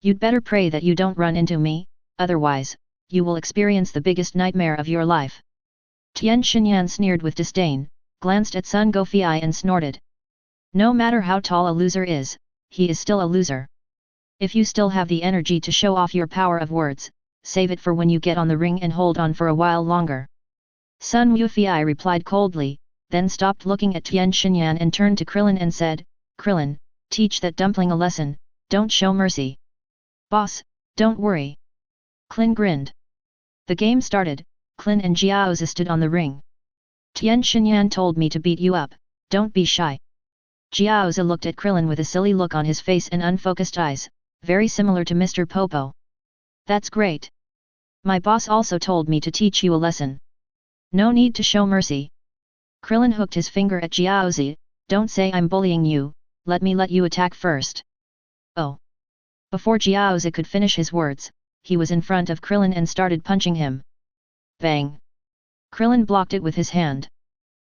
You'd better pray that you don't run into me, otherwise, you will experience the biggest nightmare of your life. Tien Shinyan sneered with disdain, glanced at Sun Gofei and snorted. No matter how tall a loser is, he is still a loser. If you still have the energy to show off your power of words, save it for when you get on the ring and hold on for a while longer. Sun Wuifei replied coldly, then stopped looking at Tien Shinyan and turned to Krillin and said, Krillin, teach that dumpling a lesson, don't show mercy. Boss, don't worry. Klin grinned. The game started, Klin and Jiaozi stood on the ring. Tien Shinyan told me to beat you up, don't be shy. Jiaozi looked at Krillin with a silly look on his face and unfocused eyes, very similar to Mr. Popo. That's great. My boss also told me to teach you a lesson. No need to show mercy. Krillin hooked his finger at Jiaozi, don't say I'm bullying you, let me let you attack first. Oh. Before Jiaozi could finish his words, he was in front of Krillin and started punching him. Bang! Krillin blocked it with his hand.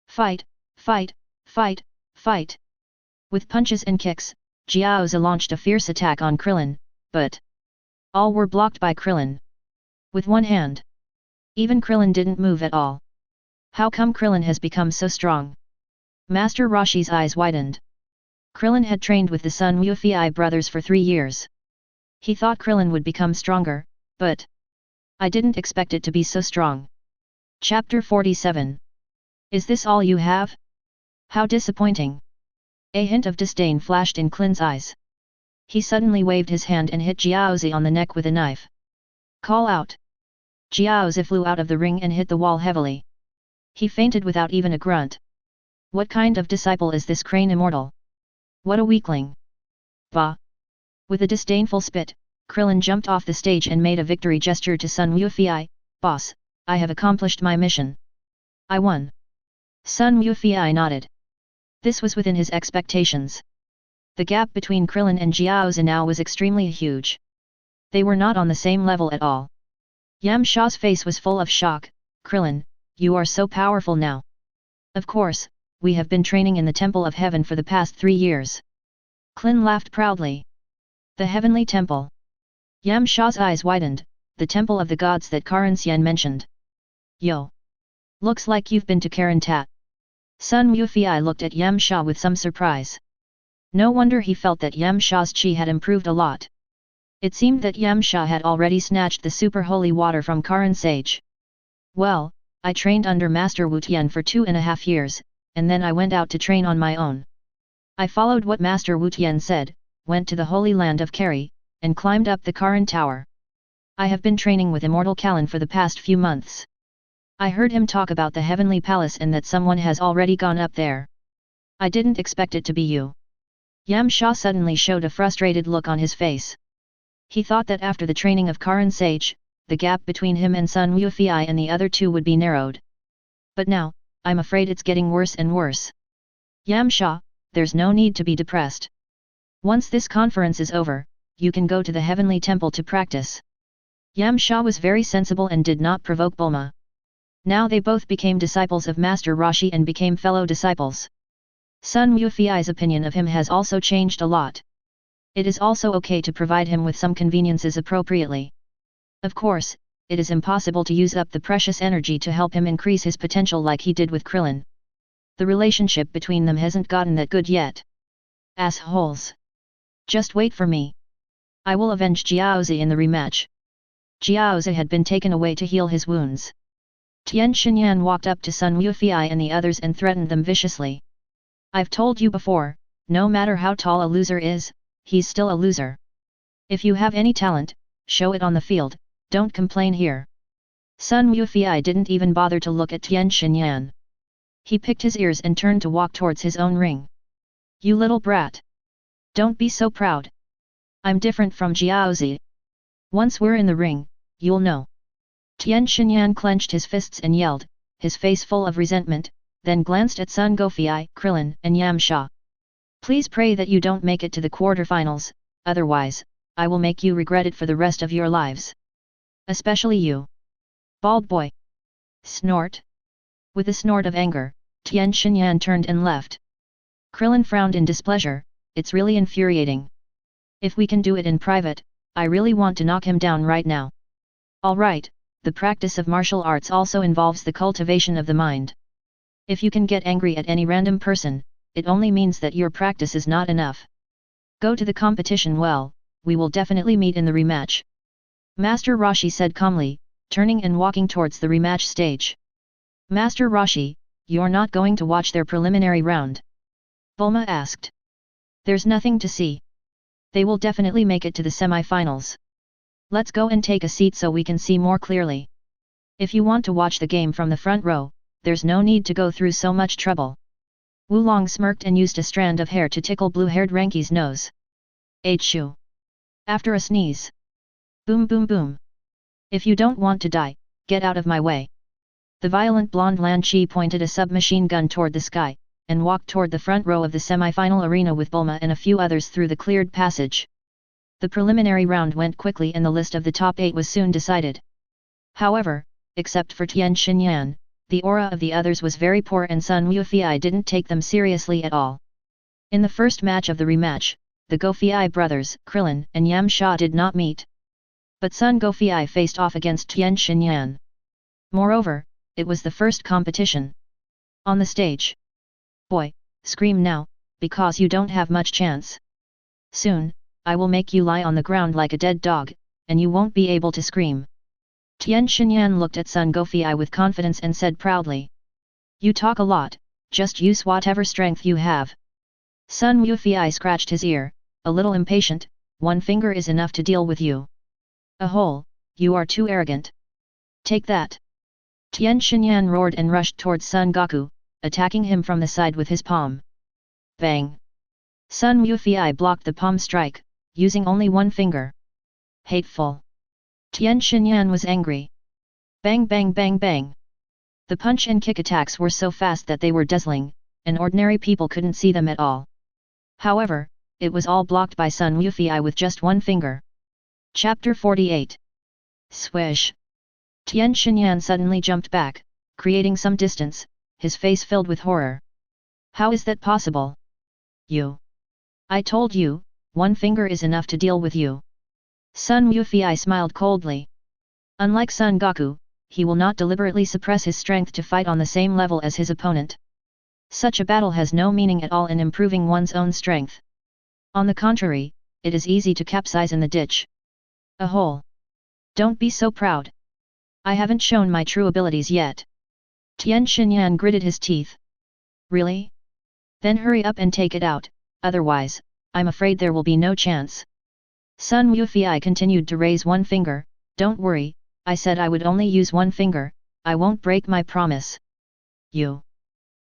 Fight, fight, fight, fight! With punches and kicks, Jiaozi launched a fierce attack on Krillin, but all were blocked by Krillin. With one hand. Even Krillin didn't move at all. How come Krillin has become so strong? Master Roshi's eyes widened. Krillin had trained with the Sun Wufi brothers for 3 years. He thought Krillin would become stronger, but I didn't expect it to be so strong. Chapter 47. Is this all you have? How disappointing. A hint of disdain flashed in Klin's eyes. He suddenly waved his hand and hit Jiaozi on the neck with a knife. Call out. Jiaozi flew out of the ring and hit the wall heavily. He fainted without even a grunt. What kind of disciple is this crane immortal? What a weakling. Bah. With a disdainful spit, Krillin jumped off the stage and made a victory gesture to Sun Wufi. Boss, I have accomplished my mission. I won. Sun Wufi nodded. This was within his expectations. The gap between Krillin and Jiaozi now was extremely huge. They were not on the same level at all. Yamcha's face was full of shock. Krillin, you are so powerful now. Of course, we have been training in the Temple of Heaven for the past 3 years. Klin laughed proudly. The Heavenly Temple. Yamcha's eyes widened, the Temple of the Gods that Karin Xian mentioned. Yo. Looks like you've been to Karantat. Sun Wufi looked at Yamcha with some surprise. No wonder he felt that Yamcha's chi had improved a lot. It seemed that Yamcha had already snatched the super holy water from Karin Sage. Well, I trained under Master Wu Tian for 2.5 years, and then I went out to train on my own. I followed what Master Wu Tian said, went to the holy land of Kari, and climbed up the Karin Tower. I have been training with Immortal Kalin for the past few months. I heard him talk about the Heavenly Palace and that someone has already gone up there. I didn't expect it to be you. Yamcha suddenly showed a frustrated look on his face. He thought that after the training of Karin Sage, the gap between him and Sun Wufi and the other two would be narrowed. But now, I'm afraid it's getting worse and worse. Yamcha, there's no need to be depressed. Once this conference is over, you can go to the Heavenly Temple to practice. Yamcha was very sensible and did not provoke Bulma. Now they both became disciples of Master Roshi and became fellow disciples. Sun Wufi's opinion of him has also changed a lot. It is also okay to provide him with some conveniences appropriately. Of course, it is impossible to use up the precious energy to help him increase his potential like he did with Krillin. The relationship between them hasn't gotten that good yet. Assholes. Just wait for me. I will avenge Jiaozi in the rematch. Jiaozi had been taken away to heal his wounds. Tian Xinyan walked up to Sun Wufi and the others and threatened them viciously. I've told you before, no matter how tall a loser is, he's still a loser. If you have any talent, show it on the field, don't complain here. Sun Wufi didn't even bother to look at Tian Xinyan. He picked his ears and turned to walk towards his own ring. You little brat. Don't be so proud. I'm different from Jiaozi. Once we're in the ring, you'll know. Tian Xinyan clenched his fists and yelled, his face full of resentment, then glanced at Sun Gofi, Krillin, and Yamcha. Please pray that you don't make it to the quarterfinals, otherwise, I will make you regret it for the rest of your lives. Especially you. Bald boy. Snort. With a snort of anger, Tian Xinyan turned and left. Krillin frowned in displeasure, it's really infuriating. If we can do it in private, I really want to knock him down right now. Alright, the practice of martial arts also involves the cultivation of the mind. If you can get angry at any random person, it only means that your practice is not enough. Go to the competition well, we will definitely meet in the rematch. Master Roshi said calmly, turning and walking towards the rematch stage. Master Roshi, you're not going to watch their preliminary round? Bulma asked. There's nothing to see. They will definitely make it to the semi-finals. Let's go and take a seat so we can see more clearly. If you want to watch the game from the front row, there's no need to go through so much trouble. Wulong smirked and used a strand of hair to tickle blue-haired Ranky's nose. Achoo. After a sneeze. Boom boom boom. If you don't want to die, get out of my way. The violent blonde Lan Chi pointed a submachine gun toward the sky, and walked toward the front row of the semi-final arena with Bulma and a few others through the cleared passage. The preliminary round went quickly and the list of the top 8 was soon decided. However, except for Tian Xinyan, the aura of the others was very poor and Sun Wufi didn't take them seriously at all. In the first match of the rematch, the Gofi brothers, Krillin and Yamcha did not meet. But Sun Gofi faced off against Tian Xinyan. Moreover, it was the first competition. On the stage. Boy, scream now, because you don't have much chance. Soon, I will make you lie on the ground like a dead dog, and you won't be able to scream. Tian Xinyan looked at Sun Gofei with confidence and said proudly. You talk a lot, just use whatever strength you have. Sun Yufei scratched his ear, a little impatient, one finger is enough to deal with you. A hole, you are too arrogant. Take that. Tian Xinyan roared and rushed towards Sun Goku, attacking him from the side with his palm. Bang! Sun Yufei blocked the palm strike, using only one finger. Hateful! Tian Xinyan was angry. Bang bang bang bang! The punch and kick attacks were so fast that they were dazzling, and ordinary people couldn't see them at all. However, it was all blocked by Sun Yufei with just one finger. Chapter 48. Swish! Tian Xinyan suddenly jumped back, creating some distance, his face filled with horror. How is that possible? You! I told you, one finger is enough to deal with you. Sun Yufei smiled coldly. Unlike Sun Goku, he will not deliberately suppress his strength to fight on the same level as his opponent. Such a battle has no meaning at all in improving one's own strength. On the contrary, it is easy to capsize in the ditch. A hole. Don't be so proud. I haven't shown my true abilities yet. Tian Xinyan gritted his teeth. Really? Then hurry up and take it out, otherwise, I'm afraid there will be no chance. Sun Yufei continued to raise one finger. Don't worry, I said I would only use one finger, I won't break my promise. You.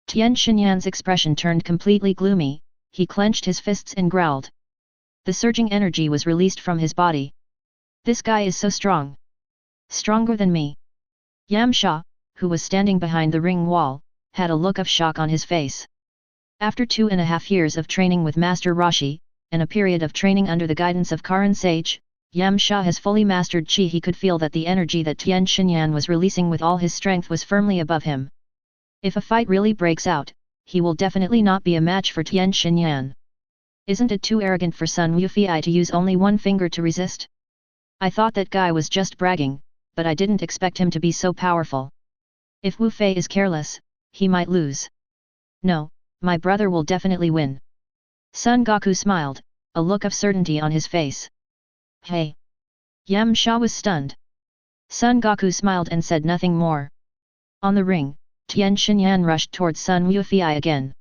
Tian Xinyan's expression turned completely gloomy, he clenched his fists and growled. The surging energy was released from his body. This guy is so strong. Stronger than me. Yamcha, who was standing behind the ring wall, had a look of shock on his face. After 2.5 years of training with Master Roshi, and a period of training under the guidance of Karin Sage, Yamcha has fully mastered Qi. He could feel that the energy that Tian Xinyan was releasing with all his strength was firmly above him. If a fight really breaks out, he will definitely not be a match for Tian Xinyan. Isn't it too arrogant for Sun Yufei to use only one finger to resist? I thought that guy was just bragging, but I didn't expect him to be so powerful. If Wu Fei is careless, he might lose. No, my brother will definitely win. Sun Goku smiled, a look of certainty on his face. Hey! Yamcha was stunned. Sun Goku smiled and said nothing more. On the ring, Tian Xinyan rushed towards Sun Yufei again.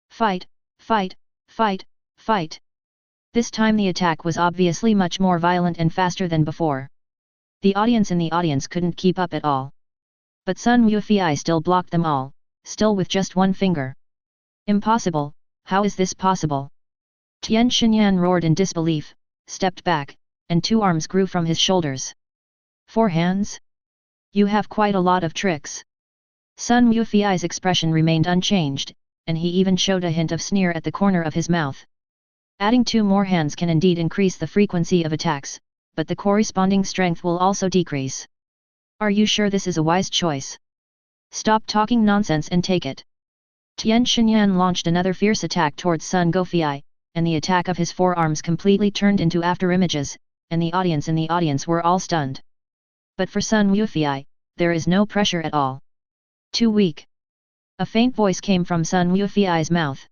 Fight, fight, fight, fight! This time the attack was obviously much more violent and faster than before. The audience in the audience couldn't keep up at all. But Sun Yufei still blocked them all, still with just one finger. Impossible, how is this possible? Tian Xinyan roared in disbelief, stepped back, and 2 arms grew from his shoulders. 4 hands? You have quite a lot of tricks. Sun Yufei's expression remained unchanged, and he even showed a hint of sneer at the corner of his mouth. Adding 2 more hands can indeed increase the frequency of attacks, but the corresponding strength will also decrease. Are you sure this is a wise choice? Stop talking nonsense and take it. Tian Xinyan launched another fierce attack towards Sun Gofei, and the attack of his 4 arms completely turned into afterimages, and the audience in the audience were all stunned. But for Sun Yufei, there is no pressure at all. Too weak. A faint voice came from Sun Yufei's mouth.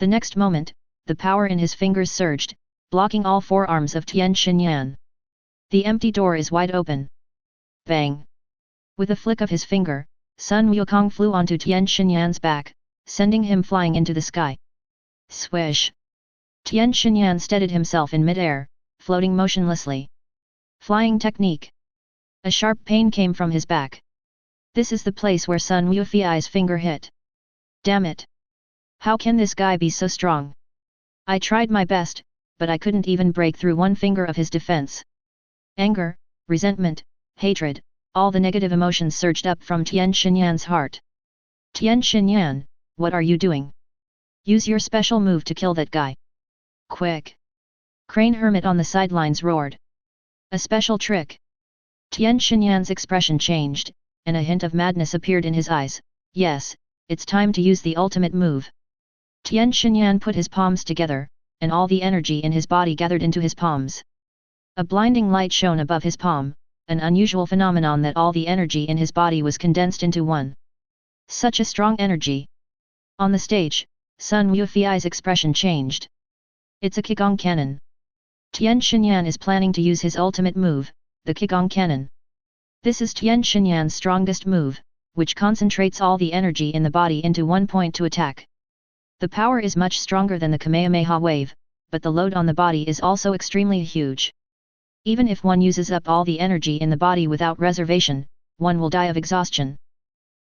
The next moment, the power in his fingers surged, blocking all 4 arms of Tian Xinyan. The empty door is wide open. Bang! With a flick of his finger, Sun Wukong flew onto Tian Xinyan's back, sending him flying into the sky. Swish! Tian Xinyan steadied himself in mid-air, floating motionlessly. Flying technique. A sharp pain came from his back. This is the place where Sun Yufei's finger hit. Damn it! How can this guy be so strong? I tried my best, but I couldn't even break through one finger of his defense. Anger, resentment, hatred, all the negative emotions surged up from Tian Xinyan's heart. Tian Xinyan, what are you doing? Use your special move to kill that guy. Quick! Crane Hermit on the sidelines roared. A special trick. Tian Xinyan's expression changed, and a hint of madness appeared in his eyes. Yes, it's time to use the ultimate move. Tian Xinyan put his palms together, and all the energy in his body gathered into his palms. A blinding light shone above his palm, an unusual phenomenon that all the energy in his body was condensed into one. Such a strong energy. On the stage, Sun Wufi's expression changed. It's a Qigong cannon. Tian Xinyan is planning to use his ultimate move, the Qigong cannon. This is Tian Xinyan's strongest move, which concentrates all the energy in the body into one point to attack. The power is much stronger than the Kamehameha wave, but the load on the body is also extremely huge. Even if one uses up all the energy in the body without reservation, one will die of exhaustion.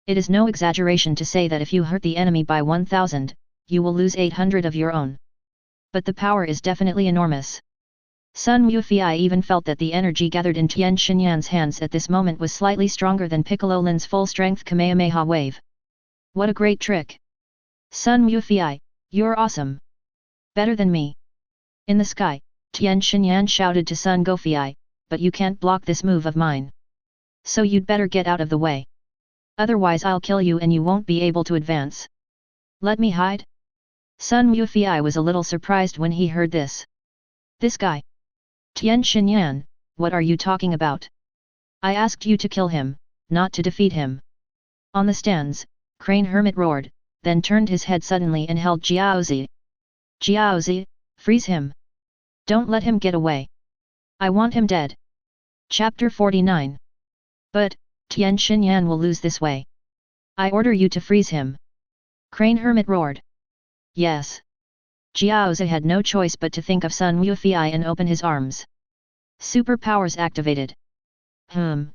It is no exaggeration to say that if you hurt the enemy by 1000, you will lose 800 of your own. But the power is definitely enormous. Sun Wufi even felt that the energy gathered in Tian Xinyan's hands at this moment was slightly stronger than Piccolo Lin's full-strength Kamehameha wave. What a great trick! Sun Wufi, you're awesome! Better than me! In the sky, Tian Xinyan shouted to Sun Gofi, but you can't block this move of mine. So you'd better get out of the way. Otherwise I'll kill you and you won't be able to advance. Let me hide? Sun Wufi was a little surprised when he heard this. This guy. Tian Xinyan, what are you talking about? I asked you to kill him, not to defeat him. On the stands, Crane Hermit roared, then turned his head suddenly and held Jiaozi. Jiaozi, freeze him. Don't let him get away. I want him dead. Chapter 49. But, Tian Xinyan will lose this way. I order you to freeze him. Crane Hermit roared. Yes. Jiaozi had no choice but to think of Sun Wufi and open his arms. Superpowers activated. Sun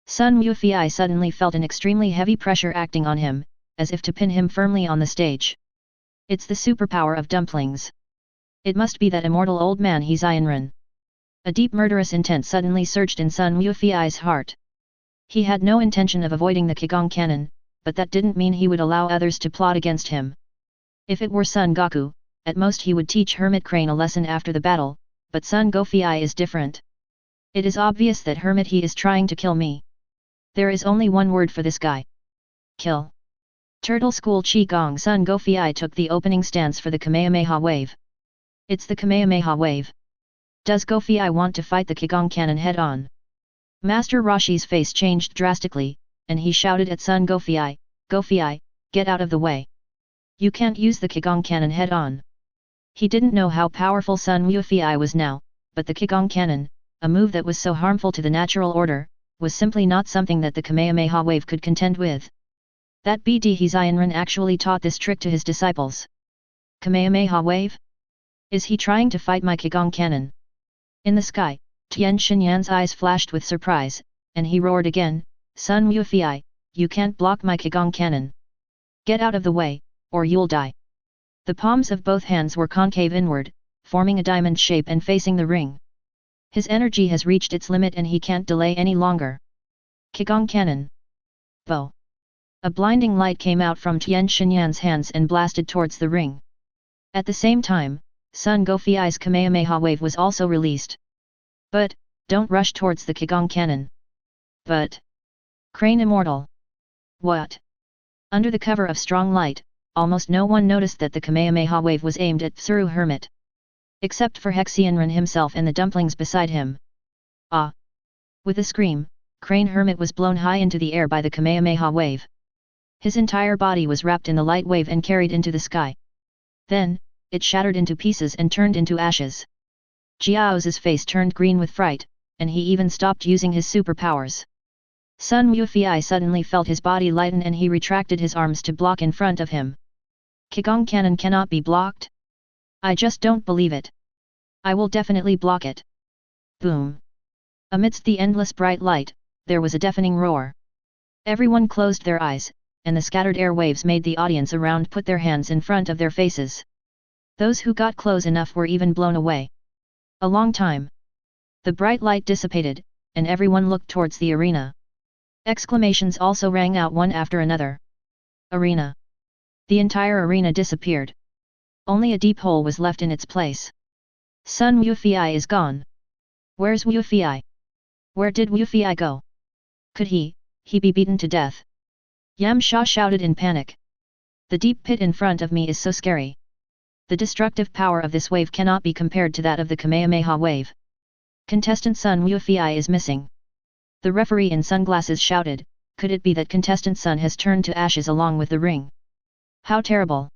Wufi suddenly felt an extremely heavy pressure acting on him, as if to pin him firmly on the stage. It's the superpower of dumplings. It must be that immortal old man Hezionran. A deep murderous intent suddenly surged in Sun Wufi's heart. He had no intention of avoiding the Qigong cannon, but that didn't mean he would allow others to plot against him. If it were Son Goku, at most he would teach Hermit Crane a lesson after the battle, but Son Goku is different. It is obvious that Hermit he is trying to kill me. There is only one word for this guy. Kill. Turtle School Qigong Son Goku took the opening stance for the Kamehameha wave. It's the Kamehameha wave. Does Goku want to fight the Qigong cannon head-on? Master Roshi's face changed drastically, and he shouted at Son Goku, Goku, get out of the way. You can't use the Qigong cannon head-on. He didn't know how powerful Sun Wufi was now, but the Qigong cannon, a move that was so harmful to the natural order, was simply not something that the Kamehameha wave could contend with. That BD Hezionran actually taught this trick to his disciples. Kamehameha wave? Is he trying to fight my Qigong cannon? In the sky, Tian Xinyan's eyes flashed with surprise, and he roared again, Sun Wufi, you can't block my Qigong cannon. Get out of the way, or you'll die. The palms of both hands were concave inward, forming a diamond shape and facing the ring. His energy has reached its limit and he can't delay any longer. Qigong cannon. Bow. A blinding light came out from Tian Xinyan's hands and blasted towards the ring. At the same time, Sun Goku's Kamehameha wave was also released. But, don't rush towards the Qigong cannon. But. Crane Immortal. What? Under the cover of strong light, almost no one noticed that the Kamehameha wave was aimed at Tsuru Hermit. Except for Hezionran himself and the dumplings beside him. Ah! With a scream, Crane Hermit was blown high into the air by the Kamehameha wave. His entire body was wrapped in the light wave and carried into the sky. Then, it shattered into pieces and turned into ashes. Jiaozi's face turned green with fright, and he even stopped using his superpowers. Sun Wufi suddenly felt his body lighten and he retracted his arms to block in front of him. Qigong cannon cannot be blocked? I just don't believe it. I will definitely block it. Boom. Amidst the endless bright light, there was a deafening roar. Everyone closed their eyes, and the scattered airwaves made the audience around put their hands in front of their faces. Those who got close enough were even blown away. A long time. The bright light dissipated, and everyone looked towards the arena. Exclamations also rang out one after another. Arena. The entire arena disappeared. Only a deep hole was left in its place. Sun Wufi is gone. Where's Wufi? Where did Wufi go? Could he be beaten to death? Yamsha shouted in panic. The deep pit in front of me is so scary. The destructive power of this wave cannot be compared to that of the Kamehameha wave. Contestant Sun Wufi is missing. The referee in sunglasses shouted, could it be that contestant Sun has turned to ashes along with the ring? How terrible!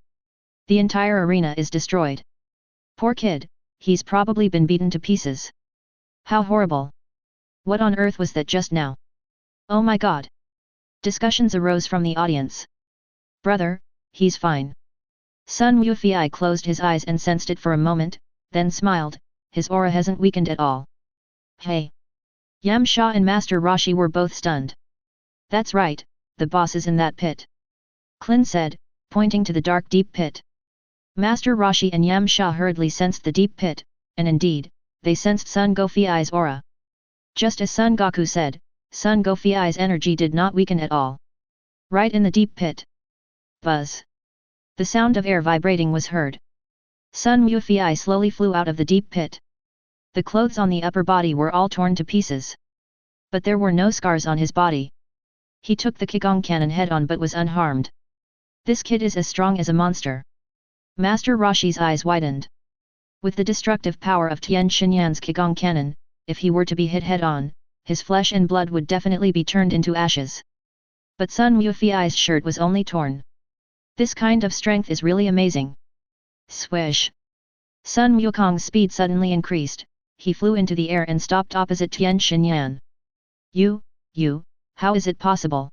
The entire arena is destroyed. Poor kid, he's probably been beaten to pieces. How horrible. What on earth was that just now? Oh my god. Discussions arose from the audience. Brother, he's fine. Sun Wufei closed his eyes and sensed it for a moment, then smiled, his aura hasn't weakened at all. Hey! Yamcha and Master Roshi were both stunned. That's right, the boss is in that pit. Krillin said, pointing to the dark deep pit. Master Roshi and Yamcha hurriedly sensed the deep pit, and indeed, they sensed Son Goku's aura. Just as Son Goku said, Son Goku's energy did not weaken at all. Right in the deep pit. Buzz. The sound of air vibrating was heard. Sun Wufei slowly flew out of the deep pit. The clothes on the upper body were all torn to pieces. But there were no scars on his body. He took the Qigong cannon head-on but was unharmed. This kid is as strong as a monster. Master Roshi's eyes widened. With the destructive power of Tian Xinyan's Qigong cannon, if he were to be hit head-on, his flesh and blood would definitely be turned into ashes. But Sun Wufei's shirt was only torn. This kind of strength is really amazing. Swish! Sun Wukong's speed suddenly increased, he flew into the air and stopped opposite Tian Xinyan. You, how is it possible?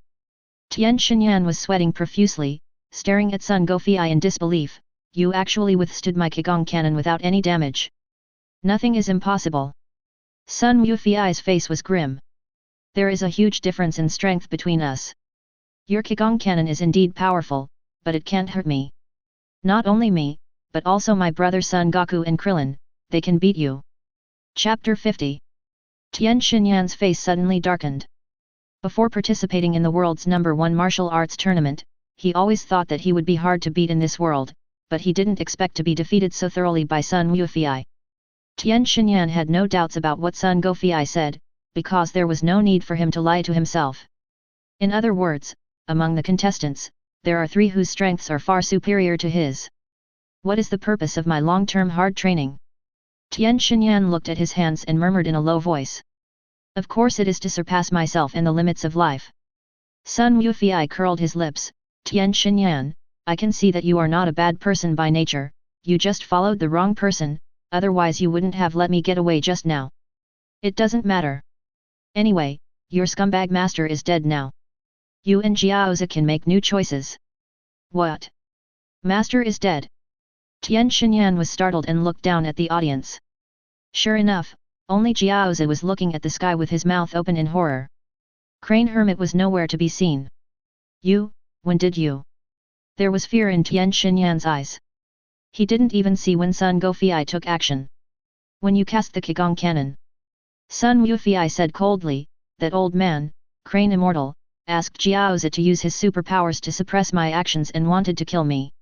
Tian Xinyan was sweating profusely, staring at Sun Gofei in disbelief. You actually withstood my Qigong cannon without any damage. Nothing is impossible. Sun Wufei's face was grim. There is a huge difference in strength between us. Your Qigong cannon is indeed powerful, but it can't hurt me. Not only me, but also my brother Son Goku and Krillin, they can beat you. Chapter 50. Tian Xinyan's face suddenly darkened. Before participating in the world's #1 martial arts tournament, he always thought that he would be hard to beat in this world, but he didn't expect to be defeated so thoroughly by Sun Wufei. Tian Xinyan had no doubts about what Sun Gofei said, because there was no need for him to lie to himself. In other words, among the contestants, there are 3 whose strengths are far superior to his. What is the purpose of my long-term hard training? Tian Xinyan looked at his hands and murmured in a low voice. Of course it is to surpass myself and the limits of life. Sun Wufei curled his lips. Tian Xinyan, I can see that you are not a bad person by nature, you just followed the wrong person, otherwise you wouldn't have let me get away just now. It doesn't matter. Anyway, your scumbag master is dead now. You and Jiaozi can make new choices. What? Master is dead? Tian Xinyan was startled and looked down at the audience. Sure enough, only Jiaozi was looking at the sky with his mouth open in horror. Crane Hermit was nowhere to be seen. You, when did you? There was fear in Tian Xinyan's eyes. He didn't even see when Sun Gofei took action. When you cast the Qigong cannon. Sun Wufei said coldly, that old man, Crane Immortal, asked Jiaozi to use his superpowers to suppress my actions and wanted to kill me.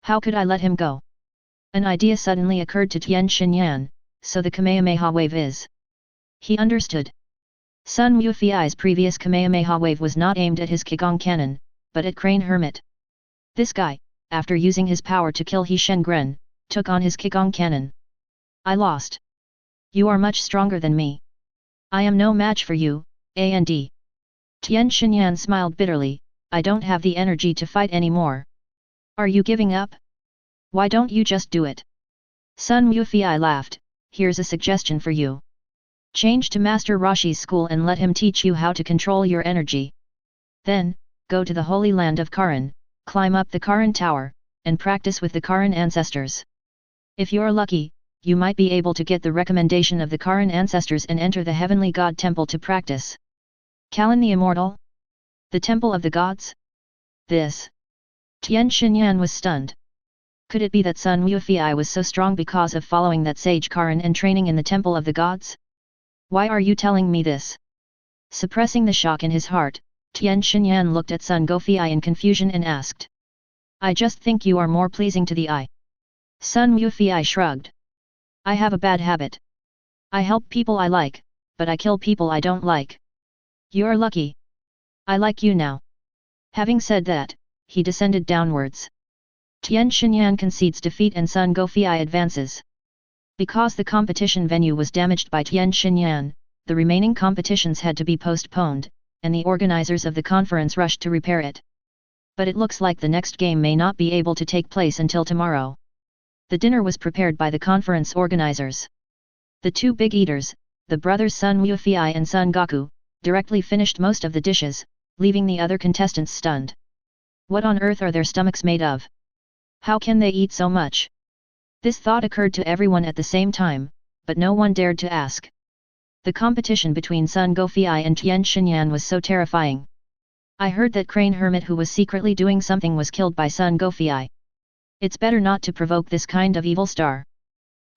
How could I let him go? An idea suddenly occurred to Tian Xinyan, so the Kamehameha wave is. He understood. Sun Wufei's previous Kamehameha wave was not aimed at his Qigong cannon, but at Crane Hermit. This guy, after using his power to kill He Shengren, took on his Qigong cannon. I lost. You are much stronger than me. I am no match for you, and. Tian Xinyan smiled bitterly, I don't have the energy to fight anymore. Are you giving up? Why don't you just do it? Sun Wufei laughed, here's a suggestion for you. Change to Master Roshi's school and let him teach you how to control your energy. Then, go to the Holy Land of Karin, climb up the Karin Tower, and practice with the Karin ancestors. If you're lucky, you might be able to get the recommendation of the Karin ancestors and enter the Heavenly God Temple to practice. Kalin the Immortal? The Temple of the Gods? This. Tian Xinyan was stunned. Could it be that Sun Wufei was so strong because of following that sage Karin and training in the Temple of the Gods? Why are you telling me this? Suppressing the shock in his heart, Tian Xinyan looked at Sun Gofei in confusion and asked. I just think you are more pleasing to the eye. Sun Wufei shrugged. I have a bad habit. I help people I like, but I kill people I don't like. You're lucky. I like you now. Having said that, he descended downwards. Tian Xinyan concedes defeat and Sun Gofei advances. Because the competition venue was damaged by Tian Xinyan, the remaining competitions had to be postponed, and the organizers of the conference rushed to repair it. But it looks like the next game may not be able to take place until tomorrow. The dinner was prepared by the conference organizers. The two big eaters, the brothers Sun Wufei and Son Goku, directly finished most of the dishes, leaving the other contestants stunned. What on earth are their stomachs made of? How can they eat so much? This thought occurred to everyone at the same time, but no one dared to ask. The competition between Sun Gofei and Tian Xinyan was so terrifying. I heard that Crane Hermit who was secretly doing something was killed by Sun Gofei. It's better not to provoke this kind of evil star.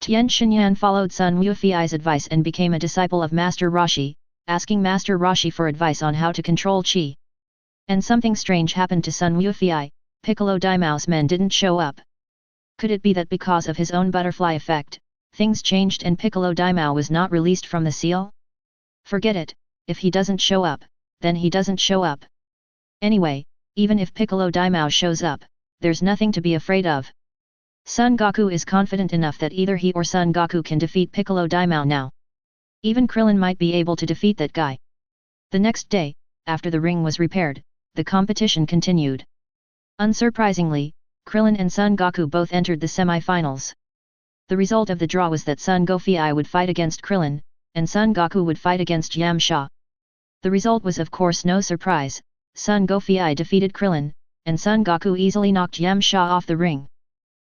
Tian Xinyan followed Sun Wufei's advice and became a disciple of Master Roshi, asking Master Roshi for advice on how to control Qi. And something strange happened to Sun Wufei. Piccolo Daimau's men didn't show up. Could it be that because of his own butterfly effect, things changed and Piccolo Daimao was not released from the seal? Forget it, if he doesn't show up, then he doesn't show up. Anyway, even if Piccolo Daimao shows up, there's nothing to be afraid of. Son Goku is confident enough that either he or Son Goku can defeat Piccolo Daimao now. Even Krillin might be able to defeat that guy. The next day, after the ring was repaired, the competition continued. Unsurprisingly, Krillin and Son Goku both entered the semi-finals. The result of the draw was that Son Gofei would fight against Krillin, and Son Goku would fight against Yamcha. The result was of course no surprise. Son Gofei defeated Krillin, and Son Goku easily knocked Yamcha off the ring.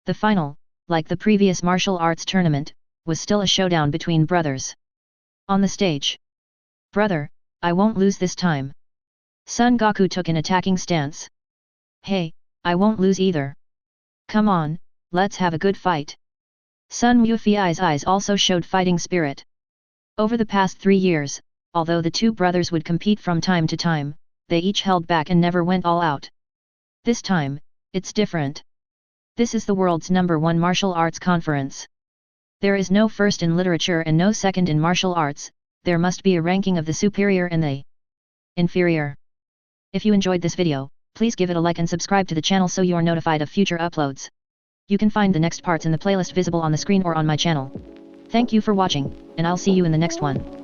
The final, like the previous martial arts tournament, was still a showdown between brothers. On the stage. Brother, I won't lose this time. Son Goku took an attacking stance. Hey, I won't lose either. Come on, let's have a good fight. Sun Wufei's eyes also showed fighting spirit. Over the past 3 years, although the two brothers would compete from time to time, they each held back and never went all out. This time, it's different. This is the world's #1 martial arts conference. There is no first in literature and no second in martial arts, there must be a ranking of the superior and the inferior. If you enjoyed this video, please give it a like and subscribe to the channel so you are notified of future uploads. You can find the next parts in the playlist visible on the screen or on my channel. Thank you for watching, and I'll see you in the next one.